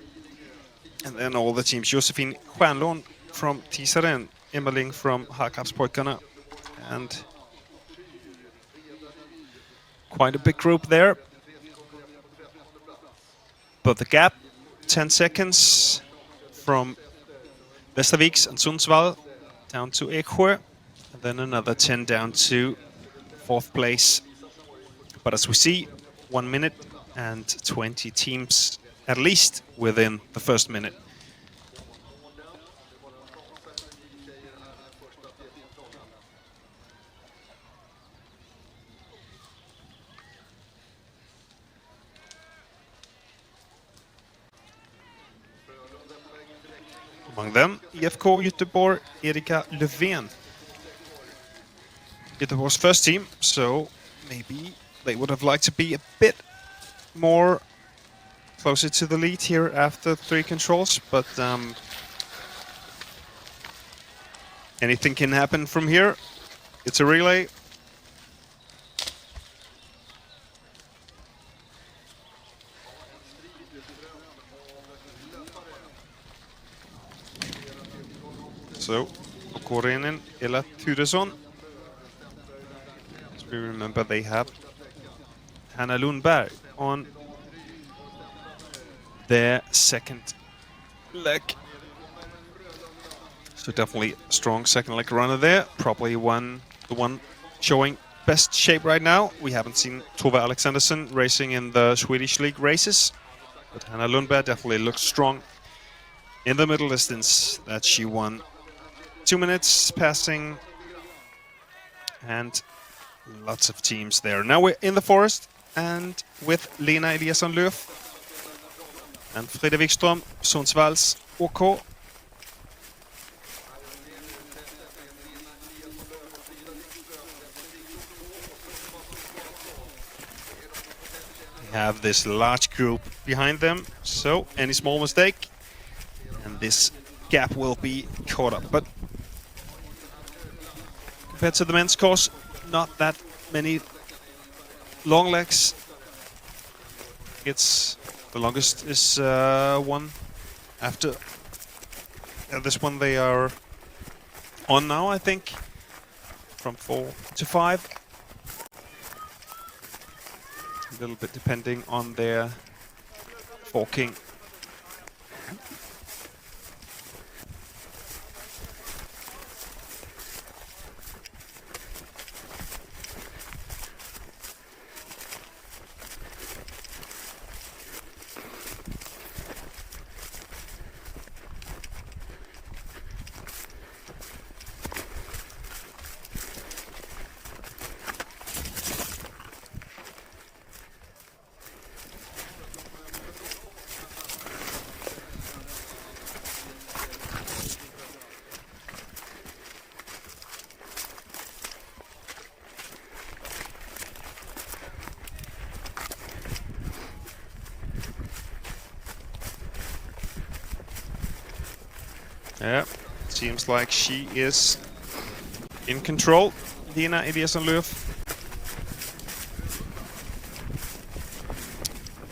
And then all the teams, Josefin Stjernlån from Thisted and Erling from Hakapspojkarna. And quite a big group there. But the gap, 10 seconds from Västerviks and Sundsvall down to Eksjö, and then another 10 down to 4th place. But as we see, 1 minute and 20 teams at least within the first minute. Among them, IFK Göteborg, Erika Löfven. Göteborg's first team, so maybe they would have liked to be a bit more closer to the lead here after 3 controls, but anything can happen from here. It's a relay. So, Korenen Ella Turesson. As we remember, they have Hanna Lundberg on their second leg. So definitely a strong second leg runner there. Probably the one showing best shape right now. We haven't seen Tove Alexandersen racing in the Swedish League races, but Hanna Lundberg definitely looks strong in the middle distance that she won. 2 minutes passing and lots of teams there. Now we're in the forest and with Lena Eliasson Löf and Frida Wikström, Sundsvalls OK. Have this large group behind them, so any small mistake and this gap will be caught up. But compared to the men's course, not that many long legs. It's the longest is one after this one they are on now, I think, from 4 to 5. A little bit depending on their forking. Yeah, seems like she is in control. Lena Eliasson Löf,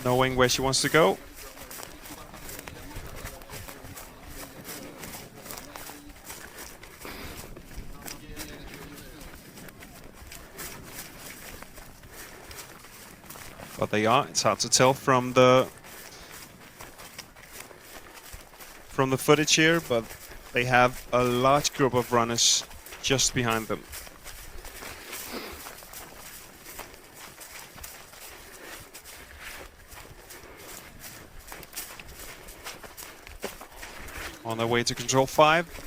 knowing where she wants to go. But they are, it's hard to tell from the footage here, but they have a large group of runners just behind them. On their way to control 5.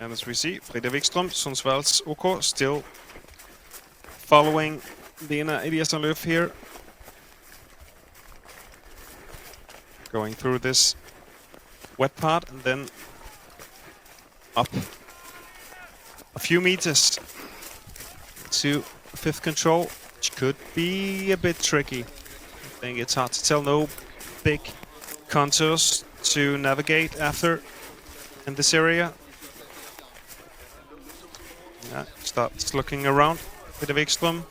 And as we see, Frida Wikström, Sundsvalls OK, still following Lena Eliasson Löf here. Going through this wet part and then up a few meters to 5th control, which could be a bit tricky. I think it's hard to tell. No big contours to navigate after in this area. Yeah, starts looking around with the Wikström.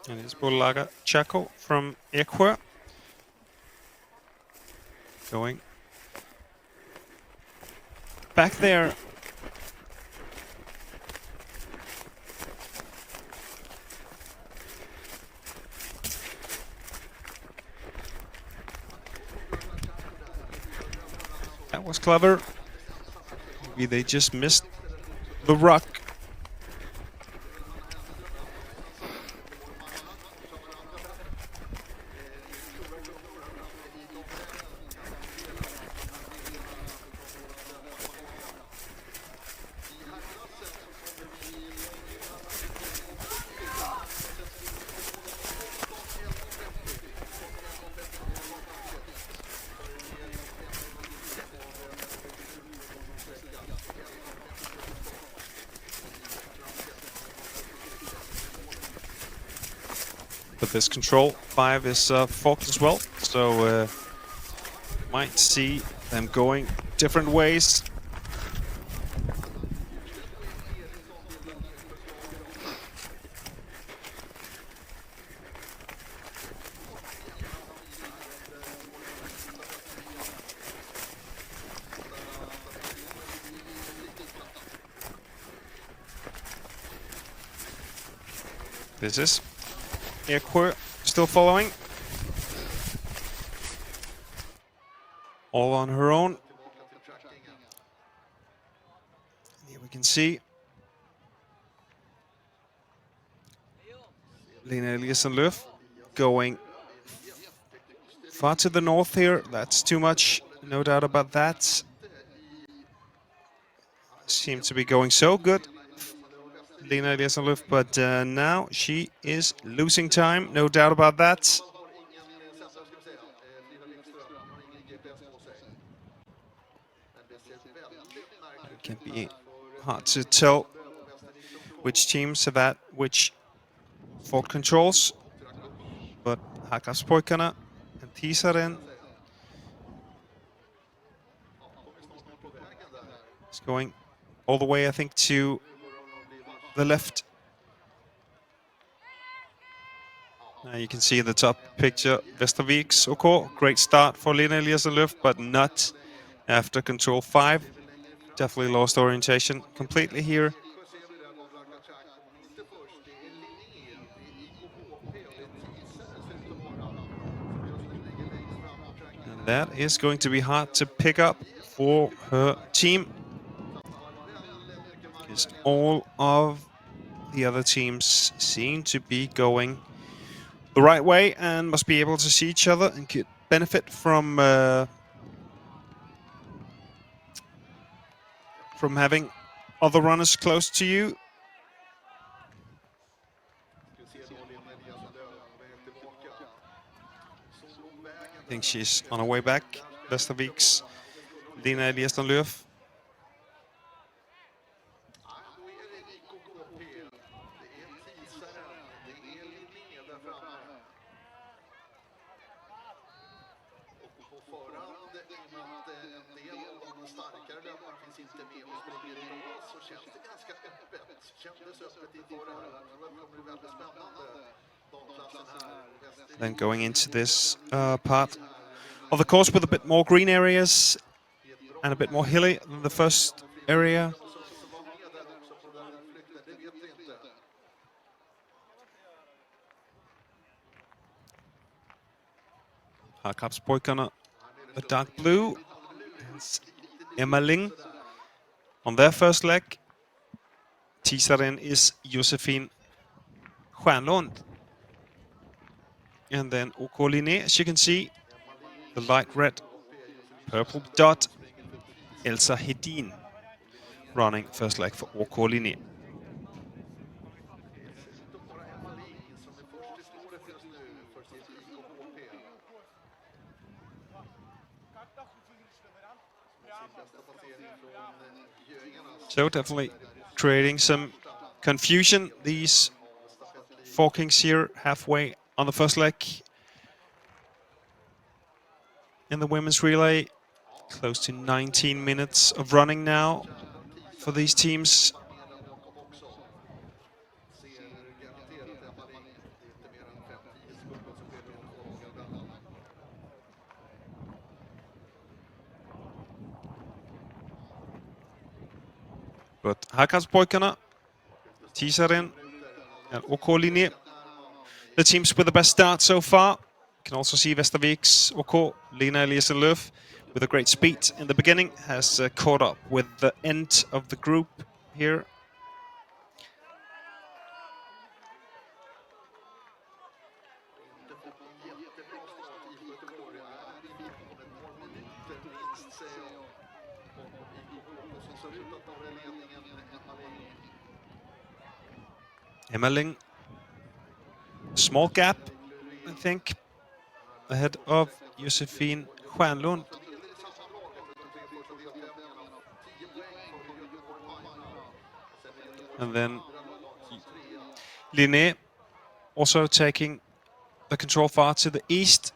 And it's Bolaga Chaco from Eksjö. Going back there. That was clever. Maybe they just missed the rock. But this control 5 is forked as well, so might see them going different ways. This is Ekö still following. All on her own. Here we can see Lena Eliasson-Löf going far to the north here. That's too much, no doubt about that. Seems to be going so good, Lena Eliasson-Löf, but now she is losing time, no doubt about that. It can be hard to tell which teams have had which fork controls, but Hakkaspojkarna and Thisted is going all the way, I think, to the left. Now you can see in the top picture Västervik's OK. Great start for Lena Eliasson-Löf, but not after control 5. Definitely lost orientation completely here. And that is going to be hard to pick up for her team, because all of the other teams seem to be going the right way and must be able to see each other and could benefit from having other runners close to you. I think she's on her way back. Västervik's Lena Eliasson-Löf. Then going into this part of the course with a bit more green areas and a bit more hilly than the first area. Hakkaspojkarna, the dark blue. It's Erling on their first leg. Thisted is Josefin Stjernlund. And then OK Linné, as you can see, the light red, purple dot, Elsa Hedin running first leg for OK Linné. So definitely creating some confusion, these forkings here halfway on the first leg in the women's relay. Close to 19 minutes of running now for these teams. But Hakkaspojkarna, Thisted and OK Linné, the teams with the best start so far. You can also see Västervik's OK, Lena Eliasson-Löf, with a great speed in the beginning, has caught up with the end of the group here. Erling, small gap, I think, ahead of Josefin Stjernlund. And then Linné also taking the control far to the east.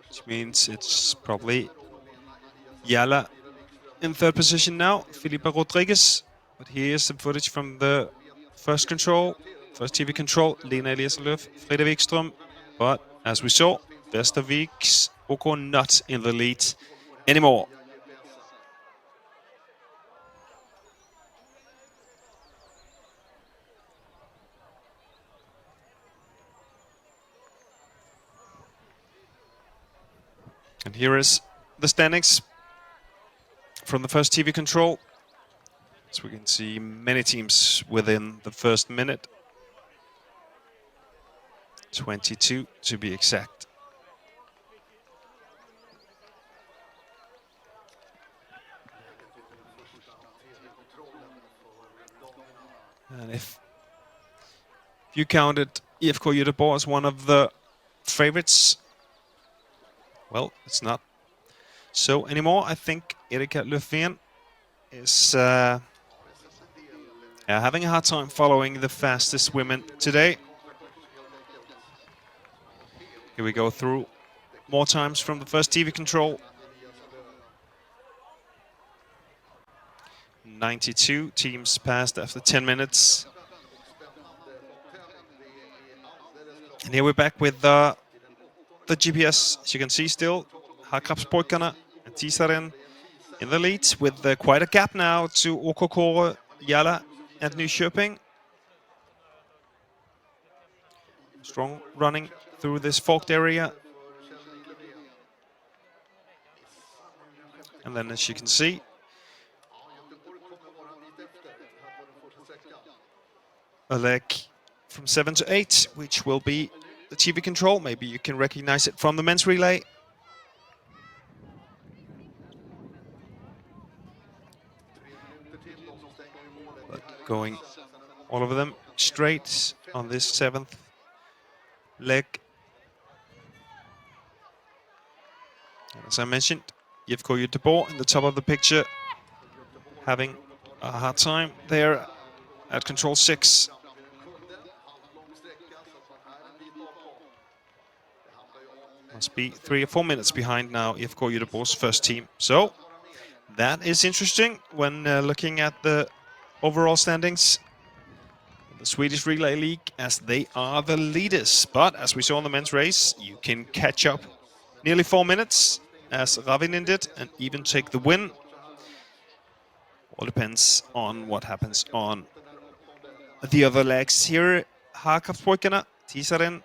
Which means it's probably Yala in third position now, Felipe Rodriguez. But here's some footage from the first control, first TV control, Lena Eliaslöf, Frida Wikström. But as we saw, Vestervik's OK not in the lead anymore. And here is the standings from the first TV control. So we can see many teams within the first minute. 22 to be exact. And if you counted IFK Göteborg as one of the favorites, well, it's not so anymore. I think Erika Löfven is having a hard time following the fastest women today. Here we go through more times from the first TV control. 92 teams passed after 10 minutes. And here we're back with the GPS. As you can see still, Hakrapspojkarna and Thisted in the lead with quite a gap now to OK Kåre, Yala and Nyköping. Strong running through this forked area. And then as you can see, a leg from 7 to 8, which will be the TV control. Maybe you can recognize it from the men's relay. But going all of them straight on this 7th leg. And as I mentioned, IFK Göteborg in the top of the picture, having a hard time there at control 6. Must be 3 or 4 minutes behind now IFK Göteborg's first team. So that is interesting when looking at the overall standings. The Swedish Relay League, as they are the leaders. But as we saw in the men's race, you can catch up nearly 4 minutes, as Ravinen did, and even take the win. All depends on what happens on the other legs. Here, Hakrapspojkarna, Thisted,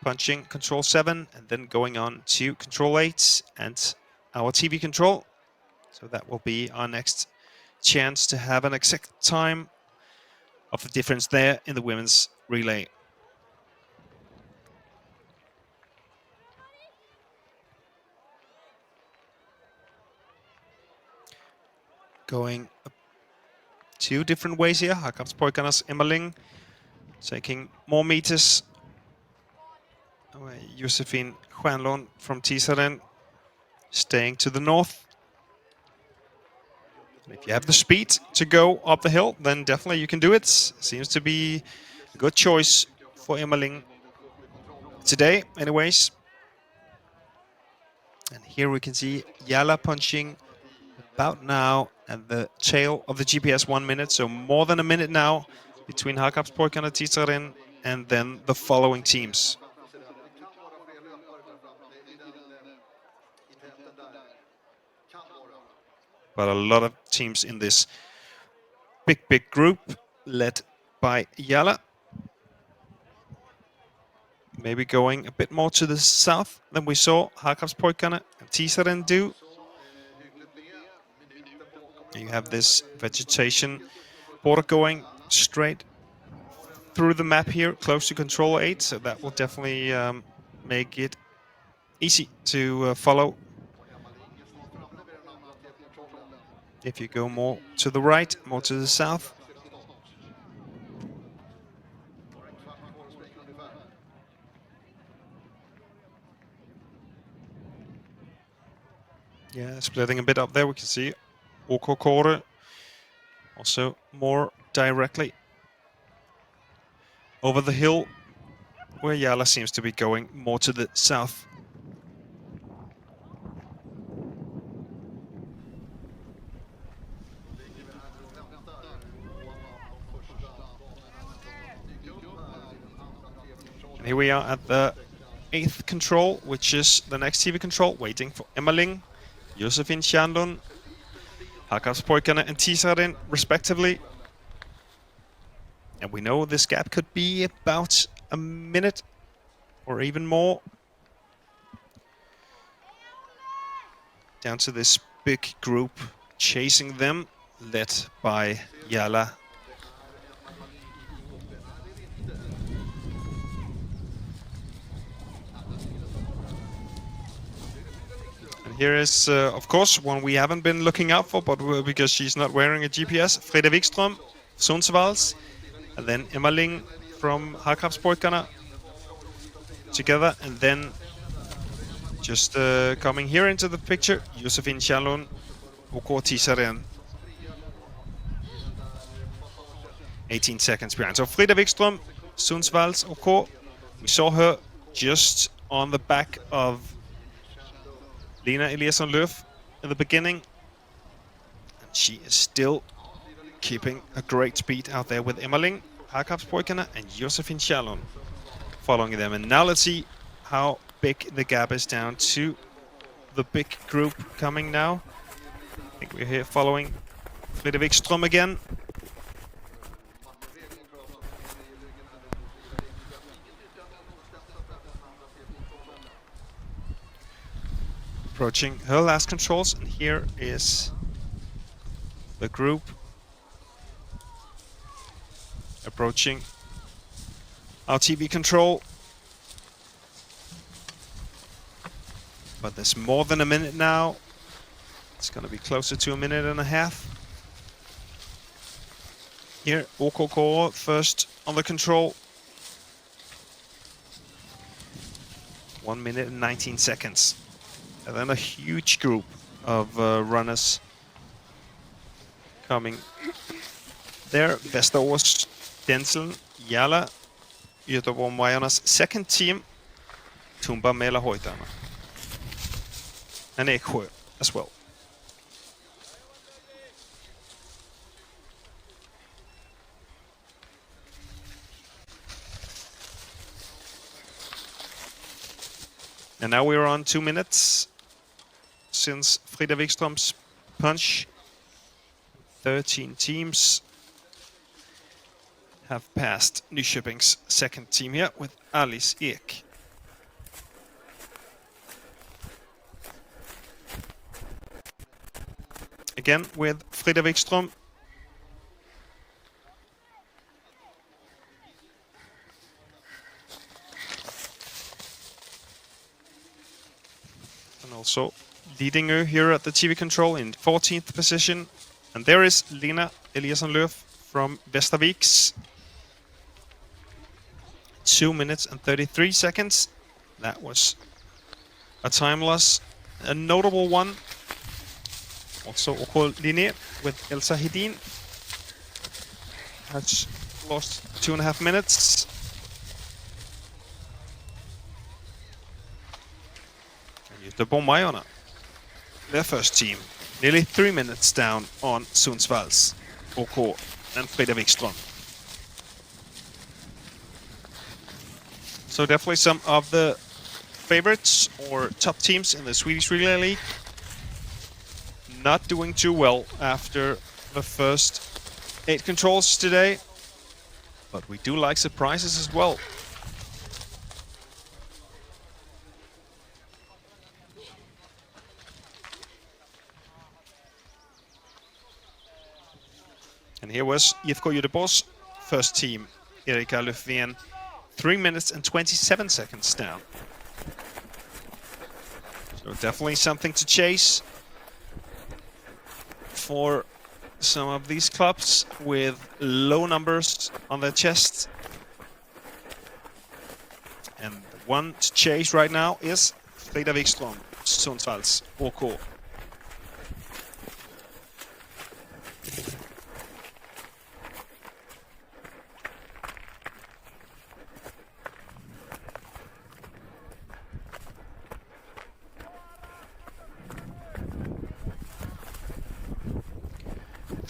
punching control 7, and then going on to control 8 and our TV control. So that will be our next chance to have an exact time of the difference there in the women's relay. Going 2 different ways here. Hakrapspojkarna's Erling taking more meters. Josefin Stjernlund from Thisted staying to the north. And if you have the speed to go up the hill, then definitely you can do it. Seems to be a good choice for Erling today, anyways. And here we can see Yala punching about now at the tail of the GPS 1 minute. So more than a minute now between Hakrapspojkarna, Thisted, and then the following teams. But a lot of teams in this big group led by Yala. Maybe going a bit more to the south than we saw Hakrapspojkarna and Thisted do. You have this vegetation border going straight through the map here, close to control 8, so that will definitely make it easy to follow. If you go more to the right, more to the south. Yeah, splitting a bit up there, we can see OK Kåre also more directly over the hill, where Jala seems to be going more to the south. And here we are at the 8th control, which is the next TV control, waiting for Erling, Josefin Tjärnlund, Hakapspojkarna and Thisted respectively. And we know this gap could be about a minute or even more. Down to this big group chasing them, led by Jala. And here is, of course, one we haven't been looking out for, but because she's not wearing a GPS, Frida Wikström, Sundsvalls, and then Erling from Hakapspojkarna together, and then just coming here into the picture, Josefin Tjärnlund, OK Thisted. 18 seconds behind. So Frida Wikström, Sundsvalls, OK. We saw her just on the back of Lena Eliasson-Löf in the beginning. And she is still keeping a great speed out there with Erling, Hakapspojkarna and Josefin Tjärnlund following them. And now let's see how big the gap is down to the big group coming now. I think we're here following Frida Wikström again. Approaching her last controls, and here is the group approaching our TV control. But there's more than a minute now. It's going to be closer to a minute and a half. Here, OK first on the control. 1 minute and 19 seconds. And then a huge group of runners coming there. Västerås, Denzel, Jala, Göteborg-Majarnas second team, Tumba Mälarhoitarna, and Eksjö as well. And now we're on 2 minutes since Frida Wikström's punch. 13 teams have passed Nyköping's second team here with Alice Ek. Again with Frida Wikström. And also leading her here at the TV control in 14th position. And there is Lena Eliasson-Löf from Västerviks. 2 minutes and 33 seconds. That was a time loss, a notable one. Also OK Linné with Elsa Hedin has lost 2.5 minutes. Göteborg-Majarna, their first team, nearly 3 minutes down on Sundsvalls, OK and Frida Wikström. So definitely some of the favorites or top teams in the Swedish Relay League not doing too well after the first 8 controls today. But we do like surprises as well. And here was IFK Göteborgs first team, Erika Löfven, 3 minutes and 27 seconds down. So definitely something to chase for some of these clubs with low numbers on their chest. And the one to chase right now is Frida Wikström, Sundsvalls, OK.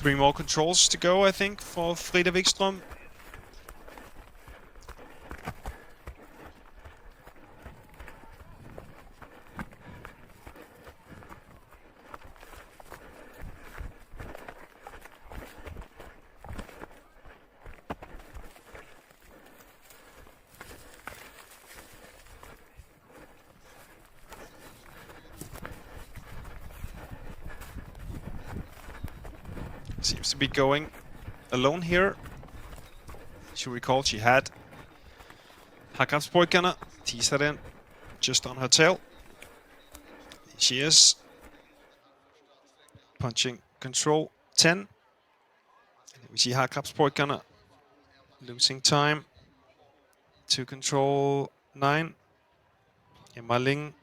3 more controls to go, I think, for Frida Wikström. Seems to be going alone here. She recalled she had Hakkaspojkarna, Thisted just on her tail. She is punching control 10. We see Hakkaspojkarna losing time to control 9. Erling.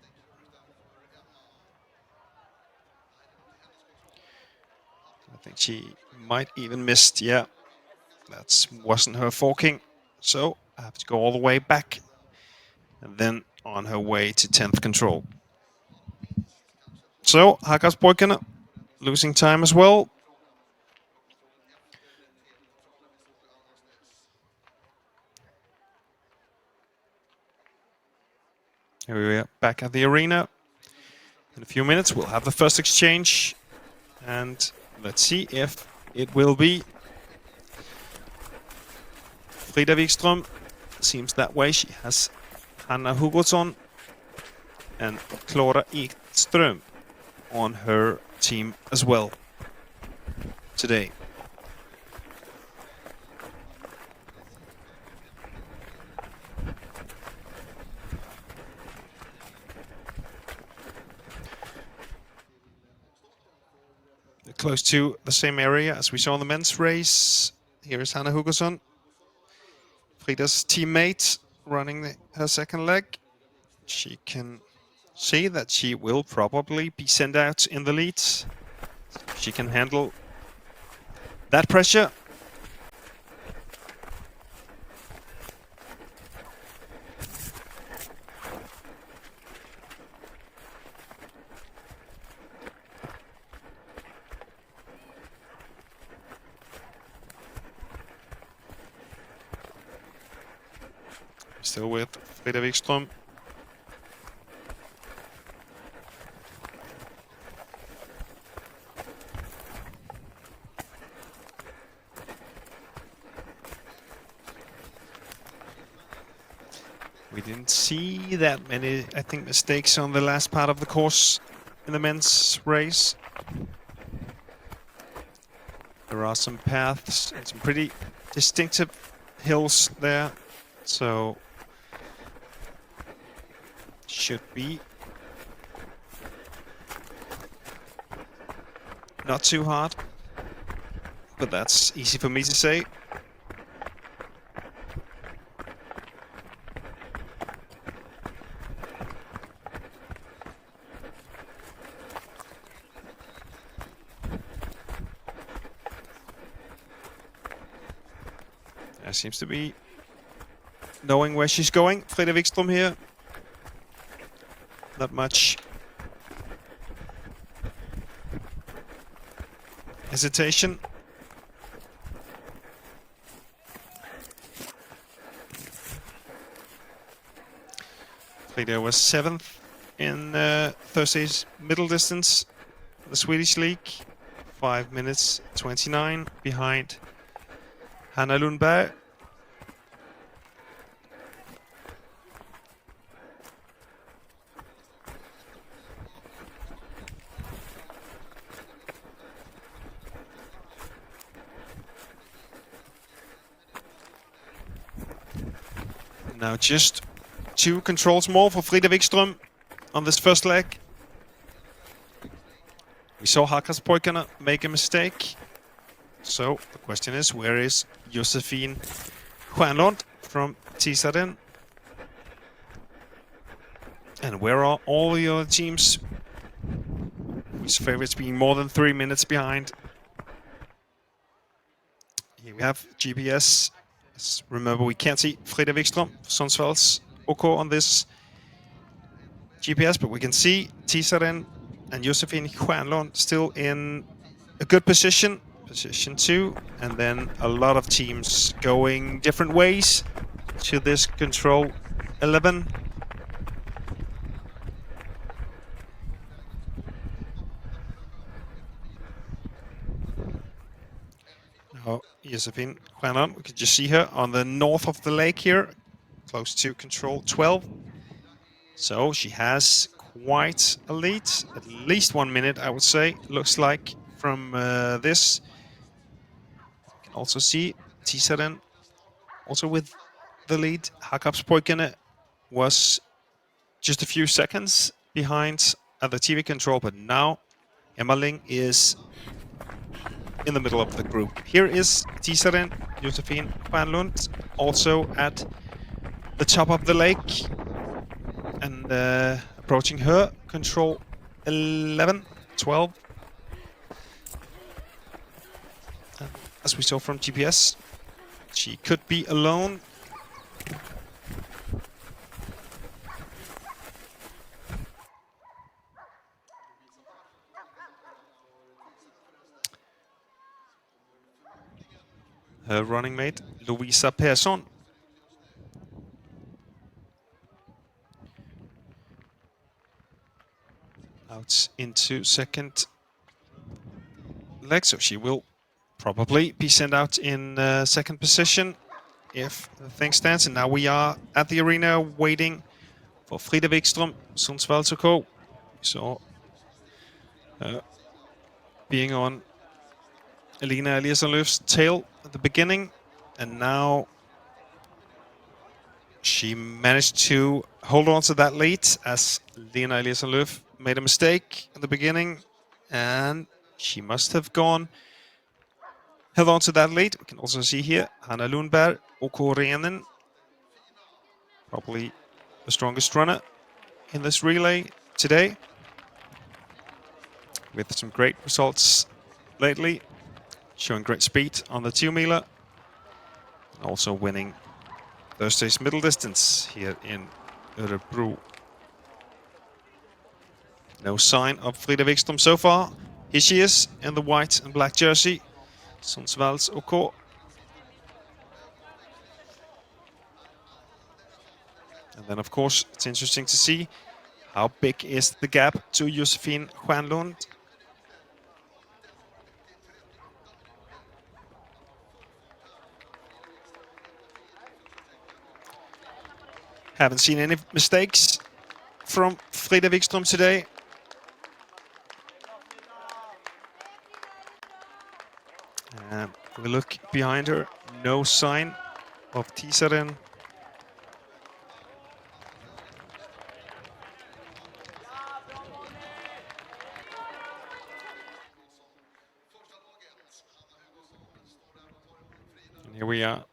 I think she might even missed, yeah. That wasn't her forking. So I have to go all the way back. And then on her way to 10th control. So Hakkaspojkarna losing time as well. Here we are back at the arena. In a few minutes we'll have the first exchange. And let's see if it will be Frida Wikström. Seems that way. She has Hanna Hugosson and Clara Ekström on her team as well today. Close to the same area as we saw in the men's race. Here is Hanna Hugosson, Frida's teammate, running her second leg. She can see that she will probably be sent out in the lead. She can handle that pressure. Still with Frida Wikström. We didn't see that many, I think, mistakes on the last part of the course in the men's race. There are some paths and some pretty distinctive hills there, so should be not too hard, but that's easy for me to say. There seems to be knowing where she's going, Frida Wikström here. Not much hesitation. Frida was 7th in Thursday's middle distance, the Swedish League. 5 minutes 29 behind Hanna Lundberg. Now just 2 controls more for Frida Wikström on this first leg. We saw Hakkaspojkarna make a mistake. So the question is, where is Josefin Stjernlund from Thisted? And where are all the other teams? His favorites being more than 3 minutes behind. Here we have GPS. Remember, we can't see Frida Wikström, Sundsvall's OK on this GPS, but we can see Thisted and Josefin Stjernlund still in a good position. position 2, and then a lot of teams going different ways to this control 11. Now, Josephine Stjärnlund, we can just see her on the north of the lake here, close to control 12. So she has quite a lead, at least 1 minute, I would say, looks like from this. You can also see Thisted also with the lead. Hakapspoikene was just a few seconds behind at the TV control, but now Erling is in the middle of the group. Here is Thisted, Josephine Stjärnlund, also at the top of the lake, and approaching her control 11, 12. As we saw from GPS, she could be alone. Her running mate, Lovisa Persson. Out into second leg, so she will probably be sent out in second position if the thing stands. And now we are at the arena waiting for Frida Wikström, Sundsvalls OK. So being on Lena Eliasson-Löf's tail at the beginning, and now she managed to hold on to that lead as Lena Eliasson-Löf made a mistake at the beginning, and she must have held on to that lead. We can also see here Hanna Lundberg, OK Renen, probably the strongest runner in this relay today, with some great results lately, showing great speed on the 2-miler, also winning Thursday's middle distance here in Örebro. No sign of Frida Wikström so far. Here she is in the white and black jersey, Sundsvalls OK. And then, of course, it's interesting to see how big is the gap to Josephine Stjärnlund. Haven't seen any mistakes from Frida Wikström today. And we look behind her, no sign of Thisted. And here we are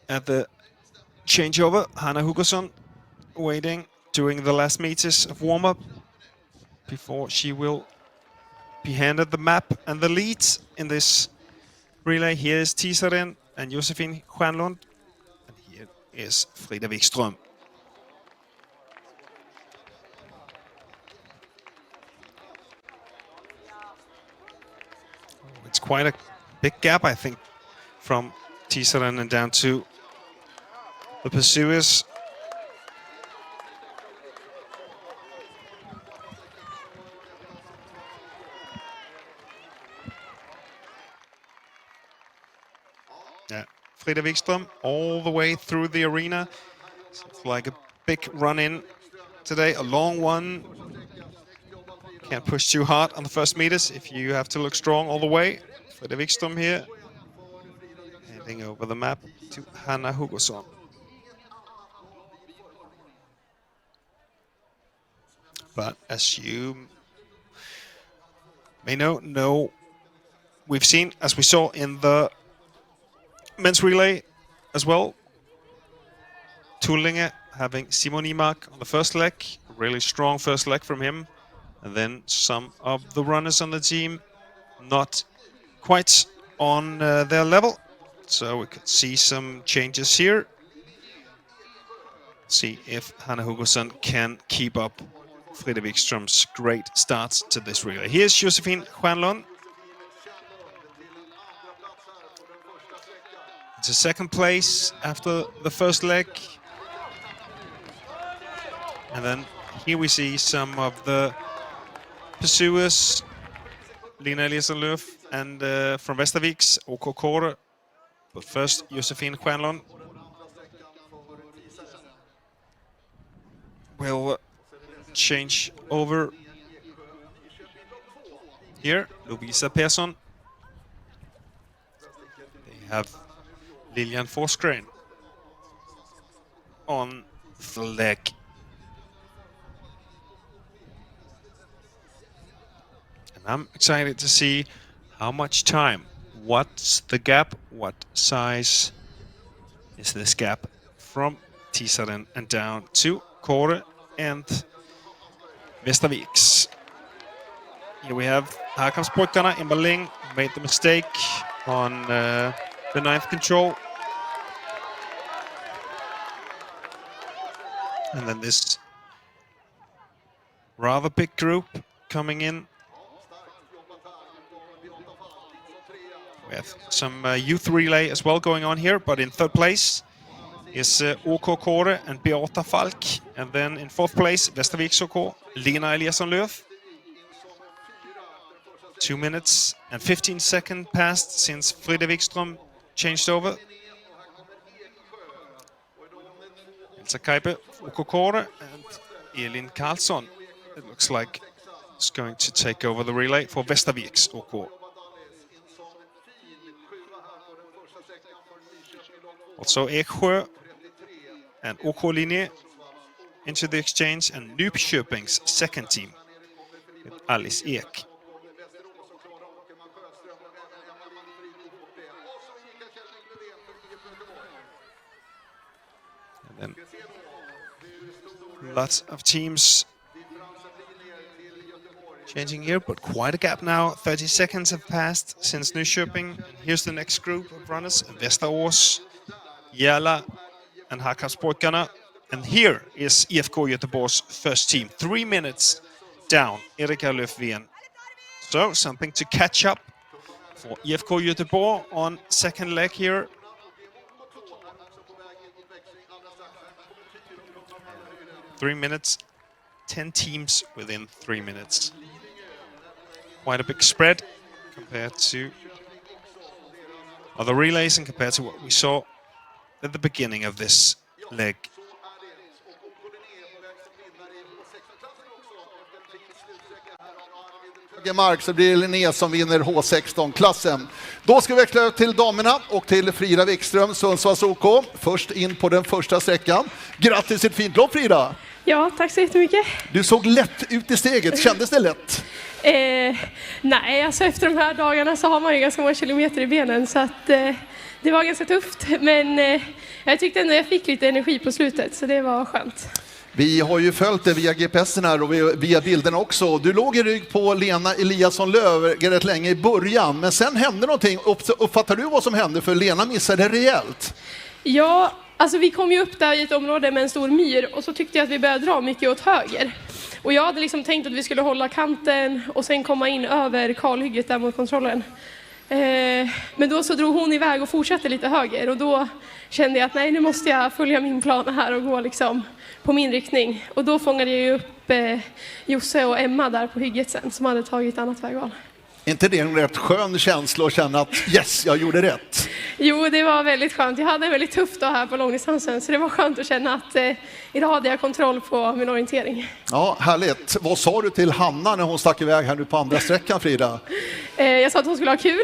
at the changeover. Hanna Hugoson waiting, doing the last meters of warm-up before she will be handed the map and the lead in this relay. Here is Thisted and Josephine Stjärnlund, and here is Frida Wikström. It's quite a big gap, I think, from Thisted and down to the pursuers. Yeah, Frida Wikström all the way through the arena. It's like a big run-in today, a long one. Can't push too hard on the first meters if you have to look strong all the way. Frida Wikström here, handing over the map to Hanna Hugoson. But as you may know, we've seen, as we saw in the men's relay as well, Tullinge having Simon Imak on the first leg, a really strong first leg from him, and then some of the runners on the team not quite on their level. So we could see some changes here. See if Hanna Hugoson can keep up Frida Wikström's great start to this relay. Here's Josefin Stjernlund. To second place after the first leg. And then here we see some of the pursuers. Lina Eliasson-Löf and from Västerviks, OK Kåre. But first, Josefin Stjernlund will change over here. Lovisa Persson. They have Lilian Forsgren on the leg. And I'm excited to see how much time, what's the gap, what size is this gap from Thisted and down to Kåre and Västerviks. Here we have Harkamspojkarna in Erling made the mistake on the ninth control. And then this rather big group coming in. We have some youth relay as well going on here, but in third place is OK Kåre and Beata Falk. And then in fourth place, Västerviks OK, Lina Eliasson-Löf. 2 minutes and 15 seconds passed since Frida Wikström changed over. Elsa Kaipe, OK Kåre, and Elin Karlsson, it looks like, is going to take over the relay for Västerviks OK. Also Eksjö and OK Linje into the exchange, and Nyköping's second team with Alice Ek. And lots of teams changing here, but quite a gap now. 30 seconds have passed since Nyköping. And here's the next group of runners: Västerås, Järla, and Harkamspojkarna. And here is IFK Göteborg's first team. 3 minutes down, Erika Löfven. So something to catch up for IFK Göteborg on second leg here. 3 minutes, 10 teams within 3 minutes. Quite a big spread compared to other relays and compared to what we saw at the beginning of this leg. Mark, så blir det Linné som vinner H16-klassen. Då ska vi växla ut till damerna och till Frida Wikström, Sundsvalls OK. Först in på den första sträckan. Grattis till ett fint lopp, Frida! Ja, tack så jättemycket. Du såg lätt ut i steget. Kändes det lätt? Nej, alltså efter de här dagarna så har man ju ganska många kilometer i benen, så att det var ganska tufft. Men jag tyckte ändå jag fick lite energi på slutet, så det var skönt. Vi har ju följt det via GPSen här och via bilderna också. Du låg i rygg på Lena Eliasson-Löf rätt länge i början, men sen hände någonting. Uppfattar du vad som hände? För Lena missade rejält. Ja, alltså vi kom ju upp där i ett område med en stor myr och så tyckte jag att vi började dra mycket åt höger. Och jag hade liksom tänkt att vi skulle hålla kanten och sen komma in över kalhygget där mot kontrollen. Men då så drog hon iväg och fortsatte lite höger, och då kände jag att nej, nu måste jag följa min plan här och gå liksom på min riktning. Och då fångade jag ju upp Josse och Emma där på hygget sen, som hade tagit ett annat vägval. Inte det en rätt skön känsla att känna att yes, jag gjorde rätt? Jo, det var väldigt skönt. Jag hade en väldigt tuff dag här på långdistansen, så det var skönt att känna att idag hade jag kontroll på min orientering. Ja, härligt. Vad sa du till Hanna när hon stack iväg här nu på andra sträckan, Frida? Jag sa att hon skulle ha kul,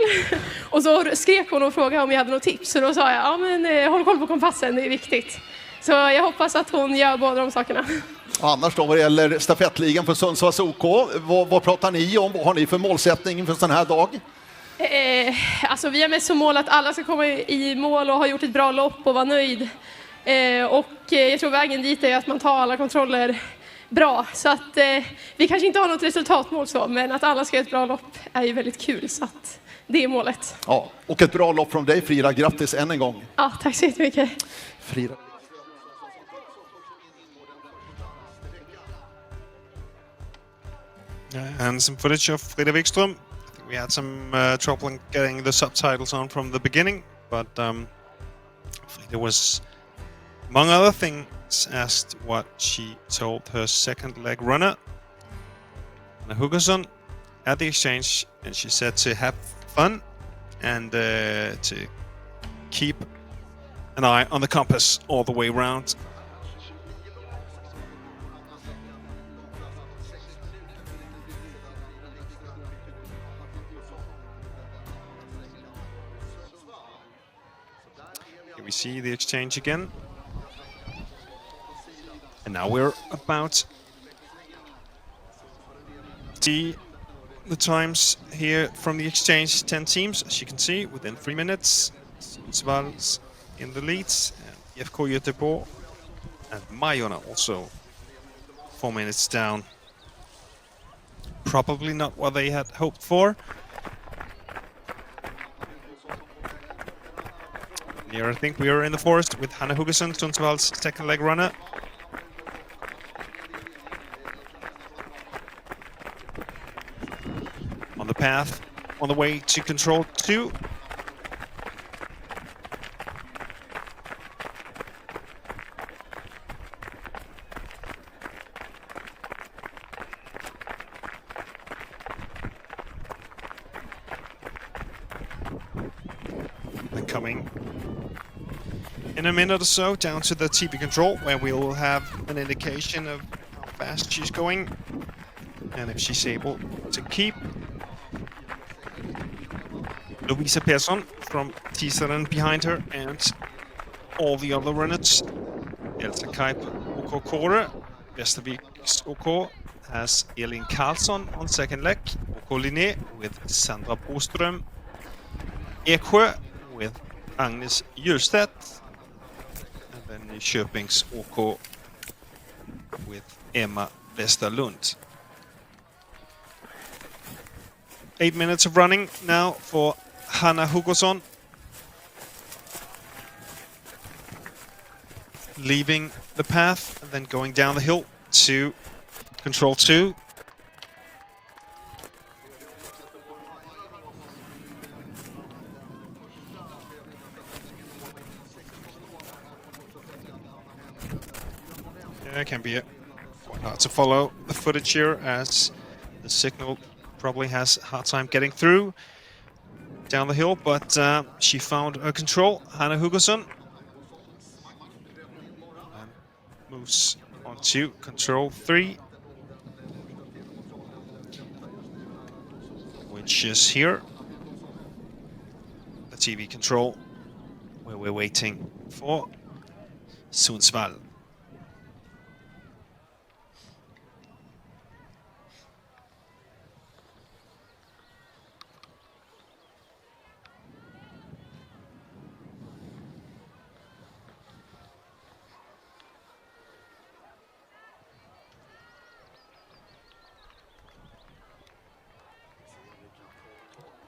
och så skrek hon och frågade om jag hade något tips. Så då sa jag, ja men håll koll på kompassen, det är viktigt. Så jag hoppas att hon gör båda de sakerna. Annars då, vad det gäller stafettligan för Sundsvalls OK, vad pratar ni om? Vad har ni för målsättning för en sån här dag? Alltså vi har mest som mål att alla ska komma i mål och ha gjort ett bra lopp och vara nöjd. Och jag tror vägen dit är att man tar alla kontroller bra. Så att vi kanske inte har något resultatmål så, men att alla ska göra ett bra lopp är ju väldigt kul. Så att det är målet. Ja, och ett bra lopp från dig, Frida. Grattis än en gång. Ja, tack så jättemycket. Frida. And some footage of Frida Wikström. I think we had some trouble in getting the subtitles on from the beginning, but Frida was, among other things, asked what she told her second leg runner, Hanna Hugason, at the exchange, and she said to have fun and to keep an eye on the compass all the way round. Here we see the exchange again. And now we're about to see the times here from the exchange. 10 teams, as you can see, within 3 minutes. Sundsvall's in the leads, IFK Göteborg and Majorna also 4 minutes down. Probably not what they had hoped for. Here I think we are in the forest with Hanna Hugason, Sundsvall's second leg runner. On the path, on the way to control 2. And coming in a minute or so down to the TV control, where we will have an indication of how fast she's going and if she's able to keep. Louisa Persson from Thisted behind her, and all the other runners. Elsa Kaip, OK Kåre. Västerviks OK has Erling Karlsson on second leg. OK Linné with Sandra Boström. Eksjö with Agnes Djurstedt. And then Nyköpings OK with Emma Westerlund. 8 minutes of running now for Hanna Hugason. Leaving the path and then going down the hill to control 2. Yeah, it can be quite hard to follow the footage here, as the signal probably has a hard time getting through down the hill, but she found her control, Hanna Hugason. And moves on to control 3, which is here. The TV control, where we're waiting for Sundsvall.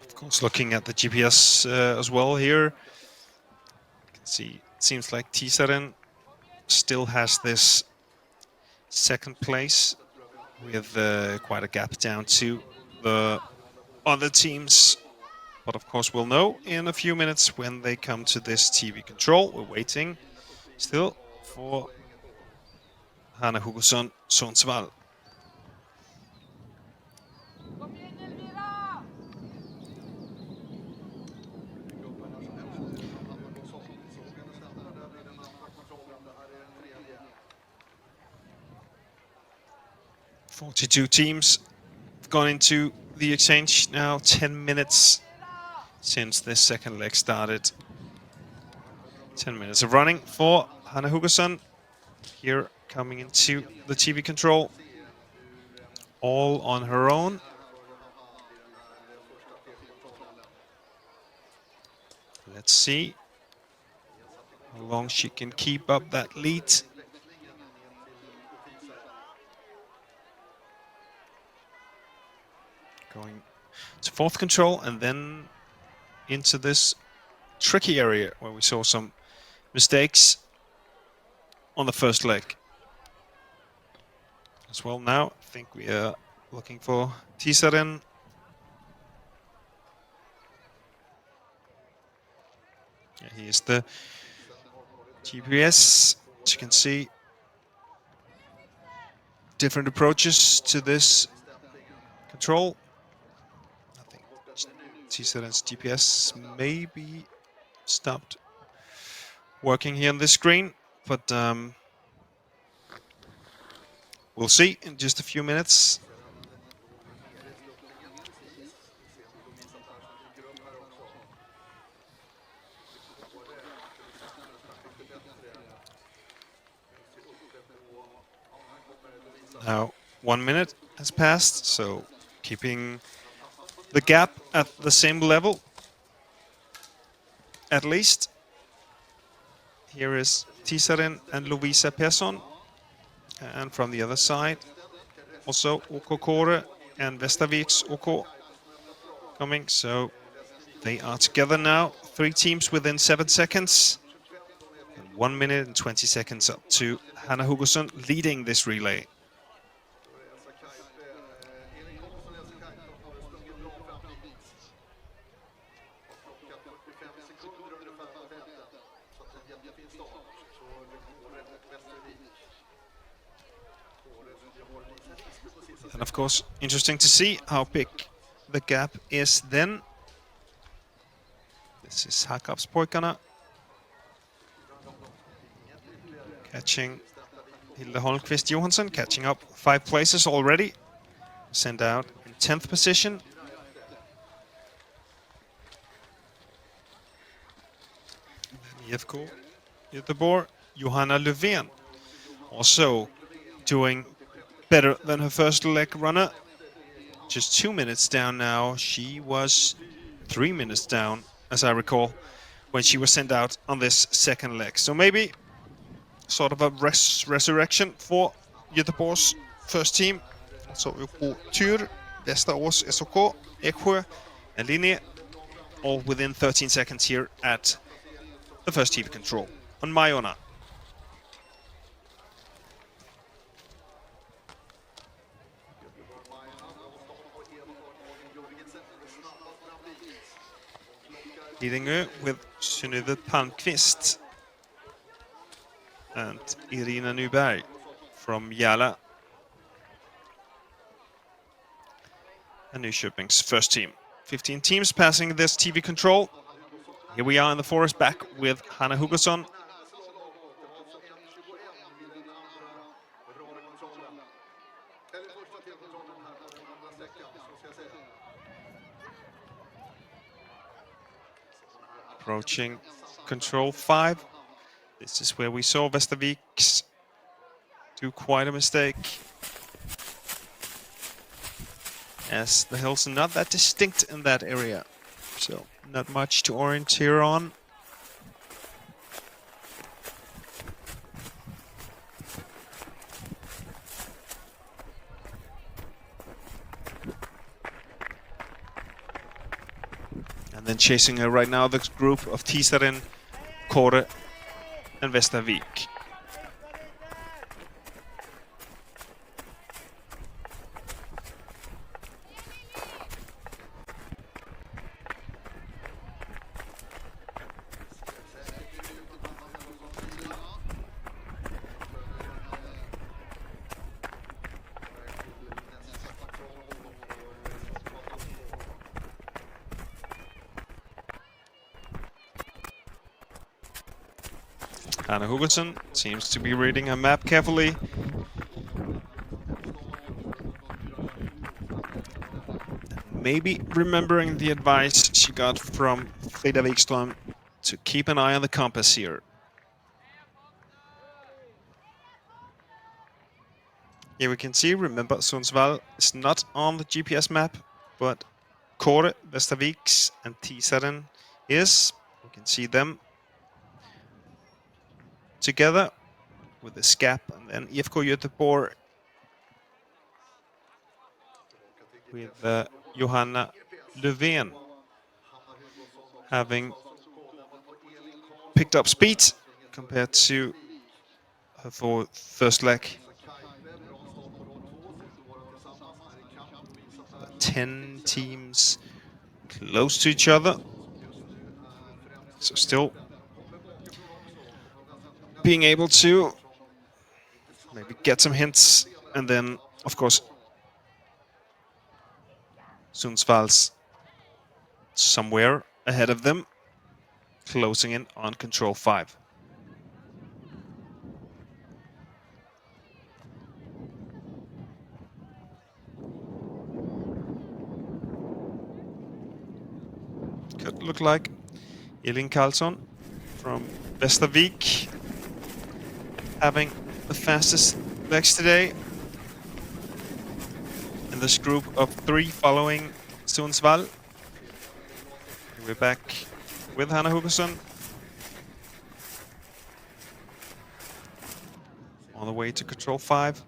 Of course, looking at the GPS as well here, you can see it seems like Thisted still has this second place with quite a gap down to the other teams. But of course, we'll know in a few minutes when they come to this TV control. We're waiting still for Hanna Hugason, Sundsvall. Two teams have gone into the exchange now. 10 minutes since this second leg started. 10 minutes of running for Hanna Hugason. Here coming into the TV control, all on her own. Let's see how long she can keep up that lead. Going to fourth control and then into this tricky area where we saw some mistakes on the first leg as well. Now I think we are looking for Thisted. Yeah, here's the GPS. As you can see, different approaches to this control. I think Thisted's GPS may be stopped working here on this screen, but we'll see in just a few minutes. Now 1 minute has passed, so keeping the gap at the same level, at least. Here is Thisted and Lovisa Persson, and from the other side, also OK Kåre and Västerviks OK coming. So they are together now. 3 teams within 7 seconds. And 1 minute and 20 seconds up to Hanna Hugosson leading this relay. And of course, interesting to see how big the gap is then. This is Hakapspojkarna catching Hilde Holmqvist Johansson, catching up 5 places already. Sent out in 10th position. IFK Göteborg, Johanna Löfven, also doing better than her first leg runner. Just 2 minutes down now. She was 3 minutes down, as I recall, when she was sent out on this second leg. So maybe sort of a resurrection for Göteborgs first team. Så vi på tur, Västerås SOK, Eksjö and Linné, all within 13 seconds here at the first TV control on Majorna. Lidingö with Synnøve Palmqvist and Irina Nyberg from Järla. And Nyköping's first team. 15 teams passing this TV control. Here we are in the forest back with Hanna Hugosson. Approaching control 5. This is where we saw Västerviks do quite a mistake, as the hills are not that distinct in that area, so not much to orient here on. And then chasing her right now, the group of Thisted, Kåre and Västervik. Hanna Hugosson seems to be reading her map carefully. Maybe remembering the advice she got from Frida Wikström to keep an eye on the compass here. Here we can see, remember, Sundsvall is not on the GPS map, but Kåre, Västerviks and Thisted is. We can see them together with this gap, and then IFK Göteborg with Johanna Löfven having picked up speed compared to her first leg. 10 teams close to each other. So still being able to maybe get some hints, and then of course Sundsvall's somewhere ahead of them, closing in on control 5. Could look like Erling Karlsson from Västervik having the fastest legs today in this group of 3 following Sundsvall. We're back with Hanna Hugesson on the way to control 5.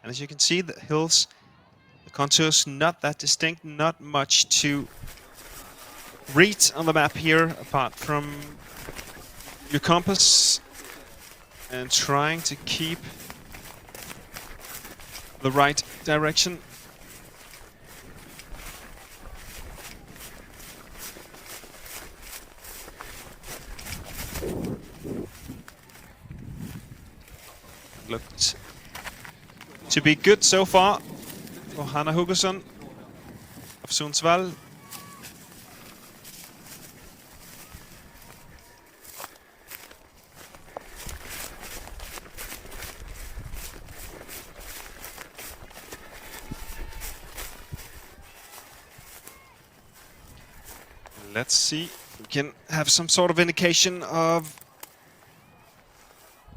And as you can see, the hills, the contours not that distinct, not much to read on the map here apart from your compass and trying to keep the right direction. Looked to be good so far for Hanna Hugesson of Sundsvall. Let's see if we can have some sort of indication of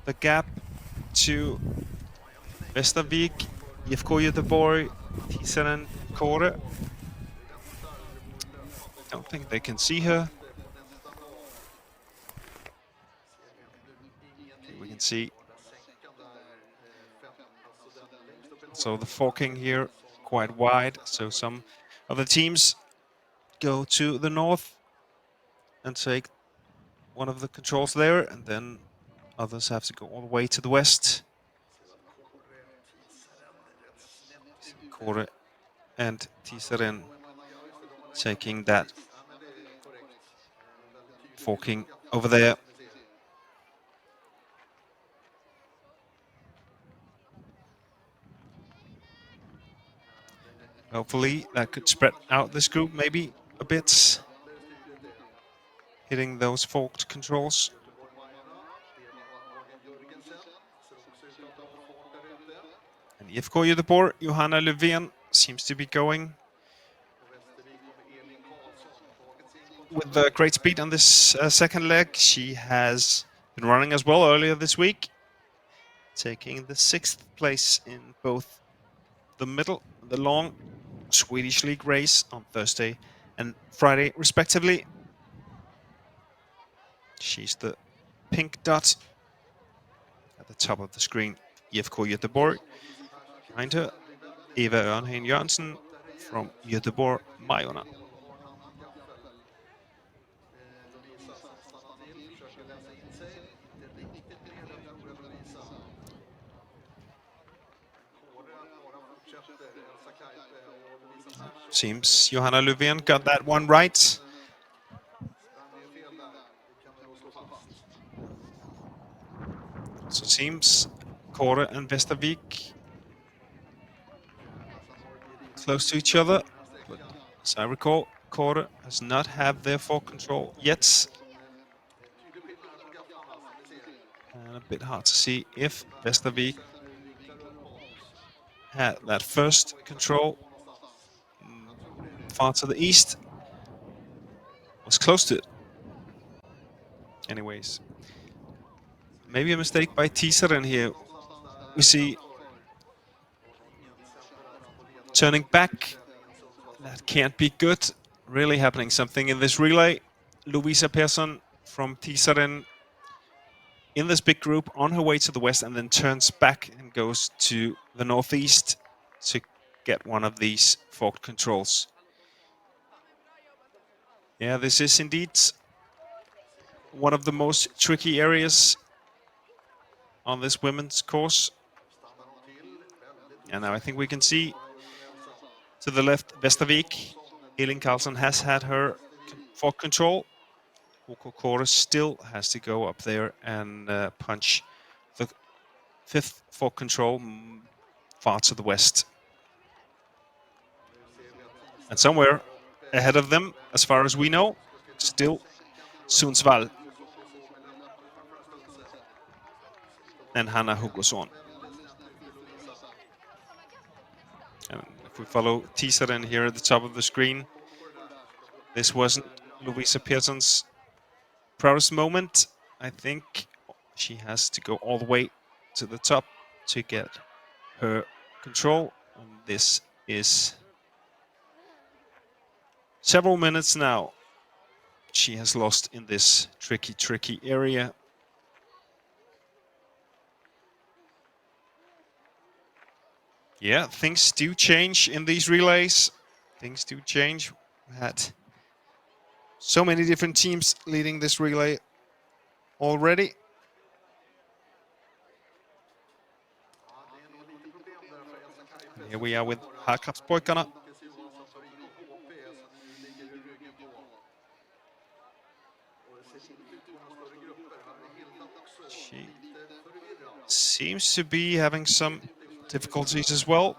the gap to Västervik, IFK Göteborg, Thisted, Kåre. Don't think they can see her. We can see. So the forking here quite wide. So some of the teams go to the north and take one of the controls there, and then others have to go all the way to the west. Kåre and Thisted taking that forking over there. Hopefully that could spread out this group maybe a bit, hitting those forked controls. And IFK Göteborg, Johanna Löfven seems to be going with great speed on this second leg. She has been running as well earlier this week, taking the 6th place in both the middle and the long Swedish League race on Thursday and Friday, respectively. She's the pink dot at the top of the screen. IFK Göteborg. Behind her, Eva Örnheim Jørgensen from Göteborg Majorna. Seems Johanna Löfven got that one right. So it seems Kåre and Västervik close to each other. But as I recall, Kåre has not had their fork control yet. And a bit hard to see if Västervik had that first control far to the east. Was close to it. Anyways, maybe a mistake by Thisted here. We see turning back. That can't be good. Really happening something in this relay. Lovisa Persson from Thisted in this big group on her way to the west, and then turns back and goes to the northeast to get one of these forked controls. Yeah, this is indeed one of the most tricky areas on this women's course. And now I think we can see to the left, Vestervik. Erling Carlson has had her for control. Kåre still has to go up there and punch the fifth for control far to the west. And somewhere ahead of them, as far as we know, still Sundsvall and Hanna Hugosson. And if we follow Thisted here at the top of the screen, this wasn't Lovisa Pearson's proudest moment. I think she has to go all the way to the top to get her control. And this is several minutes now she has lost in this tricky area. Yeah, things do change in these relays. Things do change. We had so many different teams leading this relay already. And here we are with Hakapspojkarna. She seems to be having some difficulties as well.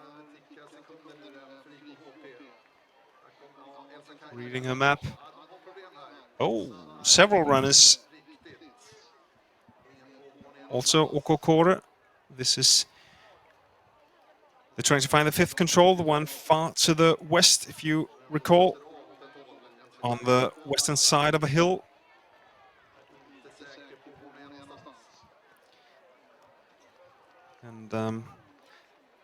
Reading her map. Oh, several runners. Also Kåre. This is, they're trying to find the fifth control, the one far to the west, if you recall, on the western side of a hill. And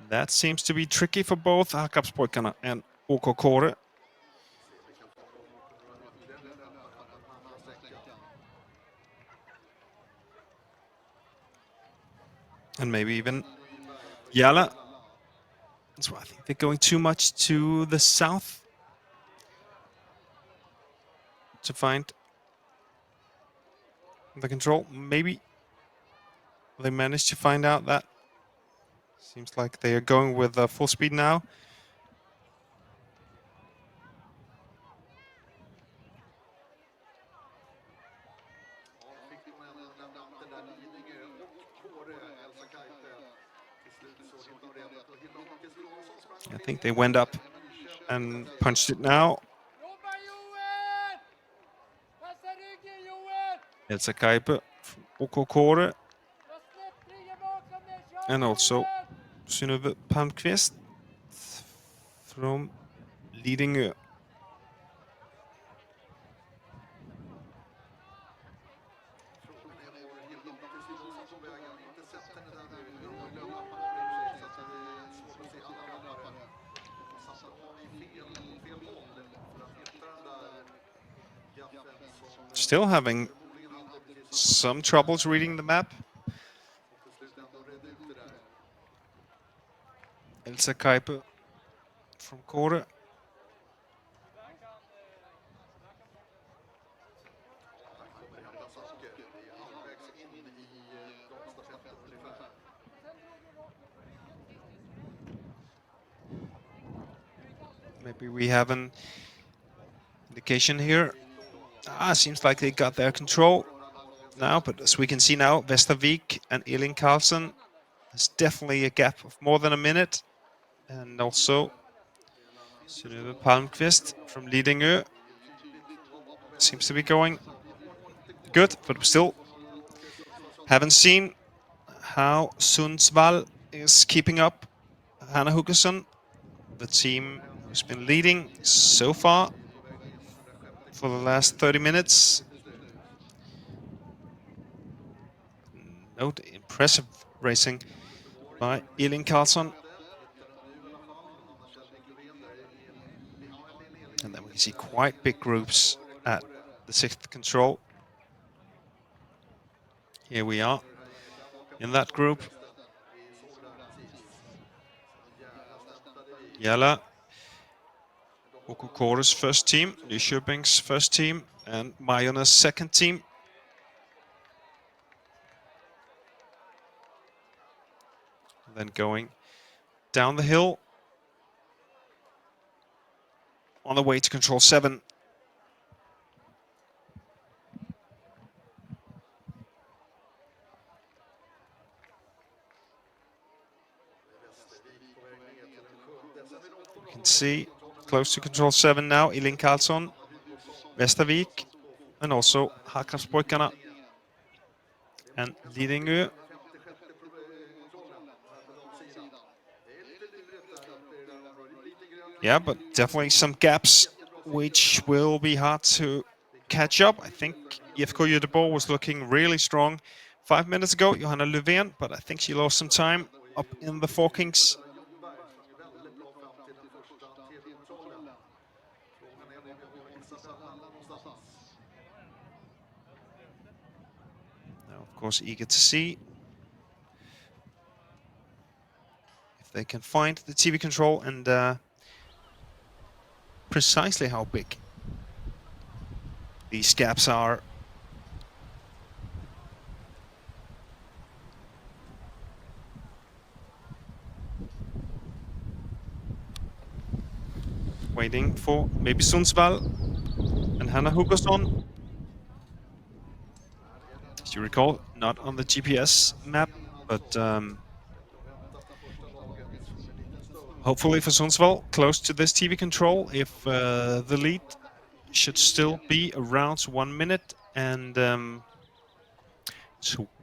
that seems to be tricky for both Hakapspojkarna and Kåre. And maybe even Yala. That's why I think they're going too much to the south to find the control. Maybe they managed to find out that. Seems like they are going with full speed now. I think they went up and punched it now. Elsa Kaipe from Kåre. And also Synnøve Palmqvist from Lidingö. Still having some troubles reading the map. Elsa Kaipe from Kåre. Maybe we have an indication here. Seems like they got their control now, but as we can see now, Vestervik and Erling Carlson, there's definitely a gap of more than a minute. And also Synnøve Palmqvist from Lidingö seems to be going good, but we still haven't seen how Sundsvall is keeping up Hanna Hugosson, the team who's been leading so far for the last 30 minutes. Note impressive racing by Erling Carlson. And then we can see quite big groups at the sixth control. Here we are in that group. Jalla, Kåre's first team, Nyköping's first team, and Majorna's second team. Then going down the hill on the way to control 7. You can see close to control 7 now, Erling Karlsson, Vestervik, and also Hakapspojkarna and Lidingö. Yeah, but definitely some gaps which will be hard to catch up. I think IFK Göteborg was looking really strong 5 minutes ago, Johanna Löfven, but I think she lost some time up in the forkings. Now, of course, eager to see if they can find the TV control and precisely how big these gaps are. Waiting for maybe Sundsvall and Hanna Hugersson. As you recall, not on the GPS map, but hopefully for Sundsvall, close to this TV control, if the lead should still be around 1 minute and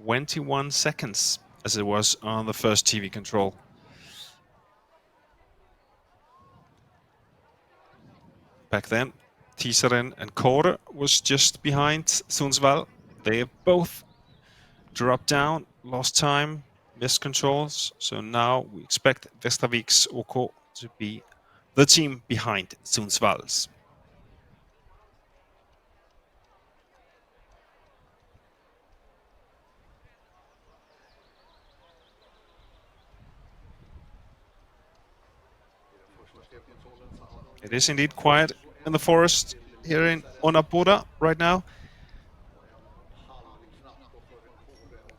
21 seconds, as it was on the first TV control. Back then, Thisted and Kåre was just behind Sundsvall. They have both dropped down, lost time, missed controls. So now we expect Västervik's OK to be the team behind Sundsvall's. It is indeed quiet in the forest here in Örebro right now.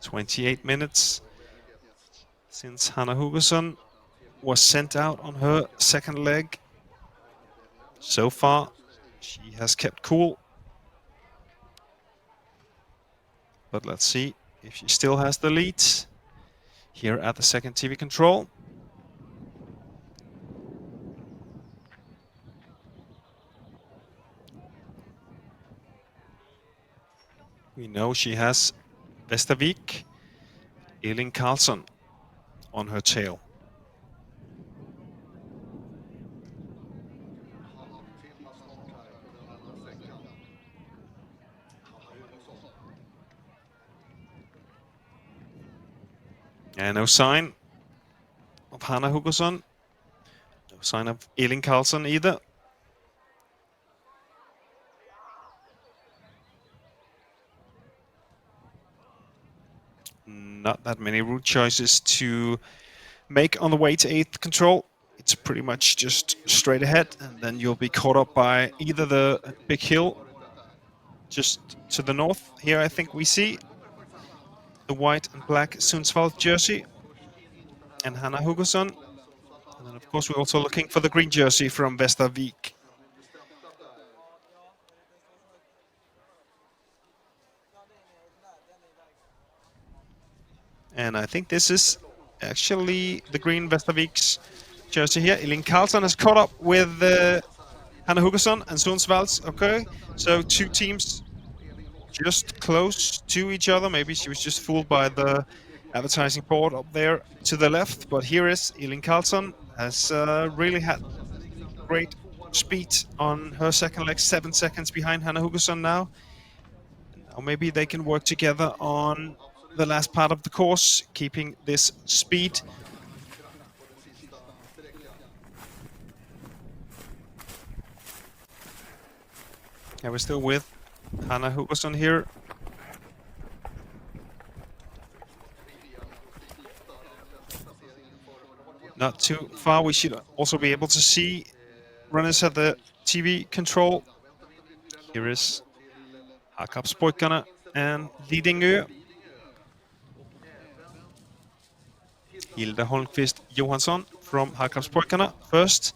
28 minutes since Hanna Hugersson was sent out on her second leg. So far, she has kept cool. But let's see if she still has the lead here at the second TV control. We know she has Vestervik, Erling Karlsson on her tail. And no sign of Hanna Hugersson. No sign of Erling Karlsson either. Not that many route choices to make on the way to 8th control. It's pretty much just straight ahead, and then you'll be caught up by either the big hill just to the north. Here I think we see the white and black Sundsvall jersey and Hanna Hugersson. And then of course we're also looking for the green jersey from Vestervik. And I think this is actually the green Vestervik's jersey here. Erling Karlsson has caught up with Hanna Hugersson and Sundsvall's. Okay, so two teams just close to each other. Maybe she was just fooled by the advertising board up there to the left. But here is Erling Karlsson, has really had great speed on her second leg, 7 seconds behind Hanna Hugersson now. Now maybe they can work together on the last part of the course, keeping this speed. Yeah, we're still with Hanna Hugersson here. Not too far, we should also be able to see runners at the TV control. Here is Hakapspojkarna and Lidingö. Hilda Holmqvist Johansson from Hakkamspojkarna first.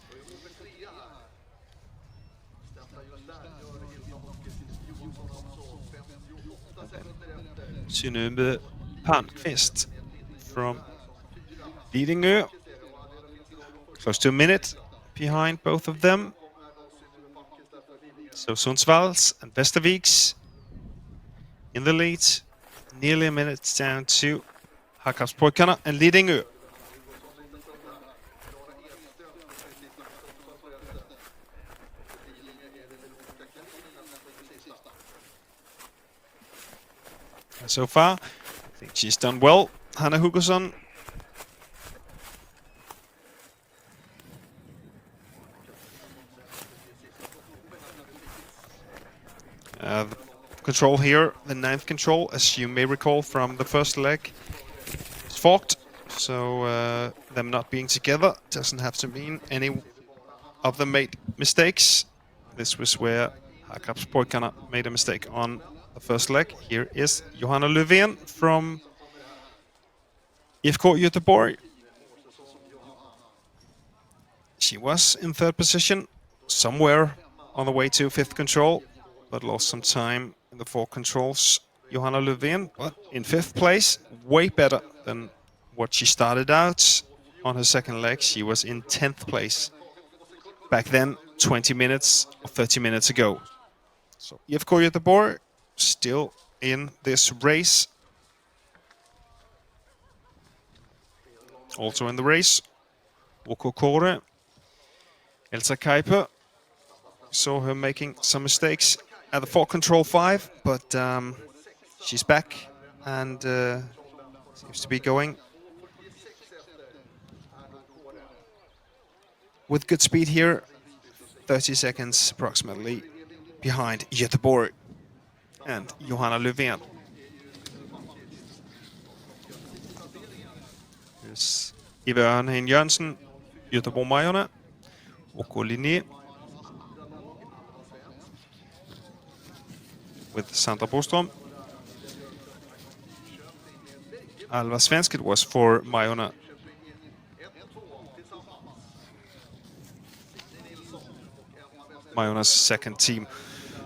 Synube Palmqvist from Lidingö. Close to a minute behind both of them. So Sundsvalls and Västerviks in the lead. Nearly a minute down to Hakkamspojkarna and Lidingö. And so far, I think she's done well, Hanna Hugoson. The control here, the 9th control, as you may recall from the first leg, is forked. So them not being together doesn't have to mean any of them made mistakes. This was where Hakkamspojkarna made a mistake on the first leg. Here is Johanna Löfven from IFK Göteborg. She was in 3rd position, somewhere on the way to 5th control, but lost some time in the 4 controls. Johanna Löfven, but in 5th place, way better than what she started out on her second leg. She was in 10th place back then, 20 minutes or 30 minutes ago. So IFK Göteborg still in this race. Also in the race, OK Kåre, Elsa Kuiper. Saw her making some mistakes at the 4 control 5, but she's back and seems to be going with good speed here. 30 seconds approximately behind Göteborg and Johanna Löfven. Here's Eva Örnheim Jørgensen, Göteborg-Majorna, OK Linné with Sandra Boström. Alva Svensk was for Majorna. Majorna's second team.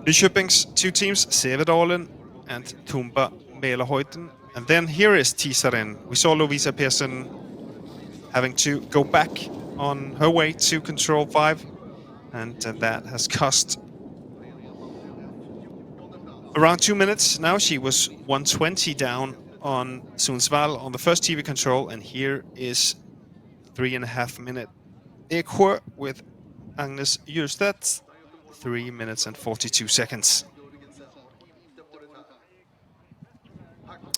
Nyköping's 2 teams, Sävedalen and Tumba Mälarhöjden. And then here is Thisted. We saw Lovisa Persson having to go back on her way to control 5, and that has cost around 2 minutes. Now she was 120 down on Sundsvall on the first TV control, and here is 3.5 minute Eksjö with Agnes Jurstedt, 3 minutes and 42 seconds.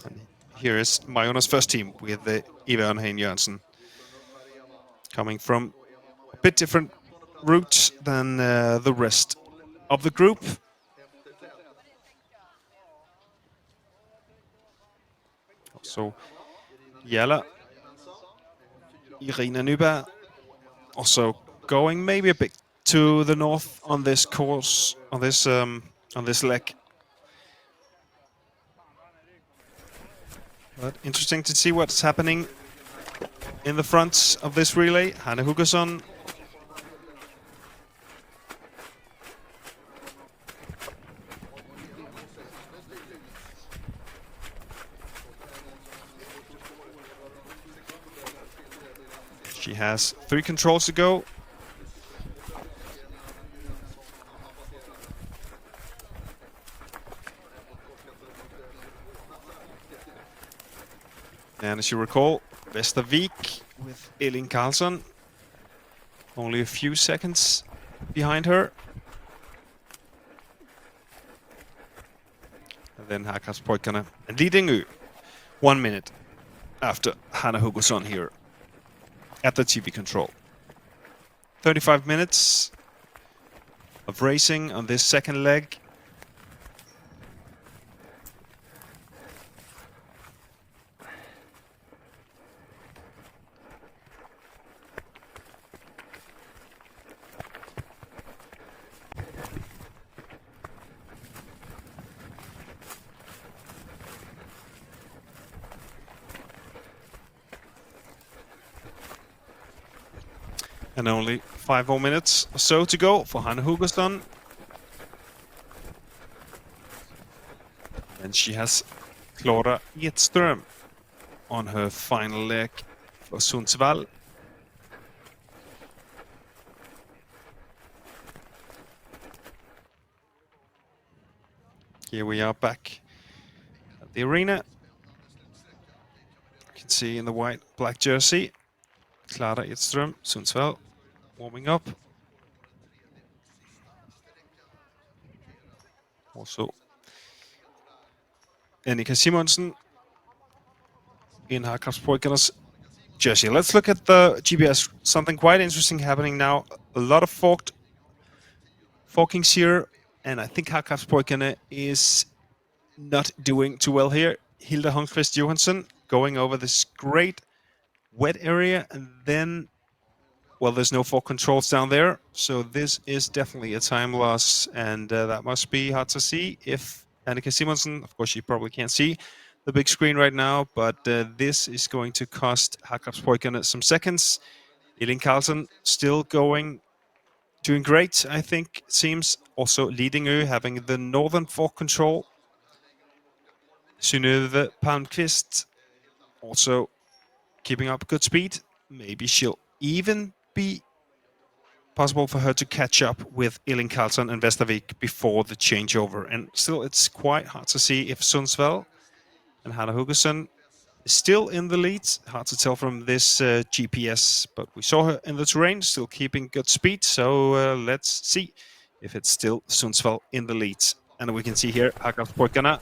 And here is Majorna's first team with Eva Örnheim Jørgensen, coming from a bit different route than the rest of the group. So Jalla, Irina Nyberg, also going maybe a bit to the north on this course, on this leg. But interesting to see what's happening in the front of this relay. Hanna Hugoson. She has 3 controls to go. And as you recall, Västervik with Erling Karlsson, only a few seconds behind her. And then Hakkamspojkarna and Lidingö, 1 minute after Hanna Hugoson here at the TV control. 35 minutes of racing on this second leg. And only 5 more minutes or so to go for Hanna Hugosson. And she has Clara Edström on her final leg for Sundsvall. Here we are back at the arena. You can see in the white black jersey, Clara Edström, Sundsvall, warming up. Also, Annika Simonsen in Herrkraftsborgarnas jersey. Let's look at the GPS. Something quite interesting happening now. A lot of forkings here, and I think Herrkraftsborgarna is not doing too well here. Hilda Holmqvist Johansson going over this great wet area, and then, well, there's no fork controls down there, so this is definitely a time loss, and that must be hard to see. If Annika Simonsen, of course, you probably can't see the big screen right now, but this is going to cost Herrkraftsborgarna some seconds. Elin Karlsson still doing great, I think, it seems. Also leading her, having the northern fork control. Synnøve Palmqvist also keeping up good speed. Maybe she'll even be possible for her to catch up with Elin Karlsson and Vestervik before the changeover. And still, it's quite hard to see if Sundsvall and Hanna Hugosson is still in the lead. Hard to tell from this GPS, but we saw her in the terrain, still keeping good speed. So let's see if it's still Sundsvall in the lead. And we can see here Herrkraftsborgarna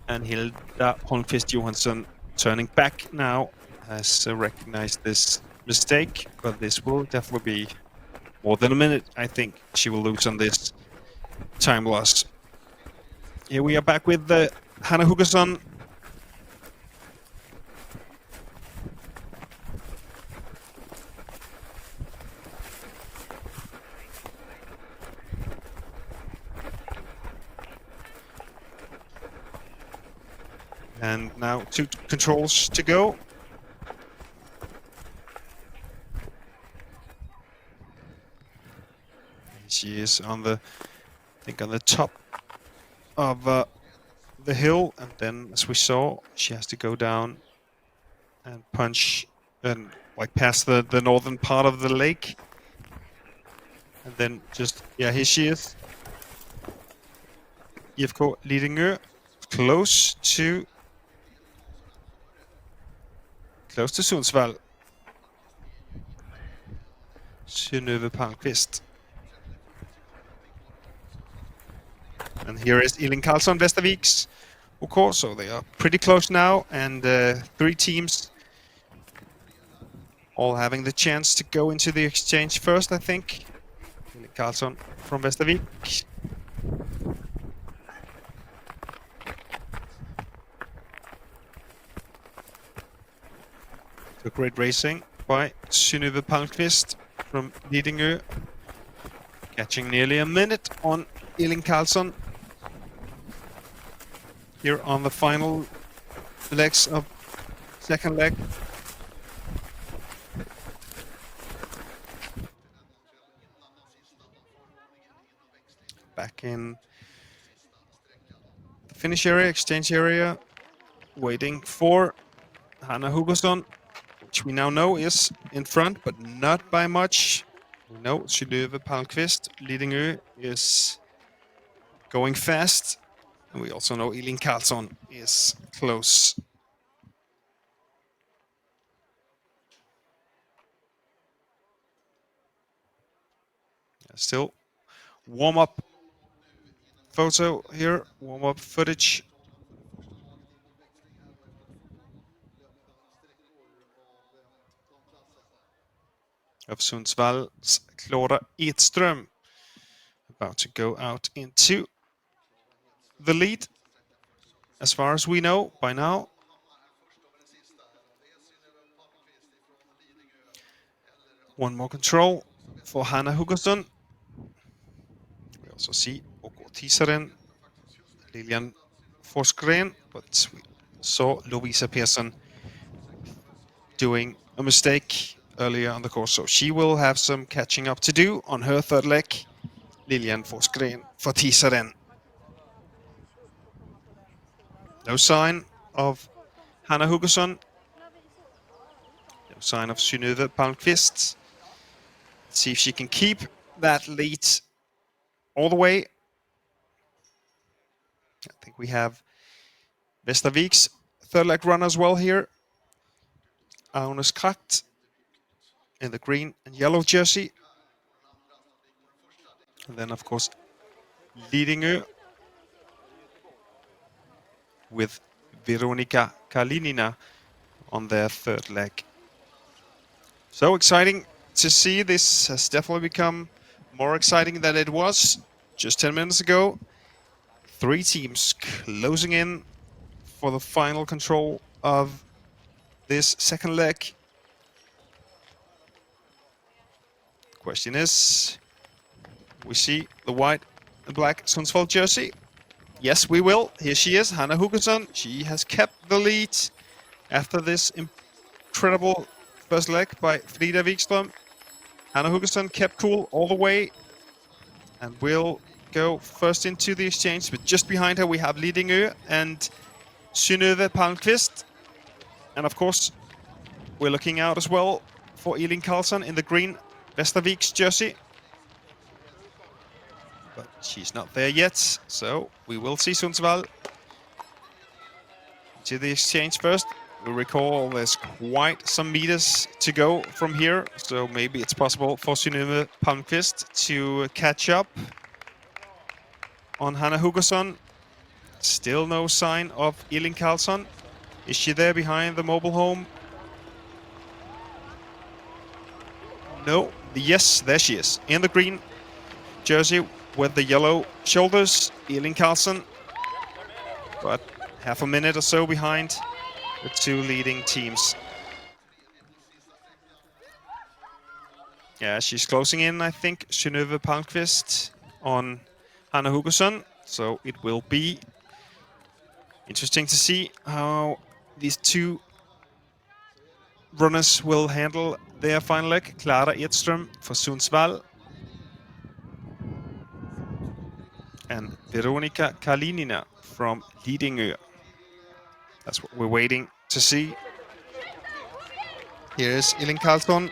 and Hilda Holmqvist Johansson turning back now, has recognized this mistake, but this will definitely be more than a minute, I think, she will lose on this time loss. Here we are back with Hanna Hugosson. And now 2 controls to go. She is on the, I think, on the top of the hill, and then, as we saw, she has to go down and punch and like past the northern part of the lake, and then just, yeah, here she is. IFK leading her close to Sundsvall. Synnøve Palmqvist. And here is Elin Karlsson, Vesterviks, of course, so they are pretty close now, and 3 teams all having the chance to go into the exchange first, I think. Elin Karlsson from Vestervik. So great racing by Synnøve Palmqvist from Lidingö, catching nearly a minute on Elin Karlsson here on the final legs of second leg. Back in the finish area, exchange area, waiting for Hanna Hugosson, which we now know is in front, but not by much. We know Synnøve Palmqvist, Lidingö, is going fast. And we also know Elin Karlsson is close. Still warm-up photo here, warm-up footage. Of Sundsvall's Clara Edström, about to go out into the lead, as far as we know by now. One more control for Hanna Hugosson. We also see Thisted, Lilian Forsgren, but we saw Lovisa Persson doing a mistake earlier on the course, so she will have some catching up to do on her third leg. Lilian Forsgren for Thisted. No sign of Hanna Hugesson. No sign of Synnøve Palmqvist. Let's see if she can keep that lead all the way. I think we have Vestervik's third leg runner as well here. Agnes Kracht in the green and yellow jersey. And then, of course, Lidingö with Veronika Kalinina on their third leg. So exciting to see. This has definitely become more exciting than it was just 10 minutes ago. 3 teams closing in for the final control of this second leg. The question is, we see the white and black Sundsvall jersey. Yes, we will. Here she is, Hanna Hugesson. She has kept the lead after this incredible first leg by Frida Wikström. Hanna Hugesson kept cool all the way and will go first into the exchange. But just behind her we have Lidingö and Synnøve Palmqvist. And of course, we're looking out as well for Elin Karlsson in the green Vestervik's jersey. But she's not there yet, so we will see Sundsvall to the exchange first. We recall there's quite some meters to go from here, so maybe it's possible for Synnøve Palmqvist to catch up on Hanna Hugesson. Still no sign of Elin Karlsson. Is she there behind the mobile home? No. Yes, there she is. In the green jersey with the yellow shoulders, Elin Karlsson. But half a minute or so behind the 2 leading teams. Yeah, she's closing in, I think, Synnøve Palmqvist on Hanna Hugesson. So it will be interesting to see how these 2 runners will handle their final leg. Clara Edström for Sundsvall and Veronika Kalinina from Lidingö. That's what we're waiting to see. Here's Elin Karlsson.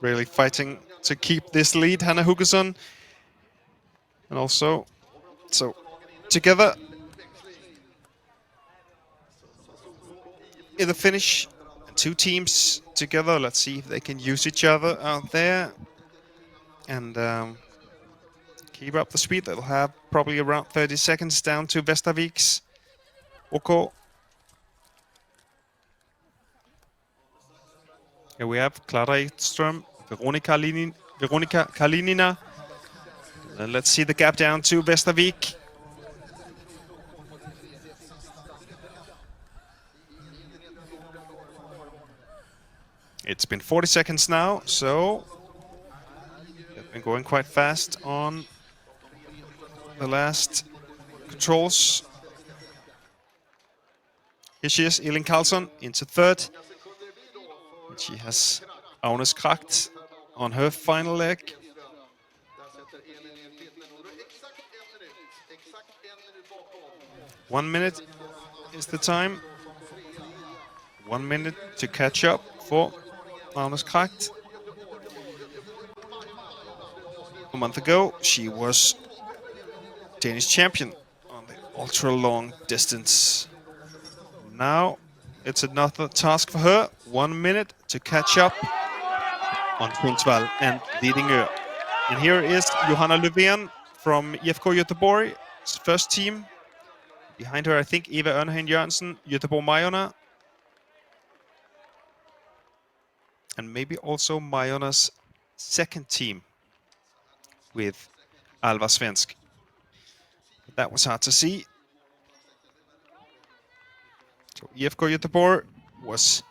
Really fighting to keep this lead, Hanna Hugesson. And also, so together in the finish, 2 teams together. Let's see if they can use each other out there and keep up the speed. They'll have probably around 30 seconds down to Vestervik's OK. Here we have Clara Edström, Veronika Kalinina. And let's see the gap down to Vestervik. It's been 40 seconds now, so they've been going quite fast on the last controls. Here she is, Elin Karlsson into third. And she has Agnes Kracht on her final leg. One minute is the time. 1 minute to catch up for Agnes Kracht. A month ago, she was Danish champion on the ultra-long distance. Now, it's another task for her. 1 minute to catch up on Sundsvall and Lidingö. And here is Johanna Löfven from IFK Göteborg's first team. Behind her, I think, Eva Ørnheim Jørgensen, Göteborg Majorna. And maybe also Majorna's second team with Alva Svensk. But that was hard to see. So IFK Göteborg was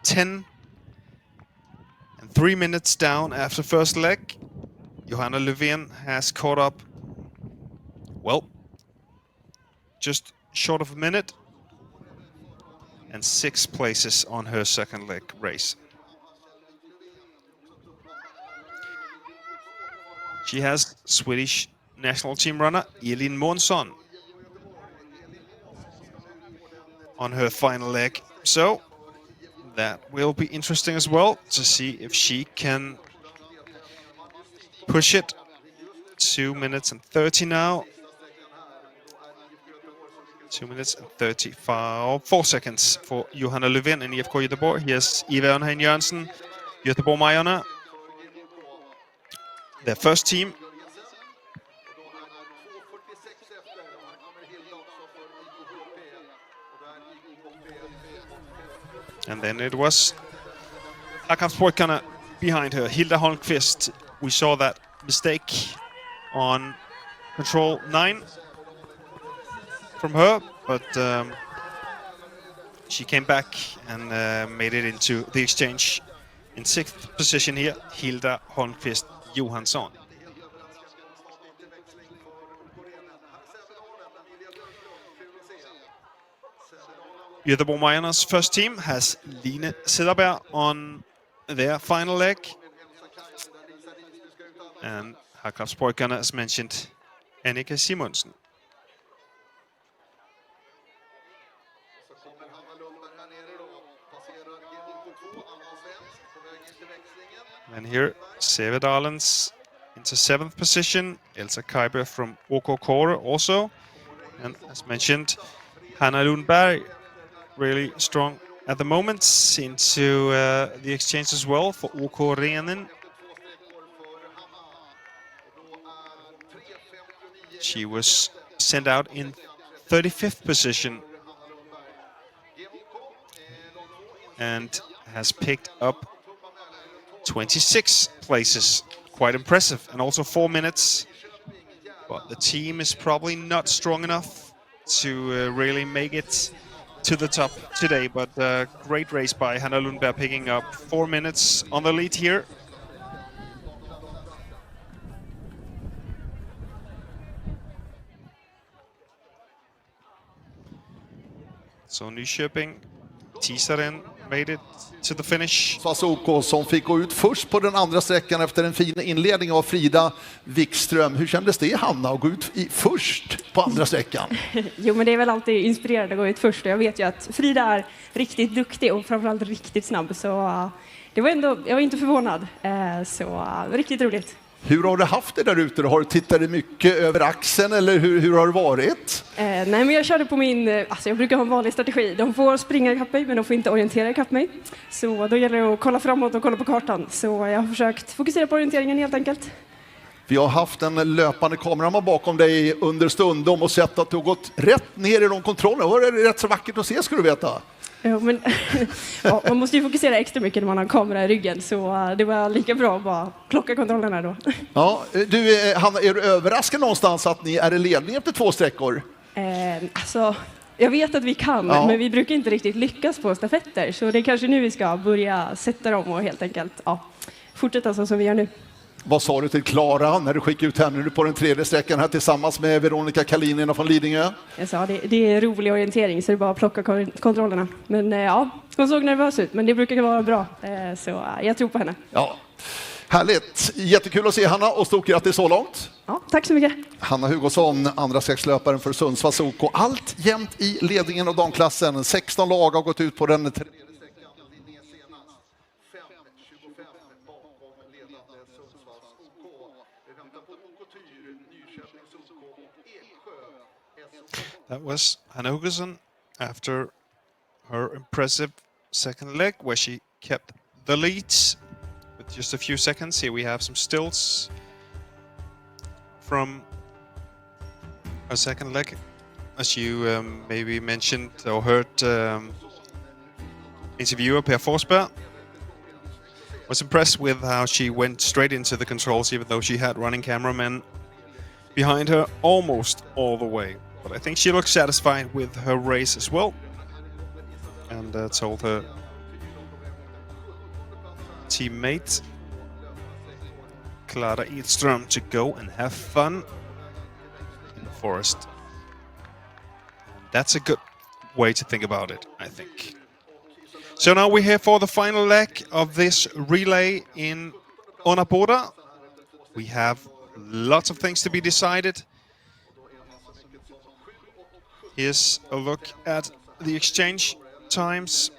10 3 minutes down after first leg. Johanna Löfven has caught up, well, just short of a minute, and 6 places on her second leg race. She has Swedish national team runner Elin Månsson on her final leg. So that will be interesting as well to see if she can push it. 2 minutes and 30 now. 2 minutes and 4 seconds for Johanna Löfven in IFK Göteborg. Here's Eva Örnheim Jørgensen, Göteborg-Majorna. Their first team. And then it was Harkampspojkarna behind her. Hilda Holmqvist. We saw that mistake on control 9 from her, but she came back and made it into the exchange. In 6th position here, Hilda Holmqvist Johansson. Göteborg-Majorna's first team has Line Cederberg on their final leg. And Harkampspojkarna, as mentioned, Annika Simonsen. And here, Sevedalens into 7th position. Elsa Kaiber from OK Kåre also. And as mentioned, Hanna Lundberg, really strong at the moment, into the exchange as well for OK Renen. She was sent out in 35th position and has picked up 26 places. Quite impressive, and also 4 minutes. But the team is probably not strong enough to really make it to the top today. But great race by Hanna Lundberg, picking up 4 minutes on the lead here. Så Nyköping, Thisted made it to the finish. OK som fick gå ut först på den andra sträckan efter en fin inledning av Frida Wikström. Hur kändes det, Hanna, att gå ut först på andra sträckan? Jo, men det är väl alltid inspirerande att gå ut först. Jag vet ju att Frida är riktigt duktig och framförallt riktigt snabb. Så det var ändå, jag var inte förvånad. Så riktigt roligt. Hur har du haft det där ute? Har du tittat mycket över axeln eller hur har det varit? Nej, men jag körde på min, alltså jag brukar ha en vanlig strategi. De får springa ikapp mig, men de får inte orientera ikapp mig. Så då gäller det att kolla framåt och kolla på kartan. Så jag har försökt fokusera på orienteringen helt enkelt. Vi har haft en löpande kameraman bakom dig under stundom och sett att du har gått rätt ner i de kontrollerna. Det var rätt så vackert att se, skulle du veta. Ja, men, ja, man måste ju fokusera extra mycket när man har en kamera i ryggen, så det var lika bra att bara plocka kontrollerna då. Ja, du, Hanna, är du överraskad någonstans att ni är i ledning efter 2 sträckor? Alltså, jag vet att vi kan, men vi brukar inte riktigt lyckas på stafetter, så det är kanske nu vi ska börja sätta dem och helt enkelt fortsätta så som vi gör nu. Vad sa du till Klara när du skickade ut henne nu på den 3:e sträckan här tillsammans med Veronica Kalinin från Lidingö? Jag sa det är rolig orientering, så det är bara att plocka kontrollerna. Men hon såg nervös ut, men det brukar vara bra, så jag tror på henne. Ja, härligt. Jättekul att se Hanna och stort grattis så långt. Ja, tack så mycket. Hanna Hugosson, andra sexlöparen för Sundsvalls OK. Allt jämt i ledningen av damklassen. 16 lag har gått ut på den 3:e. That was Hanna Hugosson after her impressive second leg, where she kept the leads with just a few seconds. Here we have some stills from her second leg. As you maybe mentioned or heard, interviewer Per Forsberg was impressed with how she went straight into the controls, even though she had running cameramen behind her almost all the way. But I think she looks satisfied with her race as well, and told her teammate Clara Edström to go and have fun in the forest. And that's a good way to think about it, I think. So now we're here for the final leg of this relay in Örebro. We have lots of things to be decided. Here's a look at the exchange times.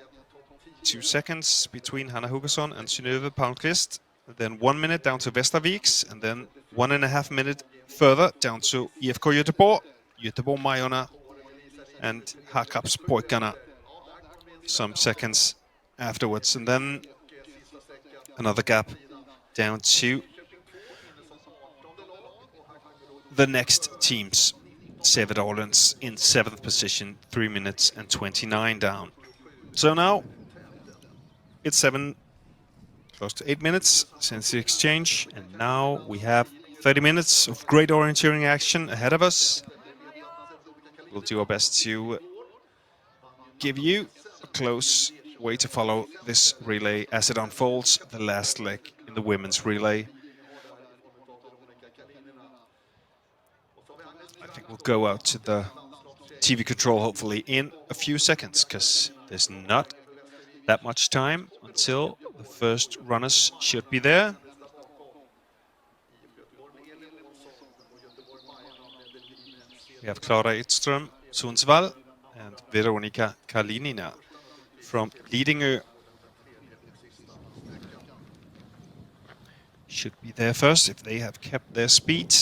2 seconds between Hanna Hugesson and Synnøve Palmqvist. Then 1 minute down to Västerviks, and then 1.5 minutes further down to IFK Göteborg, Göteborg-Majorna, and Hakapspojkarna some seconds afterwards. And then another gap down to the next teams. Sävedalens in 7th position, 3 minutes and 29 down. So now it's 7, close to 8 minutes since the exchange, and now we have 30 minutes of great orienteering action ahead of us. We'll do our best to give you a close way to follow this relay as it unfolds, the last leg in the women's relay. I think we'll go out to the TV control hopefully in a few seconds, because there's not that much time until the first runners should be there. We have Clara Edström, Sundsvall, and Veronika Kalinina from Lidingö. Should be there first if they have kept their speed.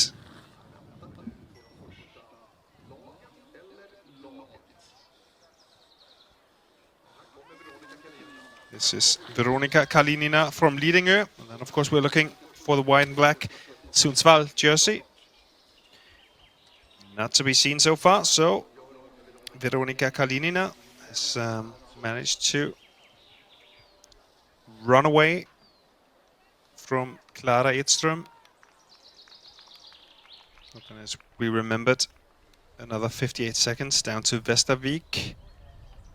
This is Veronika Kalinina from Lidingö. And then, of course, we're looking for the white and black Sundsvall jersey. Not to be seen so far. So, Veronika Kalinina has managed to run away from Clara Edström. As we remembered, another 58 seconds down to Västervik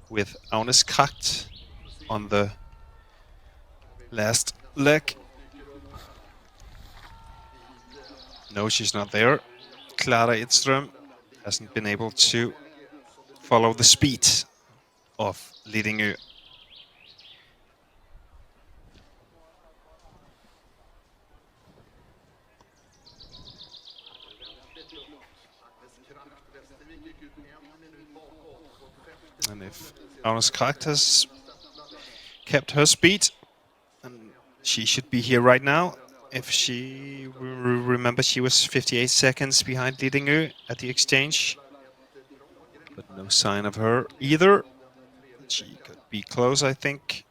with Agnes Kracht on the last leg. No, she's not there. Clara Edström hasn't been able to follow the speed of Lidingö. And if Agnes Kracht has kept her speed, and she should be here right now. If she remember, she was 58 seconds behind Lidingö at the exchange, but no sign of her either. She could be close, I think.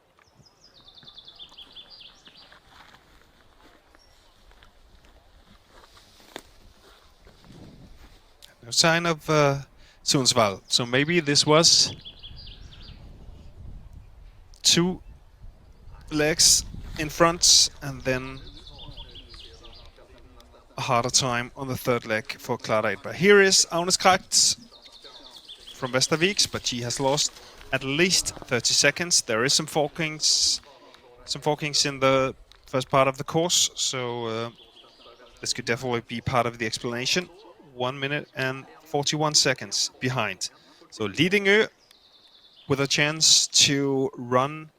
No sign of Sundsvall. So maybe this was 2 legs in front, and then a harder time on the 3rd leg for Clara Edström. Here is Agnes Kracht from Västerviks, but she has lost at least 30 seconds. There is some forkings in the first part of the course, so this could definitely be part of the explanation. 1 minute and 41 seconds behind. So Lidingö with a chance to run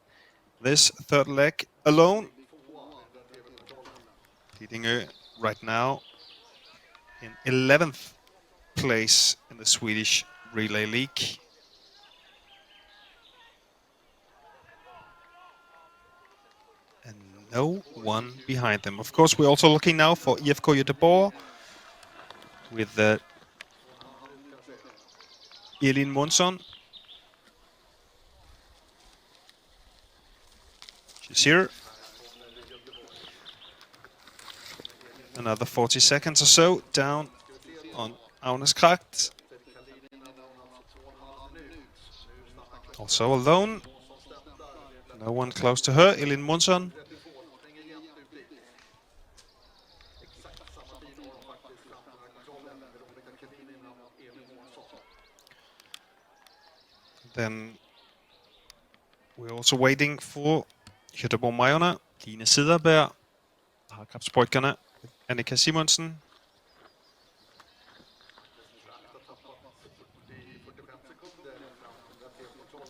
this 3rd leg alone. Lidingö right now in 11th place in the Swedish Relay League. And no one behind them. Of course, we're also looking now for IFK Göteborg with Erling Månsson. She's here. Another 40 seconds or so down on Agnes Kracht. Also alone. No one close to her. Erling Månsson. Then we're also waiting for Göteborg-Majorna Line Siderberg, Harkrabspojkarna, Annika Simonsen.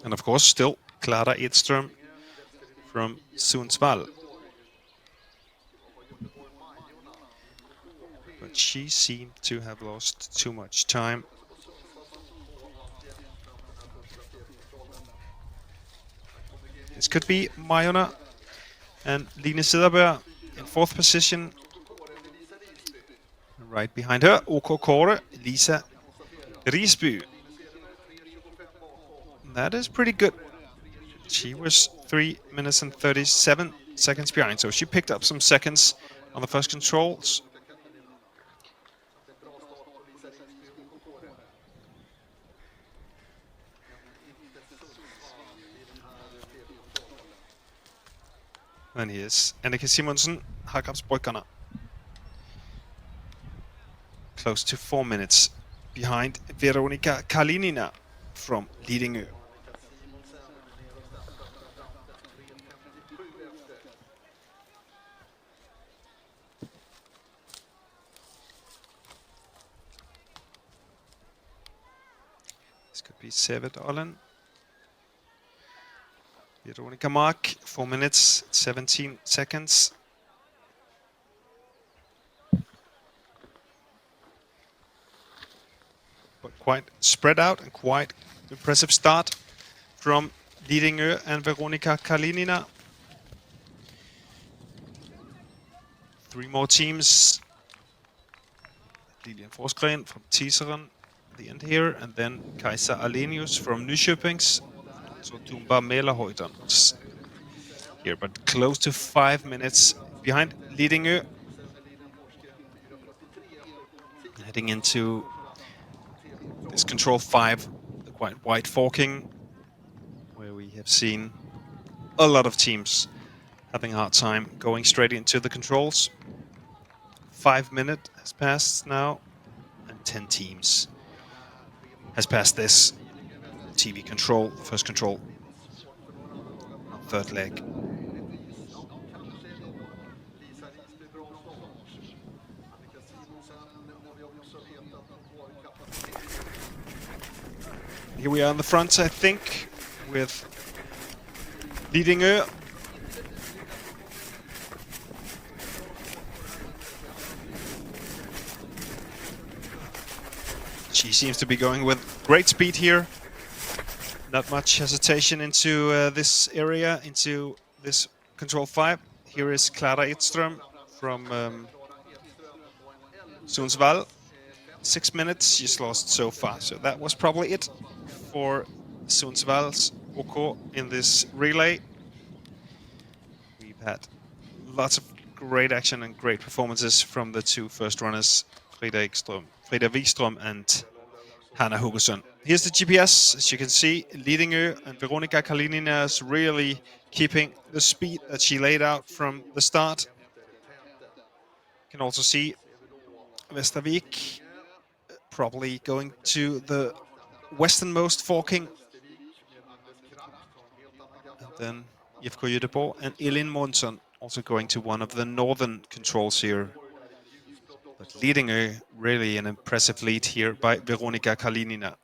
And of course, still Clara Edström from Sundsvall. But she seemed to have lost too much time. This could be Majona and Line Siderberg in 4th position. Right behind her, OK Kåre, Lisa Risby. That is pretty good. She was 3 minutes and 37 seconds behind, so she picked up some seconds on the first controls. And here's Annika Simonsen, Harkrabspojkarna. Close to 4 minutes behind Veronika Kalinina from Lidingö. This could be Severdalen. Veronica Mark, 4 minutes, 17 seconds. But quite spread out and quite impressive start from Lidingö and Veronika Kalinina. 3 more teams. Lilian Forsgren from Thisted at the end here, and then Kajsa Alenius from Nyköpings. So Tumba Mälarhöjden here, but close to 5 minutes behind Lidingö. Heading into this control 5, the quite wide forking, where we have seen a lot of teams having a hard time going straight into the controls. 5 minutes has passed now, and 10 teams has passed this TV control, first control, 3rd leg. Here we are in the front, I think, with Lidingö. She seems to be going with great speed here. Not much hesitation into this area, into this control 5. Here is Clara Edström from Sundsvall. 6 minutes she's lost so far, so that was probably it for Sundsvall's OK in this relay. We've had lots of great action and great performances from the 2 first runners, Frida Wikström and Hanna Hugesson. Here's the GPS. As you can see, Lidingö and Veronika Kalinina is really keeping the speed that she laid out from the start. You can also see Vestervik probably going to the westernmost forking. And then IFK Göteborg and Elin Månsson also going to one of the northern controls here. But Lidingö, really an impressive lead here by Veronika Kalinina.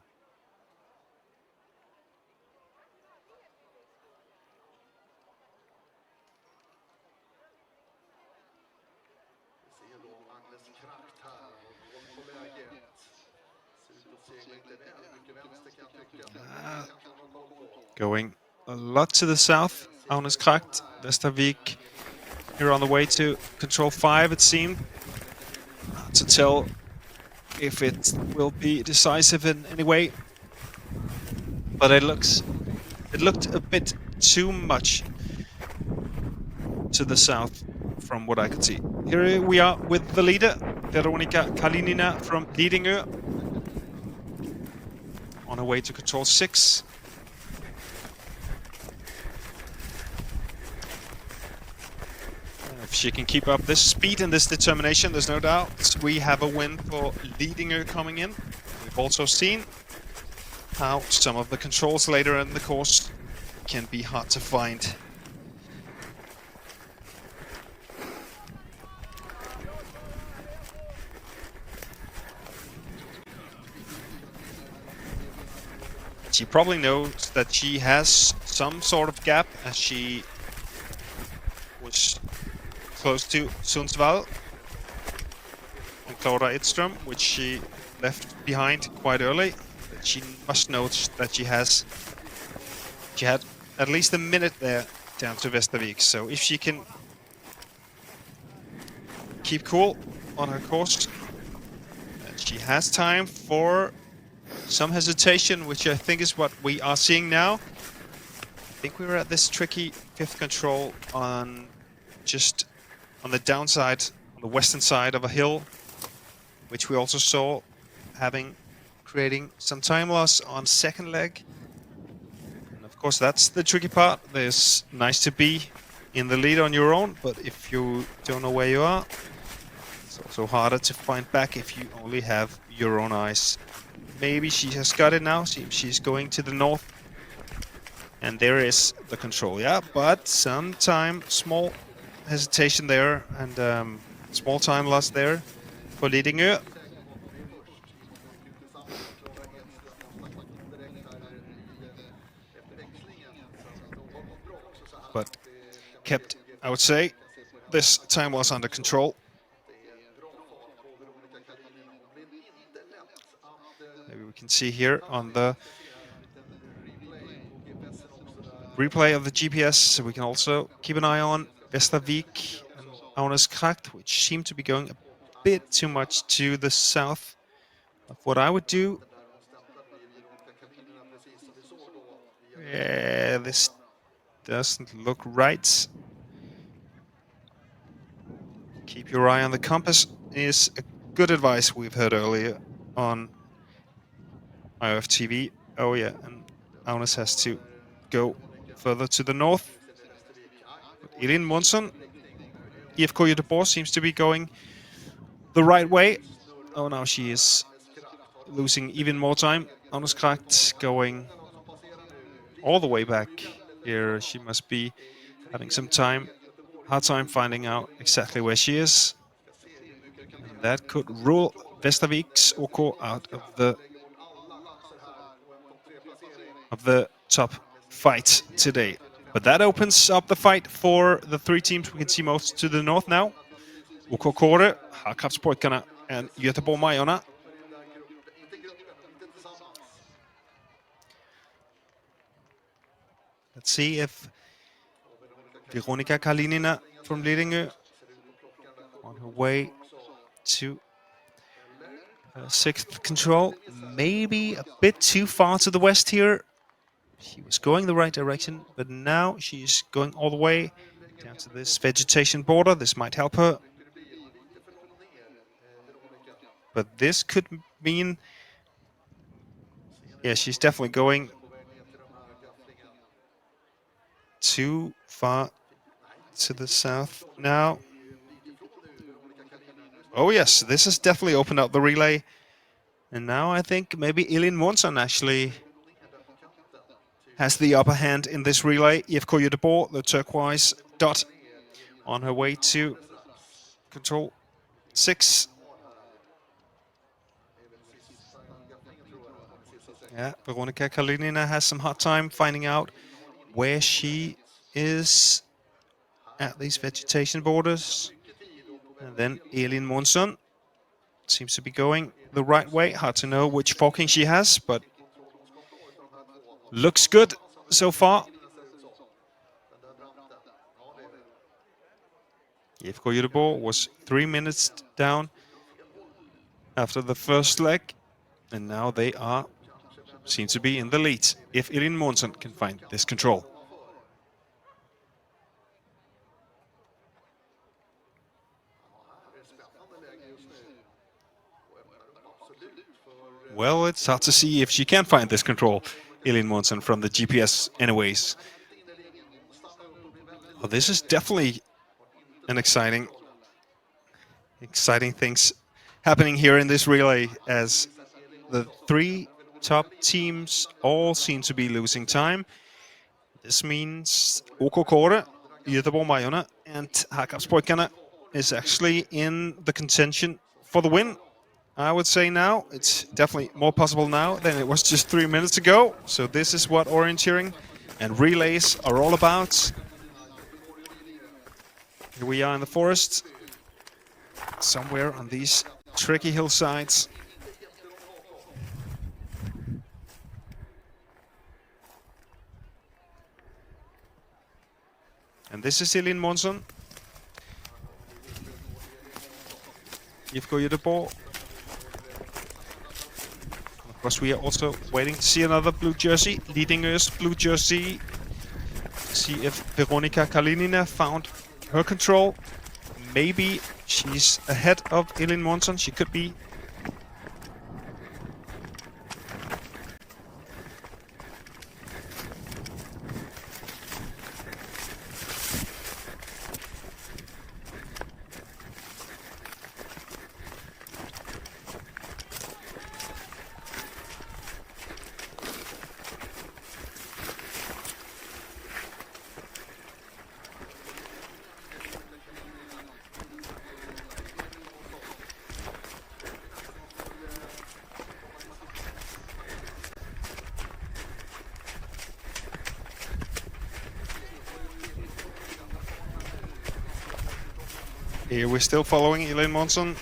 Going a lot to the south, Agnes Kragt, Vestervik here on the way to control 5, it seemed. Hard to tell if it will be decisive in any way, but it looked a bit too much to the south from what I could see. Here we are with the leader, Veronika Kalinina from Lidingö, on her way to control 6. If she can keep up this speed and this determination, there's no doubt we have a win for Lidingö coming in. We've also seen how some of the controls later in the course can be hard to find. she probably knows that she has some sort of gap as she was close to Sundsvall and Clara Edström, which she left behind quite early. But she must know that she had at least a minute there down to Västervik. So if she can keep cool on her course, then she has time for some hesitation, which I think is what we are seeing now. I think we were at this tricky fifth control on just on the downside, on the western side of a hill, which we also saw creating some time loss on second leg. And of course, that's the tricky part. It's nice to be in the lead on your own, but if you don't know where you are, it's also harder to find back if you only have your own eyes. Maybe she has got it now. Seems she's going to the north. And there is the control, yeah, but some time, small hesitation there, and small time loss there for Lidingö. But kept, I would say, this time was under control. Maybe we can see here on the replay of the GPS, we can also keep an eye on Västervik and Auneskrakt, which seem to be going a bit too much to the south of what I would do. Yeah, this doesn't look right. Keep your eye on the compass is a good advice we've heard earlier on IOF-TV. Oh yeah, and Aunes has to go further to the north. Elin Monson, IFK Göteborg seems to be going the right way. Oh, now she is losing even more time. Auneskrakt going all the way back here. She must be having some hard time finding out exactly where she is. And that could rule Västervik's OK out of the top fight today. But that opens up the fight for the three teams we can see most to the north now. OK Kåre, Harkrafts-pojkarna, and Göteborg-Majorna. Let's see if Veronika Kalinina from Lidingö on her way to sixth control. Maybe a bit too far to the west here. She was going the right direction, but now she's going all the way down to this vegetation border. This might help her. But this could mean, yeah, she's definitely going too far to the south now. Oh yes, this has definitely opened up the relay. And now I think maybe Elin Monson actually has the upper hand in this relay. IFK Göteborg, the turquoise dot, on her way to control 6. Yeah, Veronika Kalinina has some hard time finding out where she is at these vegetation borders. And then Elin Monson seems to be going the right way. Hard to know which forking she has, but looks good so far. IFK Göteborg was 3 minutes down after the first leg, and now they seem to be in the lead if Elin Monson can find this control. Well, it's hard to see if she can find this control, Elin Monson, from the GPS anyways. Well, this is definitely an exciting things happening here in this relay, as the three top teams all seem to be losing time. This means OK Kåre, Göteborg-Majorna, and Harkrafts-pojkarna is actually in the contention for the win I would say now it's definitely more possible now than it was just 3 minutes ago. So this is what orienteering and relays are all about. Here we are in the forest, somewhere on these tricky hillsides. And this is Elin Månsson. IFK Göteborg. Of course, we are also waiting to see another blue jersey, Lidingö's blue jersey. See if Veronika Kalinina found her control. Maybe she's ahead of Elin Månsson. She could be. Here we're still following Elin Månsson.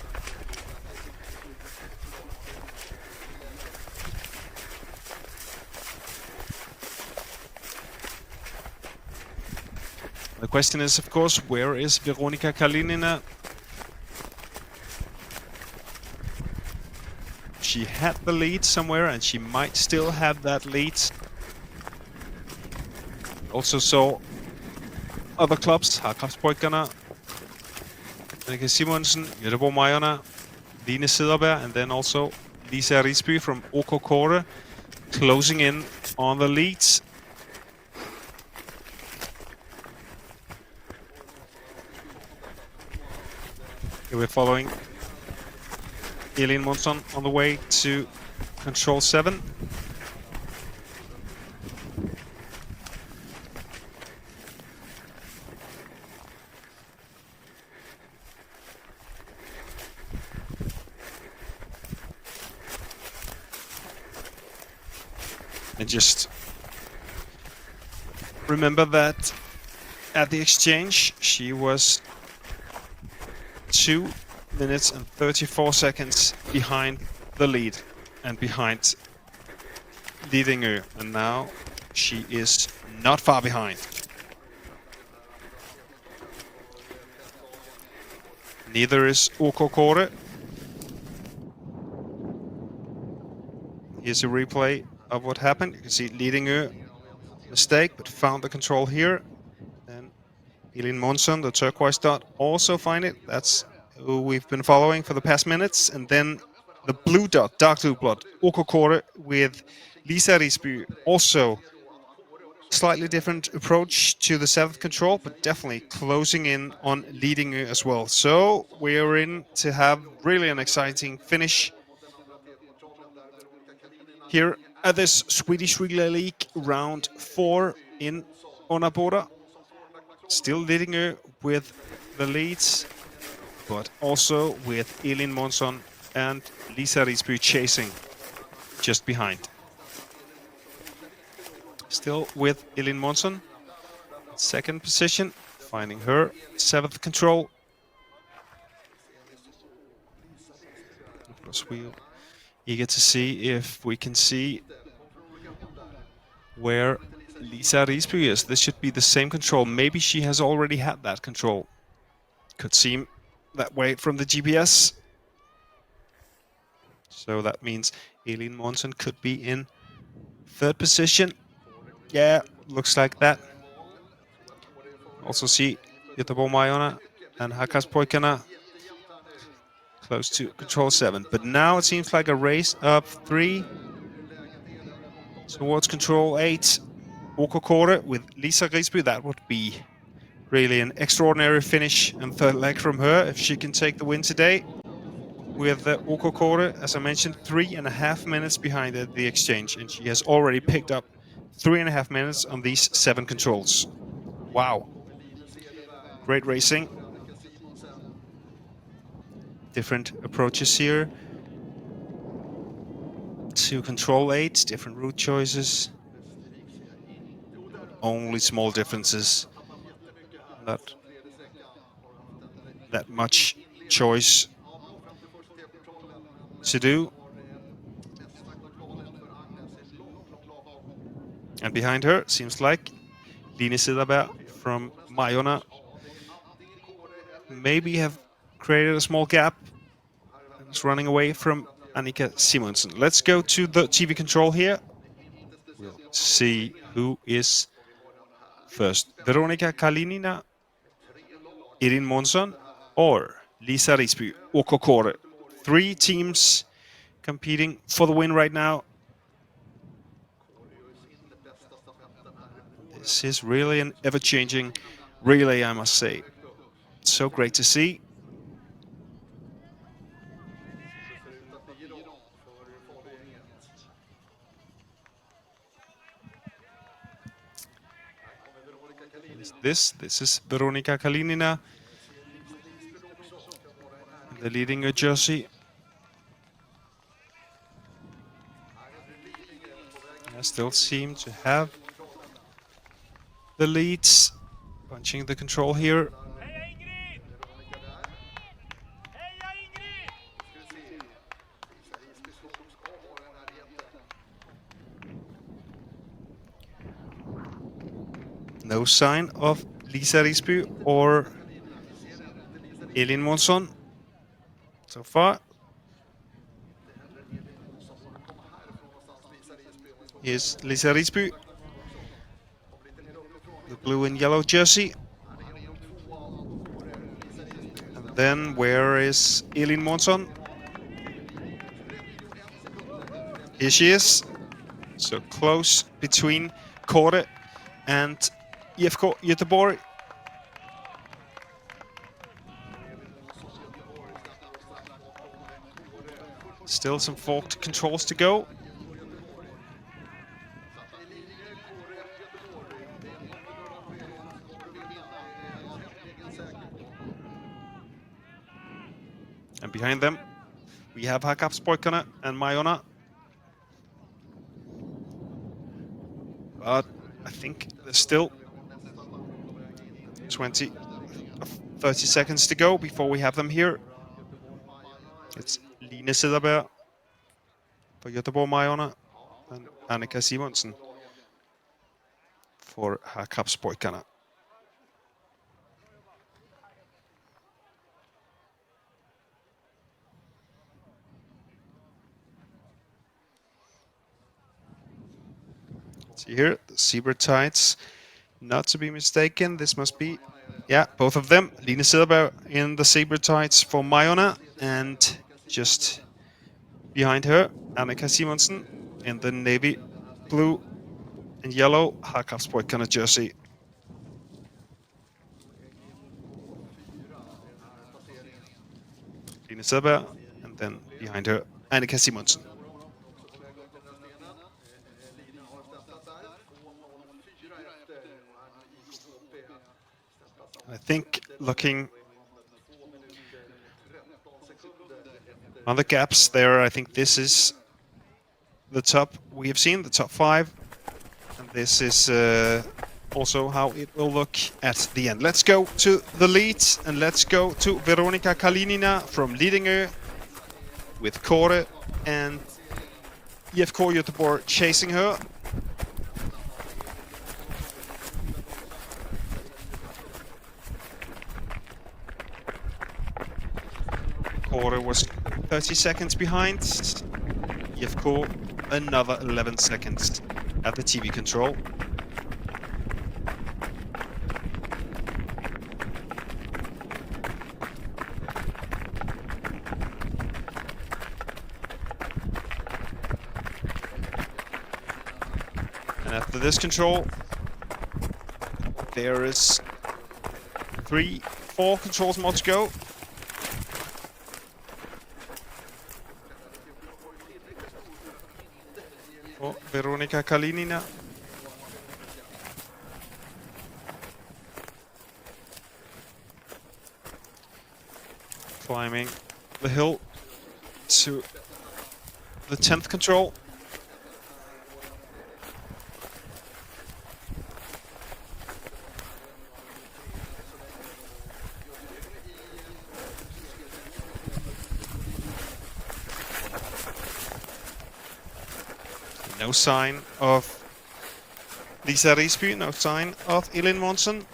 The question is, of course, where is Veronika Kalinina? She had the lead somewhere, and she might still have that lead. Also saw other clubs, Harkapspojkarna, Annika Simonsen, Göteborg-Majorna, Line Cederberg, and then also Lisa Risby from OK Kåre closing in on the leads. Here we're following Elin Månsson on the way to control 7. And just remember that at the exchange, she was 2 minutes and 34 seconds behind the lead and behind Lidingö. And now she is not far behind. Neither is OK Kåre. Here's a replay of what happened. You can see Lidingö mistake, but found the control here. Then Elin Månsson, the turquoise dot, also find it. That's who we've been following for the past minutes. And then the blue dot, dark blue dot, OK Kåre with Lisa Risby. Also slightly different approach to the 7th control, but definitely closing in on Lidingö as well. So we're in to have really an exciting finish here at this Swedish Relay League round 4 in Örebro. Still Lidingö with the leads, but also with Elin Månsson and Lisa Risby chasing just behind. Still with Elin Månsson, 2nd position, finding her 7th control. Of course, we're eager to see if we can see where Lisa Risby is. This should be the same control. Maybe she has already had that control. Could seem that way from the GPS. So that means Elin Månsson could be in 3rd position. Yeah, looks like that. Also see Göteborg-Majorna and Harkapspojkarna close to control 7. But now it seems like a race up 3 towards control 8. OK Kåre with Lisa Risby. That would be really an extraordinary finish and 3rd leg from her if she can take the win today. With OK Kåre, as I mentioned, 3.5 minutes behind at the exchange, and she has already picked up 3.5 minutes on these 7 controls. Wow. Great racing. Different approaches here. 2 control aids, different route choices. Only small differences. Not that much choice to do. And behind her, seems like Line Sidaberg from Majorna maybe have created a small gap. It's running away from Annika Simonsen. Let's go to the TV control here. We'll see who is first. Veronika Kalinina, Irin Månsson, or Lisa Risby Okokore. 3 teams competing for the win right now. This is really an ever-changing relay, I must say. It's so great to see. This is Veronika Kalinina, the leading her jersey. I still seem to have the leads, punching the control here. No sign of Lisa Risby or Elin Månsson so far. Here's Lisa Risby, the blue and yellow jersey. And then where is Elin Månsson? Here she is. So close between Kåre and IFK Göteborg. Still some forked controls to go. And behind them, we have Hakapspojkarna and Majorna. But I think there's still 30 seconds to go before we have them here. It's Line Sidaberg for Göteborg Majorna and Annika Simonsen for Hakapspojkarna. See here, the zebra tights, not to be mistaken, this must be, yeah, both of them. Line Sidaberg in the zebra tights for Majorna, and just behind her, Annika Simonsen in the navy blue and yellow Hakapspojkarna jersey. Line Sidaberg, and then behind her, Annika Simonsen. I think looking on the gaps there, I think this is the top we have seen, the top 5. And this is also how it will look at the end. Let's go to the leads and let's go to Veronika Kalinina from Lidingö with Kåre and IFK Göteborg chasing her. Kåre was 30 seconds behind. IFK another 11 seconds at the TV control. And after this control, there is 3-4 controls more to go. Veronika Kalinina. Climbing the hill to the 10th control. No sign of Lisa Risby, no sign of Elin Monson.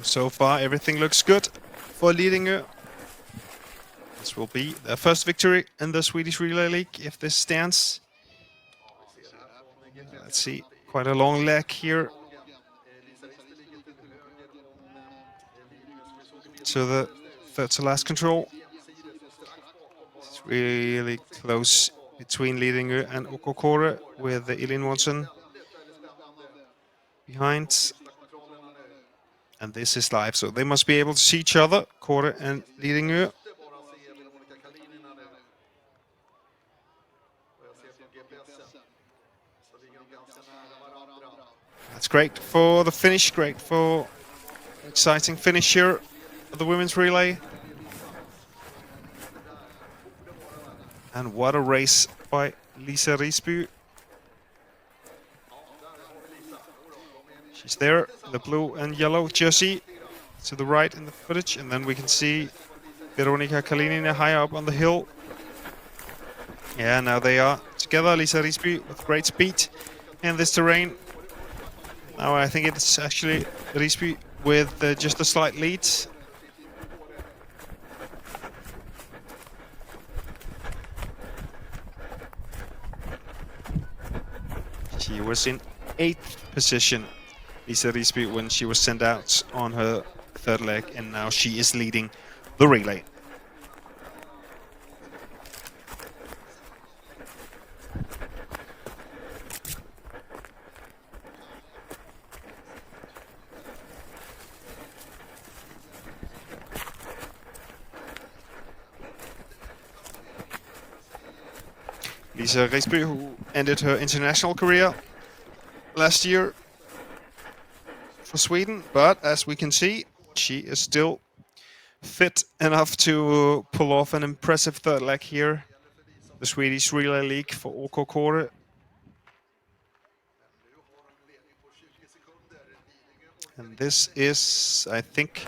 So far everything looks good for Lidingö. This will be their first victory in the Swedish Relay League if this stands. Let's see, quite a long leg here to the third to last control. It's really close between Lidingö and OK Kåre with Elin Monson behind. And this is live, so they must be able to see each other, Kåre and Lidingö. That's great for the finish, great for exciting finish here of the women's relay. And what a race by Lisa Risby. She's there, the blue and yellow jersey to the right in the footage, and then we can see Veronika Kalinina high up on the hill. Yeah, now they are together, Lisa Risby with great speed in this terrain. Now I think it's actually Risby with just a slight lead. She was in 8th position, Lisa Risby, when she was sent out on her third leg, and now she is leading the relay. Lisa Risby, who ended her international career last year for Sweden, but as we can see, she is still fit enough to pull off an impressive third leg here. The Swedish Relay League for OK Kåre. And this is, I think,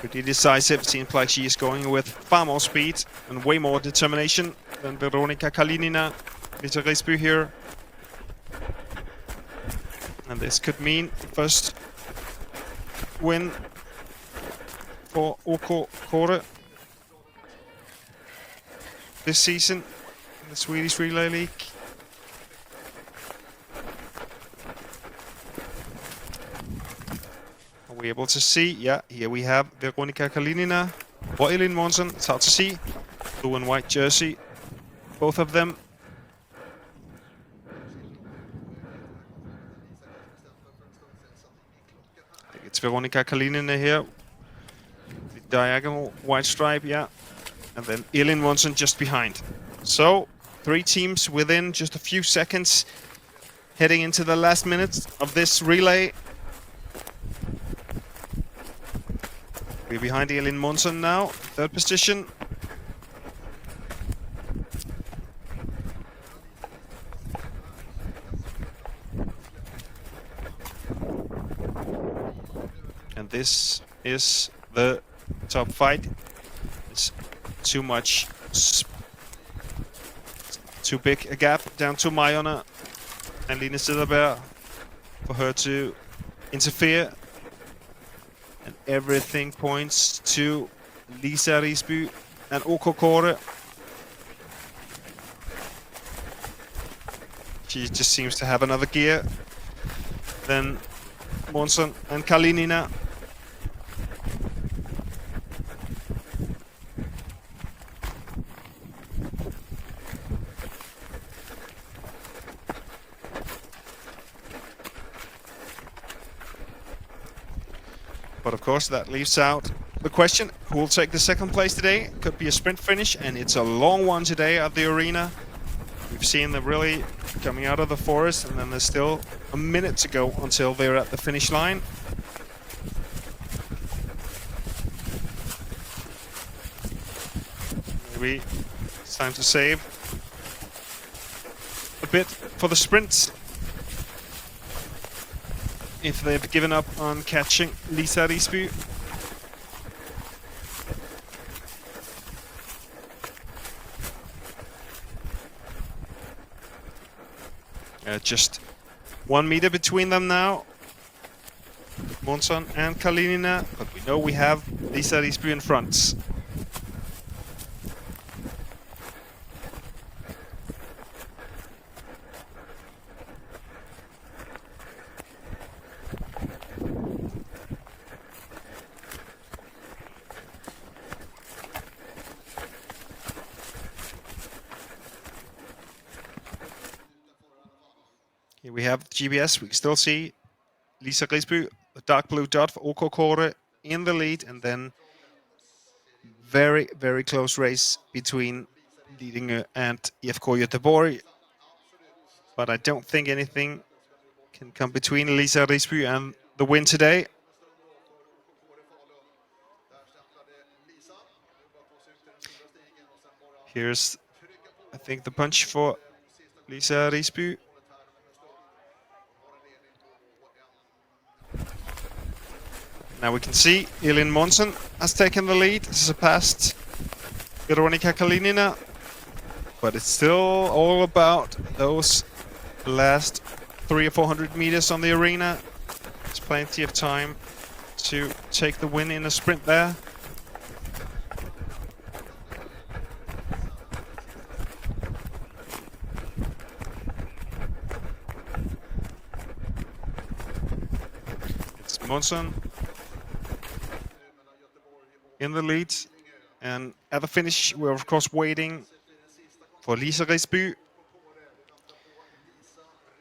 pretty decisive. Seems like she is going with far more speed and way more determination than Veronika Kalinina. Lisa Risby here. And this could mean the first win for OK Kåre this season in the Swedish Relay League. Are we able to see? Yeah, here we have Veronika Kalinina or Elin Monson. It's hard to see. Blue and white jersey, both of them. I think it's Veronika Kalinina here. The diagonal white stripe, yeah. And then Elin Monson just behind. So, 3 teams within just a few seconds, heading into the last minutes of this relay. We're behind Elin Monson now, 3rd position. And this is the top fight. It's too much, too big a gap down to Majona and Line Cederberg for her to interfere. And everything points to Lisa Risby and OK Kåre. She just seems to have another gear than Monson and Kalinina. But of course, that leaves out the question, who will take the 2nd place today? Could be a sprint finish, and it's a long one today at the arena. We've seen them really coming out of the forest, and then there's still a minute to go until they're at the finish line. Maybe it's time to save a bit for the sprints, if they've given up on catching Lisa Risby. Just 1 meter between them now. Månsson and Kalinina, but we know we have Lisa Risby in front. Here we have GPS. We can still see Lisa Risby, the dark blue dot for OK Kåre in the lead, and then very, very close race between Lidingö and IFK Göteborg. But I don't think anything can come between Lisa Risby and the win today. Here's, I think, the punch for Lisa Risby. Now we can see Elin Månsson has taken the lead, surpassed Veronika Kalinina, but it's still all about those last 300 or 400 meters on the arena. There's plenty of time to take the win in a sprint there. It's Månsson in the lead, and at the finish we're of course waiting for Lisa Risby,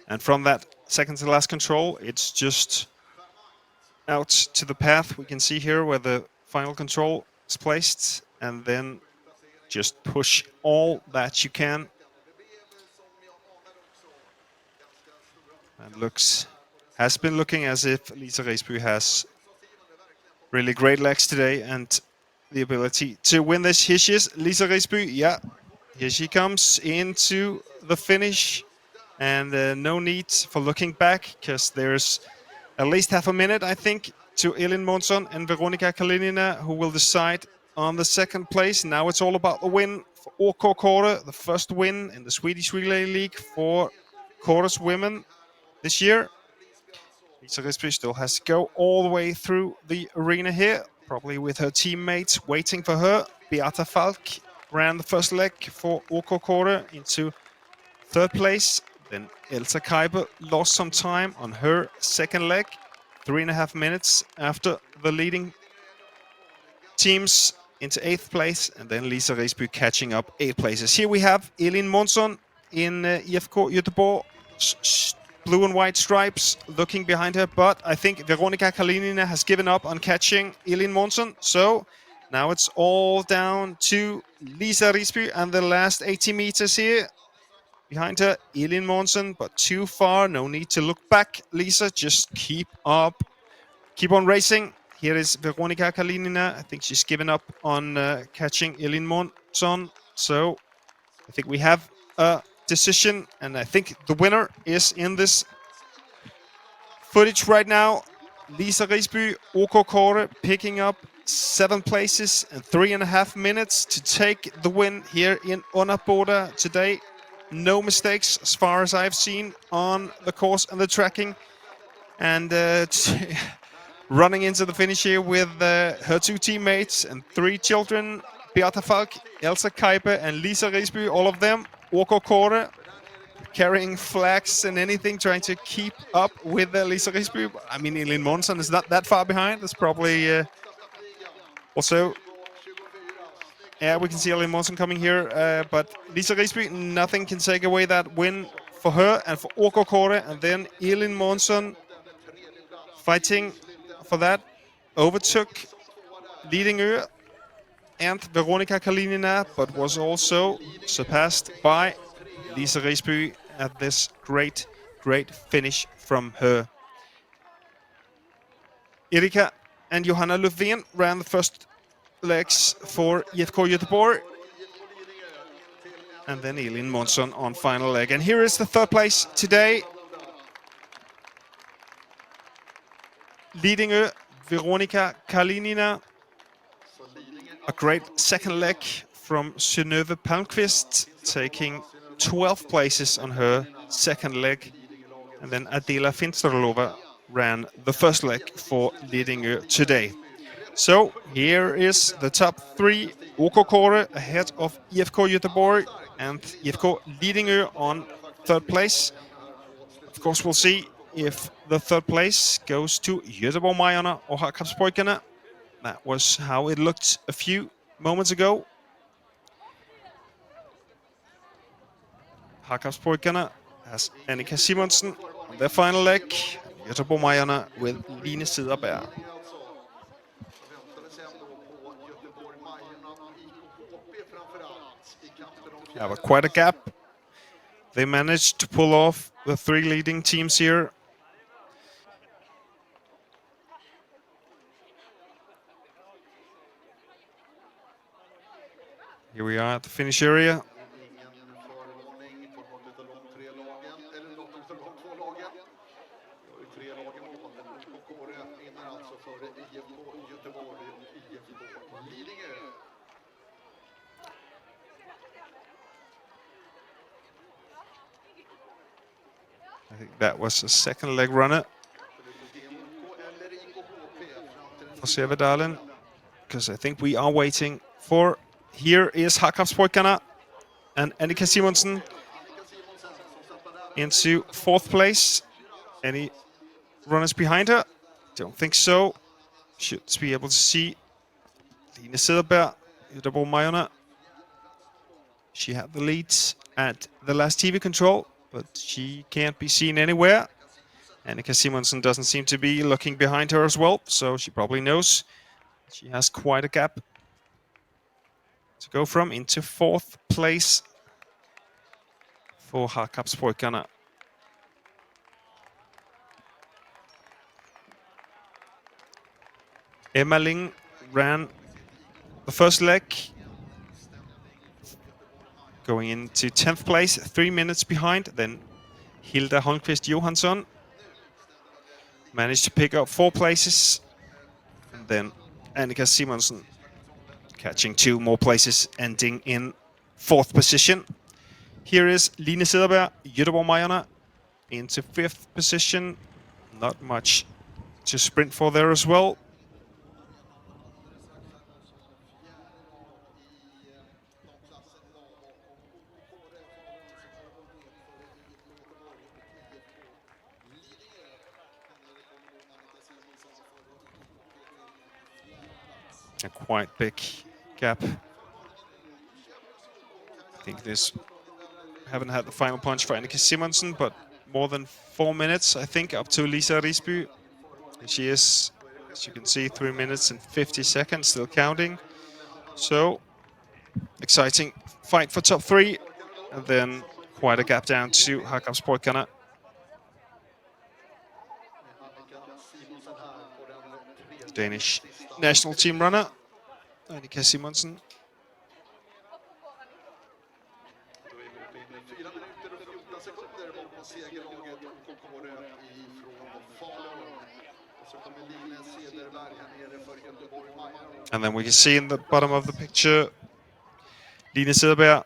and from that second to last control it's just out to the path. We can see here where the final control is placed, and then just push all that you can. And has been looking as if Lisa Risby has really great legs today and the ability to win this. Here she is, Lisa Risby. Yeah, here she comes into the finish, and no need for looking back, because there's at least half a minute, I think, to Elin Månsson and Veronika Kalinina, who will decide on the second place. Now it's all about the win for OK Kåre, the first win in the Swedish Relay League for Kåre's women this year. Lisa Risby still has to go all the way through the arena here, probably with her teammates waiting for her. Beata Falk ran the first leg for OK Kåre into third place. Then Elsa Kaiber lost some time on her second leg, 3.5 minutes after the leading teams, into 8th place. And then Lisa Risby catching up 8 places. Here we have Elin Månsson in IFK Göteborg. Blue and white stripes looking behind her, but I think Veronika Kalinina has given up on catching Elin Månsson. So now it's all down to Lisa Risby and the last 80 meters here. Behind her, Elin Månsson, but too far. No need to look back, Lisa. Just keep up. Keep on racing. Here is Veronika Kalinina. I think she's given up on catching Elin Månsson. So I think we have a decision, and I think the winner is in this footage right now. Lisa Risby, OK Kåre, picking up 7 places and 3.5 minutes to take the win here in Örebro today. No mistakes as far as I've seen on the course and the tracking, and running into the finish here with her 2 teammates and 3 children, Beata Falk, Elsa Kaiber and Lisa Risby, all of them OK Kåre, carrying flags and anything, trying to keep up with Lisa Risby. I mean, Elin Månsson is not that far behind. It's probably also... Yeah, we can see Elin Månsson coming here, but Lisa Risby, nothing can take away that win for her and for OK Kåre. And then Elin Månsson fighting for that, overtook Lidingö and Veronika Kalinina, but was also surpassed by Lisa Risby at this great finish from her. Erika and Johanna Löfven ran the first legs for IFK Göteborg, and then Elin Månsson on final leg. And here is the third place today. Lidingö, Veronika Kalinina. A great second leg from Synnøve Palmqvist, taking 12 places on her second leg. And then Adela Finsterlova ran the first leg for Lidingö today. So here is the top three. OK Kåre ahead of IFK Göteborg and IFK Lidingö on third place. Of course, we'll see if the third place goes to Göteborg-Majarna or Hakapspojkarna. That was how it looked a few moments ago. Hakapspojkarna has Annika Simonsen on their final leg. Göteborg-Majarna with Line Siderberg. Yeah, but quite a gap. They managed to pull off the three leading teams here. Here we are at the finish area. I think that was a second leg runner for Severdalen, because I think we are waiting for. Here is Hakapspojkarna and Annika Simonsen into fourth place. Any runners behind her? Don't think so. Should be able to see Line Siderberg, Göteborg-Majarna. She had the lead at the last TV control, but she can't be seen anywhere. Annika Simonsen doesn't seem to be looking behind her as well, so she probably knows she has quite a gap to go from into fourth place for Hakapspojkarna. Erling ran the first leg, going into 10th place, 3 minutes behind. Then Hilda Holmqvist Johansson managed to pick up 4 places. And then Annika Simonsen catching 2 more places, ending in 4th position. Here is Line Siderberg, Göteborg-Majarna, into 5th position. Not much to sprint for there as well. A quite big gap. I think this haven't had the final punch for Annika Simonsen, but more than 4 minutes, I think, up to Lisa Risby. And she is, as you can see, 3 minutes and 50 seconds, still counting. So, exciting fight for top 3. And then quite a gap down to Hakapspojkarna. Danish national team runner, Annika Simonsen. And then we can see in the bottom of the picture, Line Siderberg.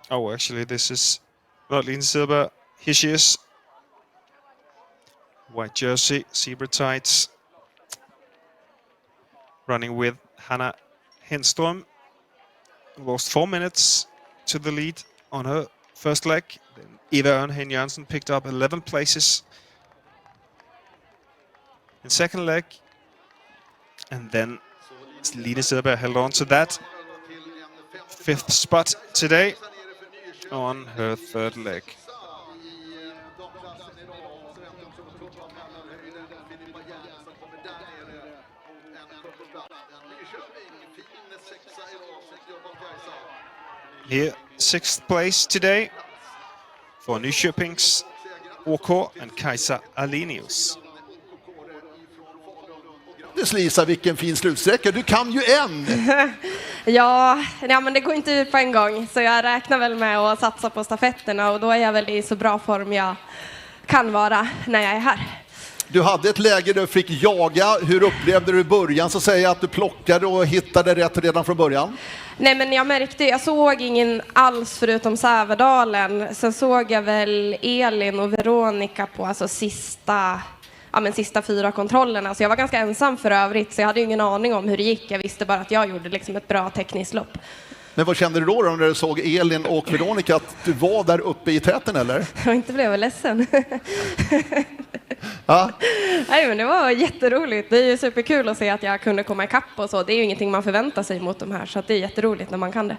Oh, actually, this is not Line Siderberg. Here she is. White jersey, zebra tights. Running with Hanna Henström. Lost 4 minutes to the lead on her first leg. Then Eva Ørnhen Jørgensen picked up 11 places in second leg. And then Line Siderberg held on to that 5th spot today on her third leg. Here, 6th place today for Nyköpings OK and Kajsa Alenius. Lisa, vilken fin slutsträcka. Du kan ju en! Ja, men det går inte ut på en gång. Så jag räknar väl med att satsa på stafetterna. Och då är jag väl i så bra form jag kan vara när jag är här. Du hade ett läge där du fick jaga. Hur upplevde du i början? Så säger att du plockade och hittade rätt redan från början. Nej, men jag såg ingen alls förutom Sävedalen. Sen såg jag väl Erling och Veronica på alltså sista 4 kontrollerna. Så jag var ganska ensam för övrigt, så jag hade ingen aning om hur det gick. Jag visste bara att jag gjorde liksom ett bra tekniskt lopp. Men vad kände du då när du såg Erling och Veronica, att du var där uppe i täten eller? Jag inte blev ledsen. Ja. Nej, men det var jätteroligt. Det är ju superkul att se att jag kunde komma ikapp och så. Det är ju ingenting man förväntar sig mot de här, så att det är jätteroligt när man kan det.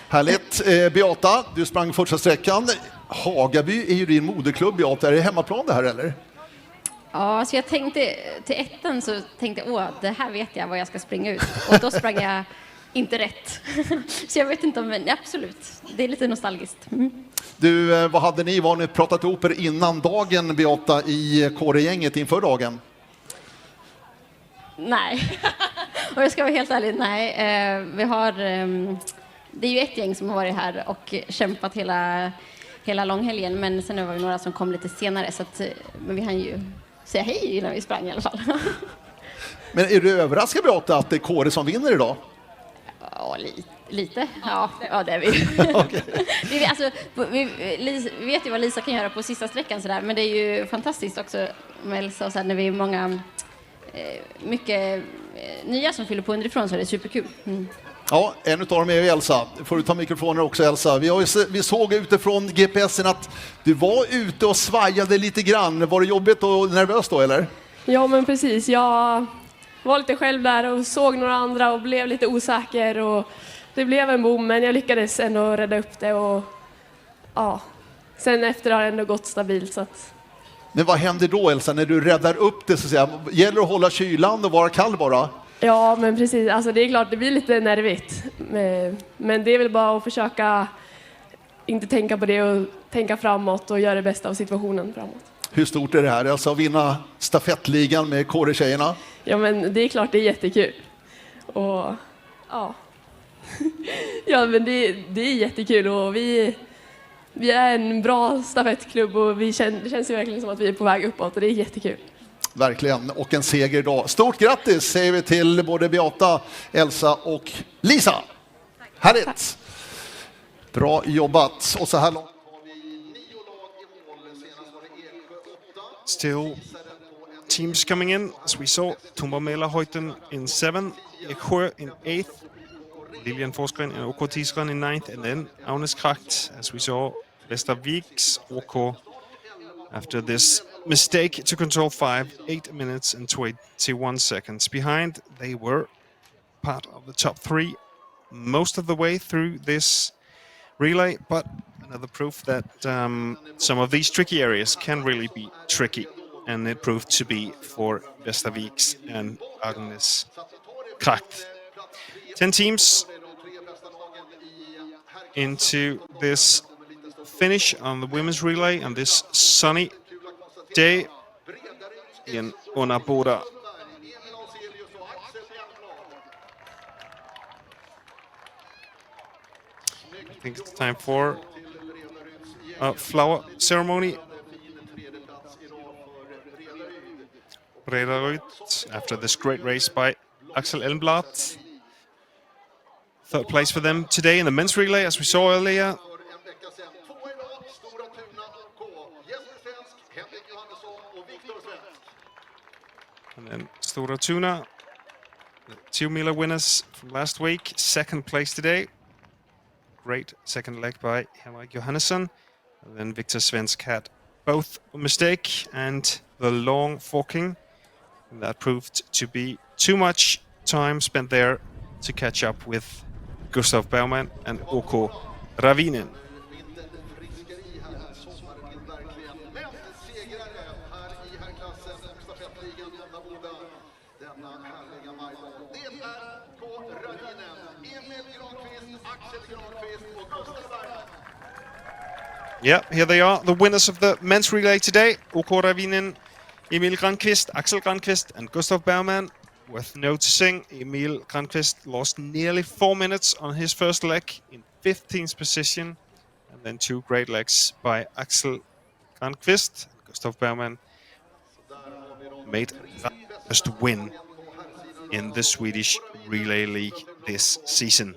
Härligt. Beata, du sprang första sträckan. Hagaby är ju din moderklubb, Beata. Är det hemmaplan det här eller? Ja, så jag tänkte till ettan så tänkte jag, det här vet jag vad jag ska springa ut. Och då sprang jag inte rätt. Så jag vet inte om, men absolut, det är lite nostalgiskt. Du, vad hade ni? Var ni pratat ihop er innan dagen, Beata, i kåregänget inför dagen? Nej, och jag ska vara helt ärlig, nej. Vi har, det är ju ett gäng som har varit här och kämpat hela långhelgen, men sen var vi några som kom lite senare, så att, men vi hann ju säga hej innan vi sprang i alla fall. Men är du överraskad, Beata, att det är Kåre som vinner idag? Ja, lite. Ja, det är vi. Okay. Vi vet ju vad Lisa kan göra på sista sträckan sådär, men det är ju fantastiskt också med Elsa och så här, när vi är många mycket nya som fyller på underifrån, så är det superkul. Ja, en av dem är ju Elsa. Får du ta mikrofonen också, Elsa. Vi såg utifrån GPSen att du var ute och svajade lite grann. Var det jobbigt och nervöst då, eller? Ja, men precis. Jag var lite själv där och såg några andra och blev lite osäker. Och det blev en bom, men jag lyckades ändå rädda upp det. Och ja, sen efter har det ändå gått stabilt. Så att... Men vad händer då, Elsa, när du räddar upp det? Så att säga? Gäller det att hålla kylan och vara kall bara? Ja, men precis. Alltså, det är klart, det blir lite nervigt. Men det är väl bara att försöka inte tänka på det och tänka framåt och göra det bästa av situationen framåt. Hur stort är det här? Alltså att vinna stafettligan med Kåre-tjejerna? Ja, men det är klart, det är jättekul. Och ja, ja, men det är jättekul och vi är en bra stafettklubb och det känns ju verkligen som att vi är på väg uppåt och det är jättekul. Verkligen, och en seger idag. Stort grattis säger vi till både Beata, Elsa och Lisa. Härligt! Bra jobbat. Och så här långt har vi 9 lag i mål. Senast var det Eksjö 8. Still teams coming in, as we saw. Tumba Heuten in 7th, Eksjö in 8th, Lilian Forsgren and OK Tisgren in 9th, and then Aunäskracht, as we saw, Västerviks OK after this mistake to control 5, 8 minutes and 21 seconds. Behind, they were part of the top 3 most of the way through this relay, but another proof that some of these tricky areas can really be tricky, and it proved to be for Västerviks and Aunäskracht. 10 teams into this finish on the women's relay on this sunny day in Örebro. I think it's time for a flower ceremony. Bredaryd, after this great race by Axel Elmblad. 3rd place for them today in the men's relay, as we saw earlier. And then Stora Tuna, the 2 Mila winners from last week, 2nd place today. Great second leg by Henrik Johannesson. And then Victor Svensk had both a mistake and the long forking. And that proved to be too much time spent there to catch up with Gustav Baumann and OK Ravinen. Yeah, here they are, the winners of the men's relay today. OK Ravinen, Emil Granqvist, Axel Granqvist and Gustav Baumann. Worth noticing, Emil Granqvist lost nearly 4 minutes on his first leg in 15th position. And then 2 great legs by Axel Granqvist and Gustav Baumann made the first win in the Swedish Relay League this season.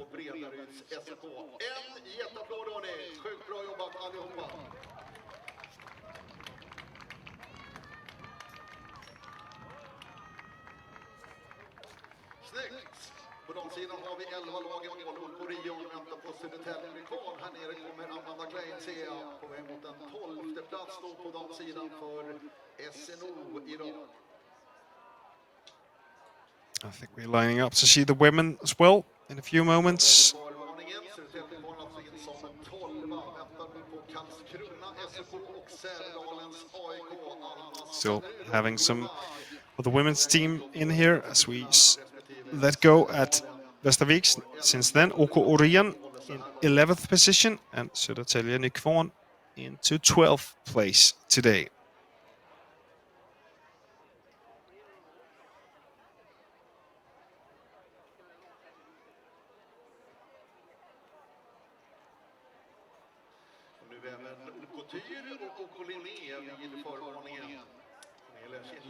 På de sidan har vi 11 lagen mål. Orion väntar på Södertälje kvar. Här nere kommer Amanda Klein, ser jag, på väg mot en 12:e plats då på de sidan för SNO idag. I think we're lining up to see the women as well in a few moments. Still having some of the women's team in here as we let go at Västervik since then. OK Orion in 11th position and Södertälje Nykvarn into 12th place today.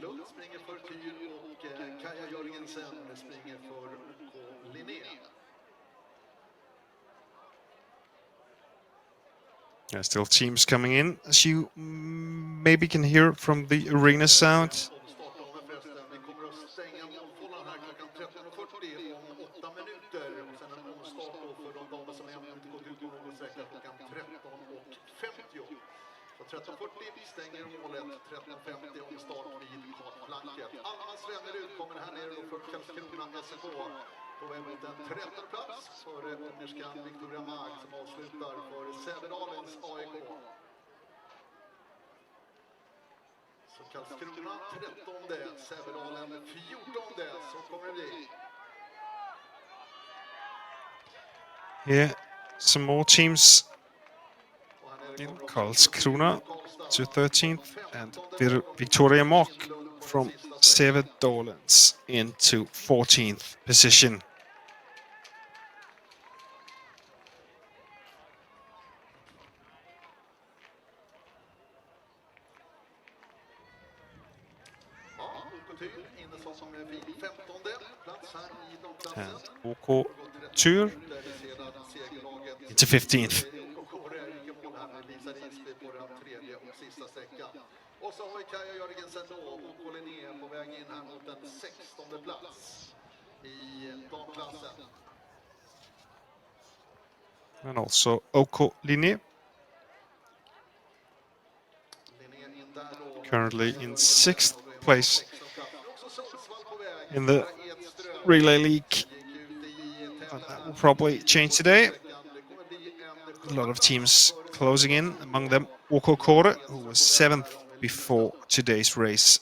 Lund springer för Tyr och Kaja Jörgensen springer för OK Linné. Still teams coming in, as you maybe can hear from the arena sound. Vi kommer att stänga målfållan här klockan 13:40 om 8 minuter. Och sen en omstart för de damer som ännu inte gått ut på någon sträcka klockan 13:50. Så 13:40 stänger målet, 13:50 omstart vid kartflanket. Almas Vännerud kommer här nere då för Karlskrona SK. På väg mot en 13:e plats för ungerskan Victoria Mag som avslutar för Sävedalens AIK. Så Karlskrona 13:e, Sävedalen 14:e, så kommer det bli. Yeah, some more teams in Karlskrona to 13th and Victoria Mock from Sävedalens into 14th position. And OK Tyr into 15th. Och så har vi Kaja Jörgensen då, OK Linné på väg in här mot en 16:e plats i damklassen. And also OK Linné. Currently in 6th place in the Relay League. But that will probably change today. A lot of teams closing in, among them OK Kåre, who was 7th before today's race.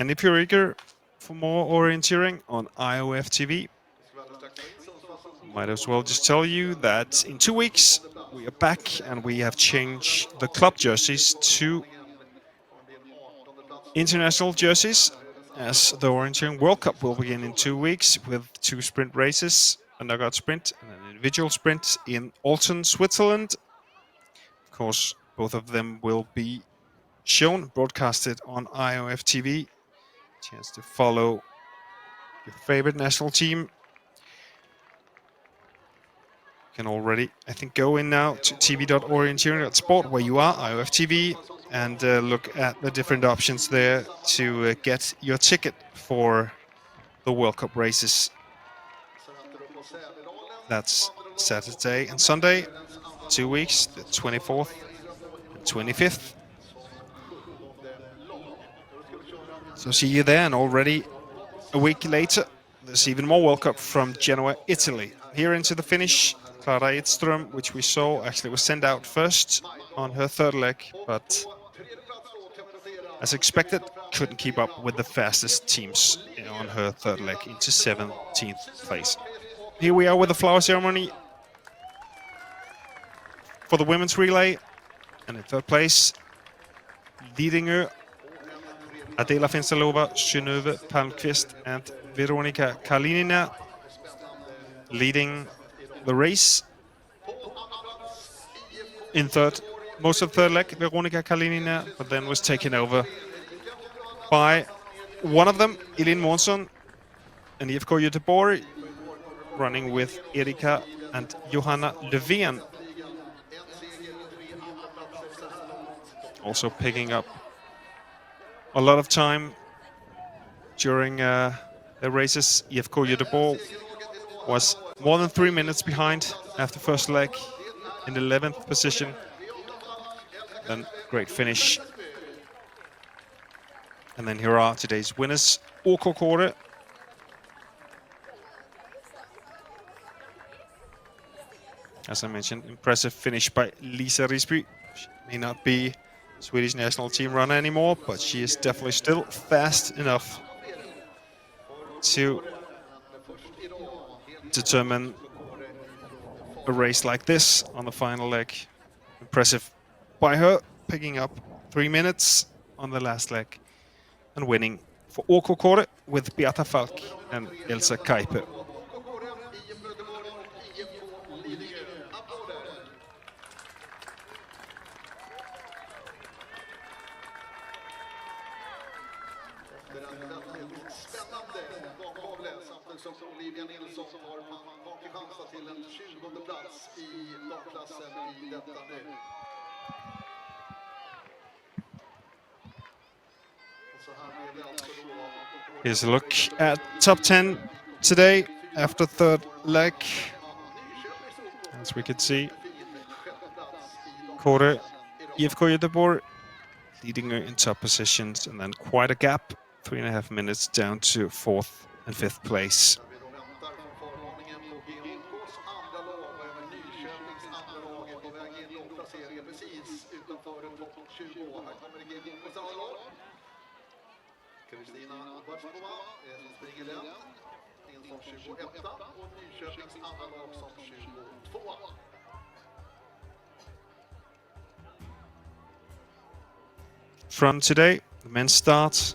And if you're eager for more orienteering on IOF TV, might as well just tell you that in 2 weeks we are back and we have changed the club jerseys to international jerseys, as the Orienteering World Cup will begin in 2 weeks with 2 sprint races, a knockout sprint and an individual sprint in Alton, Switzerland. Of course, both of them will be shown, broadcasted on IOF TV. Chance to follow your favorite national team. You can already, I think, go in now to tv.orienteering.sport where you are, IOF TV, and look at the different options there to get your ticket for the World Cup races. That's Saturday and Sunday, 2 weeks, the 24th and 25th. So see you there, and already a week later, there's even more World Cup from Genoa, Italy. here into the finish. Clara Edström, which we saw, actually was sent out first on her third leg, but as expected, couldn't keep up with the fastest teams on her third leg into 17th place. Here we are with the flower ceremony for the women's relay. And in third place, Lidingö, Adela Finsalova, Synnöve Palmqvist, and Veronika Kalinina leading the race. In third, most of third leg, Veronika Kalinina, but then was taken over by one of them, Elin Månsson, and IFK Göteborg, running with Erika and Johanna Löfven. Also picking up a lot of time during the races. IFK Göteborg was more than 3 minutes behind after first leg in 11th position. Then great finish. And then here are today's winners. OK Kåre. As I mentioned, impressive finish by Lisa Risby. She may not be Swedish national team runner anymore, but she is definitely still fast enough to determine a race like this on the final leg. Impressive by her, picking up 3 minutes on the last leg and winning for OK Kåre with Beata Falk and Elsa Kaipe. Here's a look at top 10 today after third leg. As we can see, Kåre, IFK Göteborg leading in top positions, and then quite a gap, 3.5 minutes down to 4th and 5th place. From today, the men's start.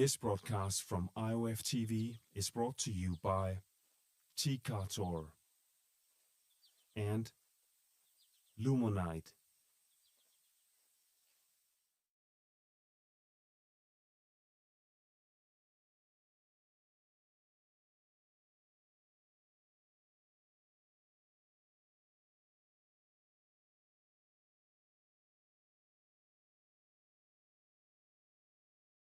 This broadcast from IOF TV is brought to you by Commentator and Lumonite.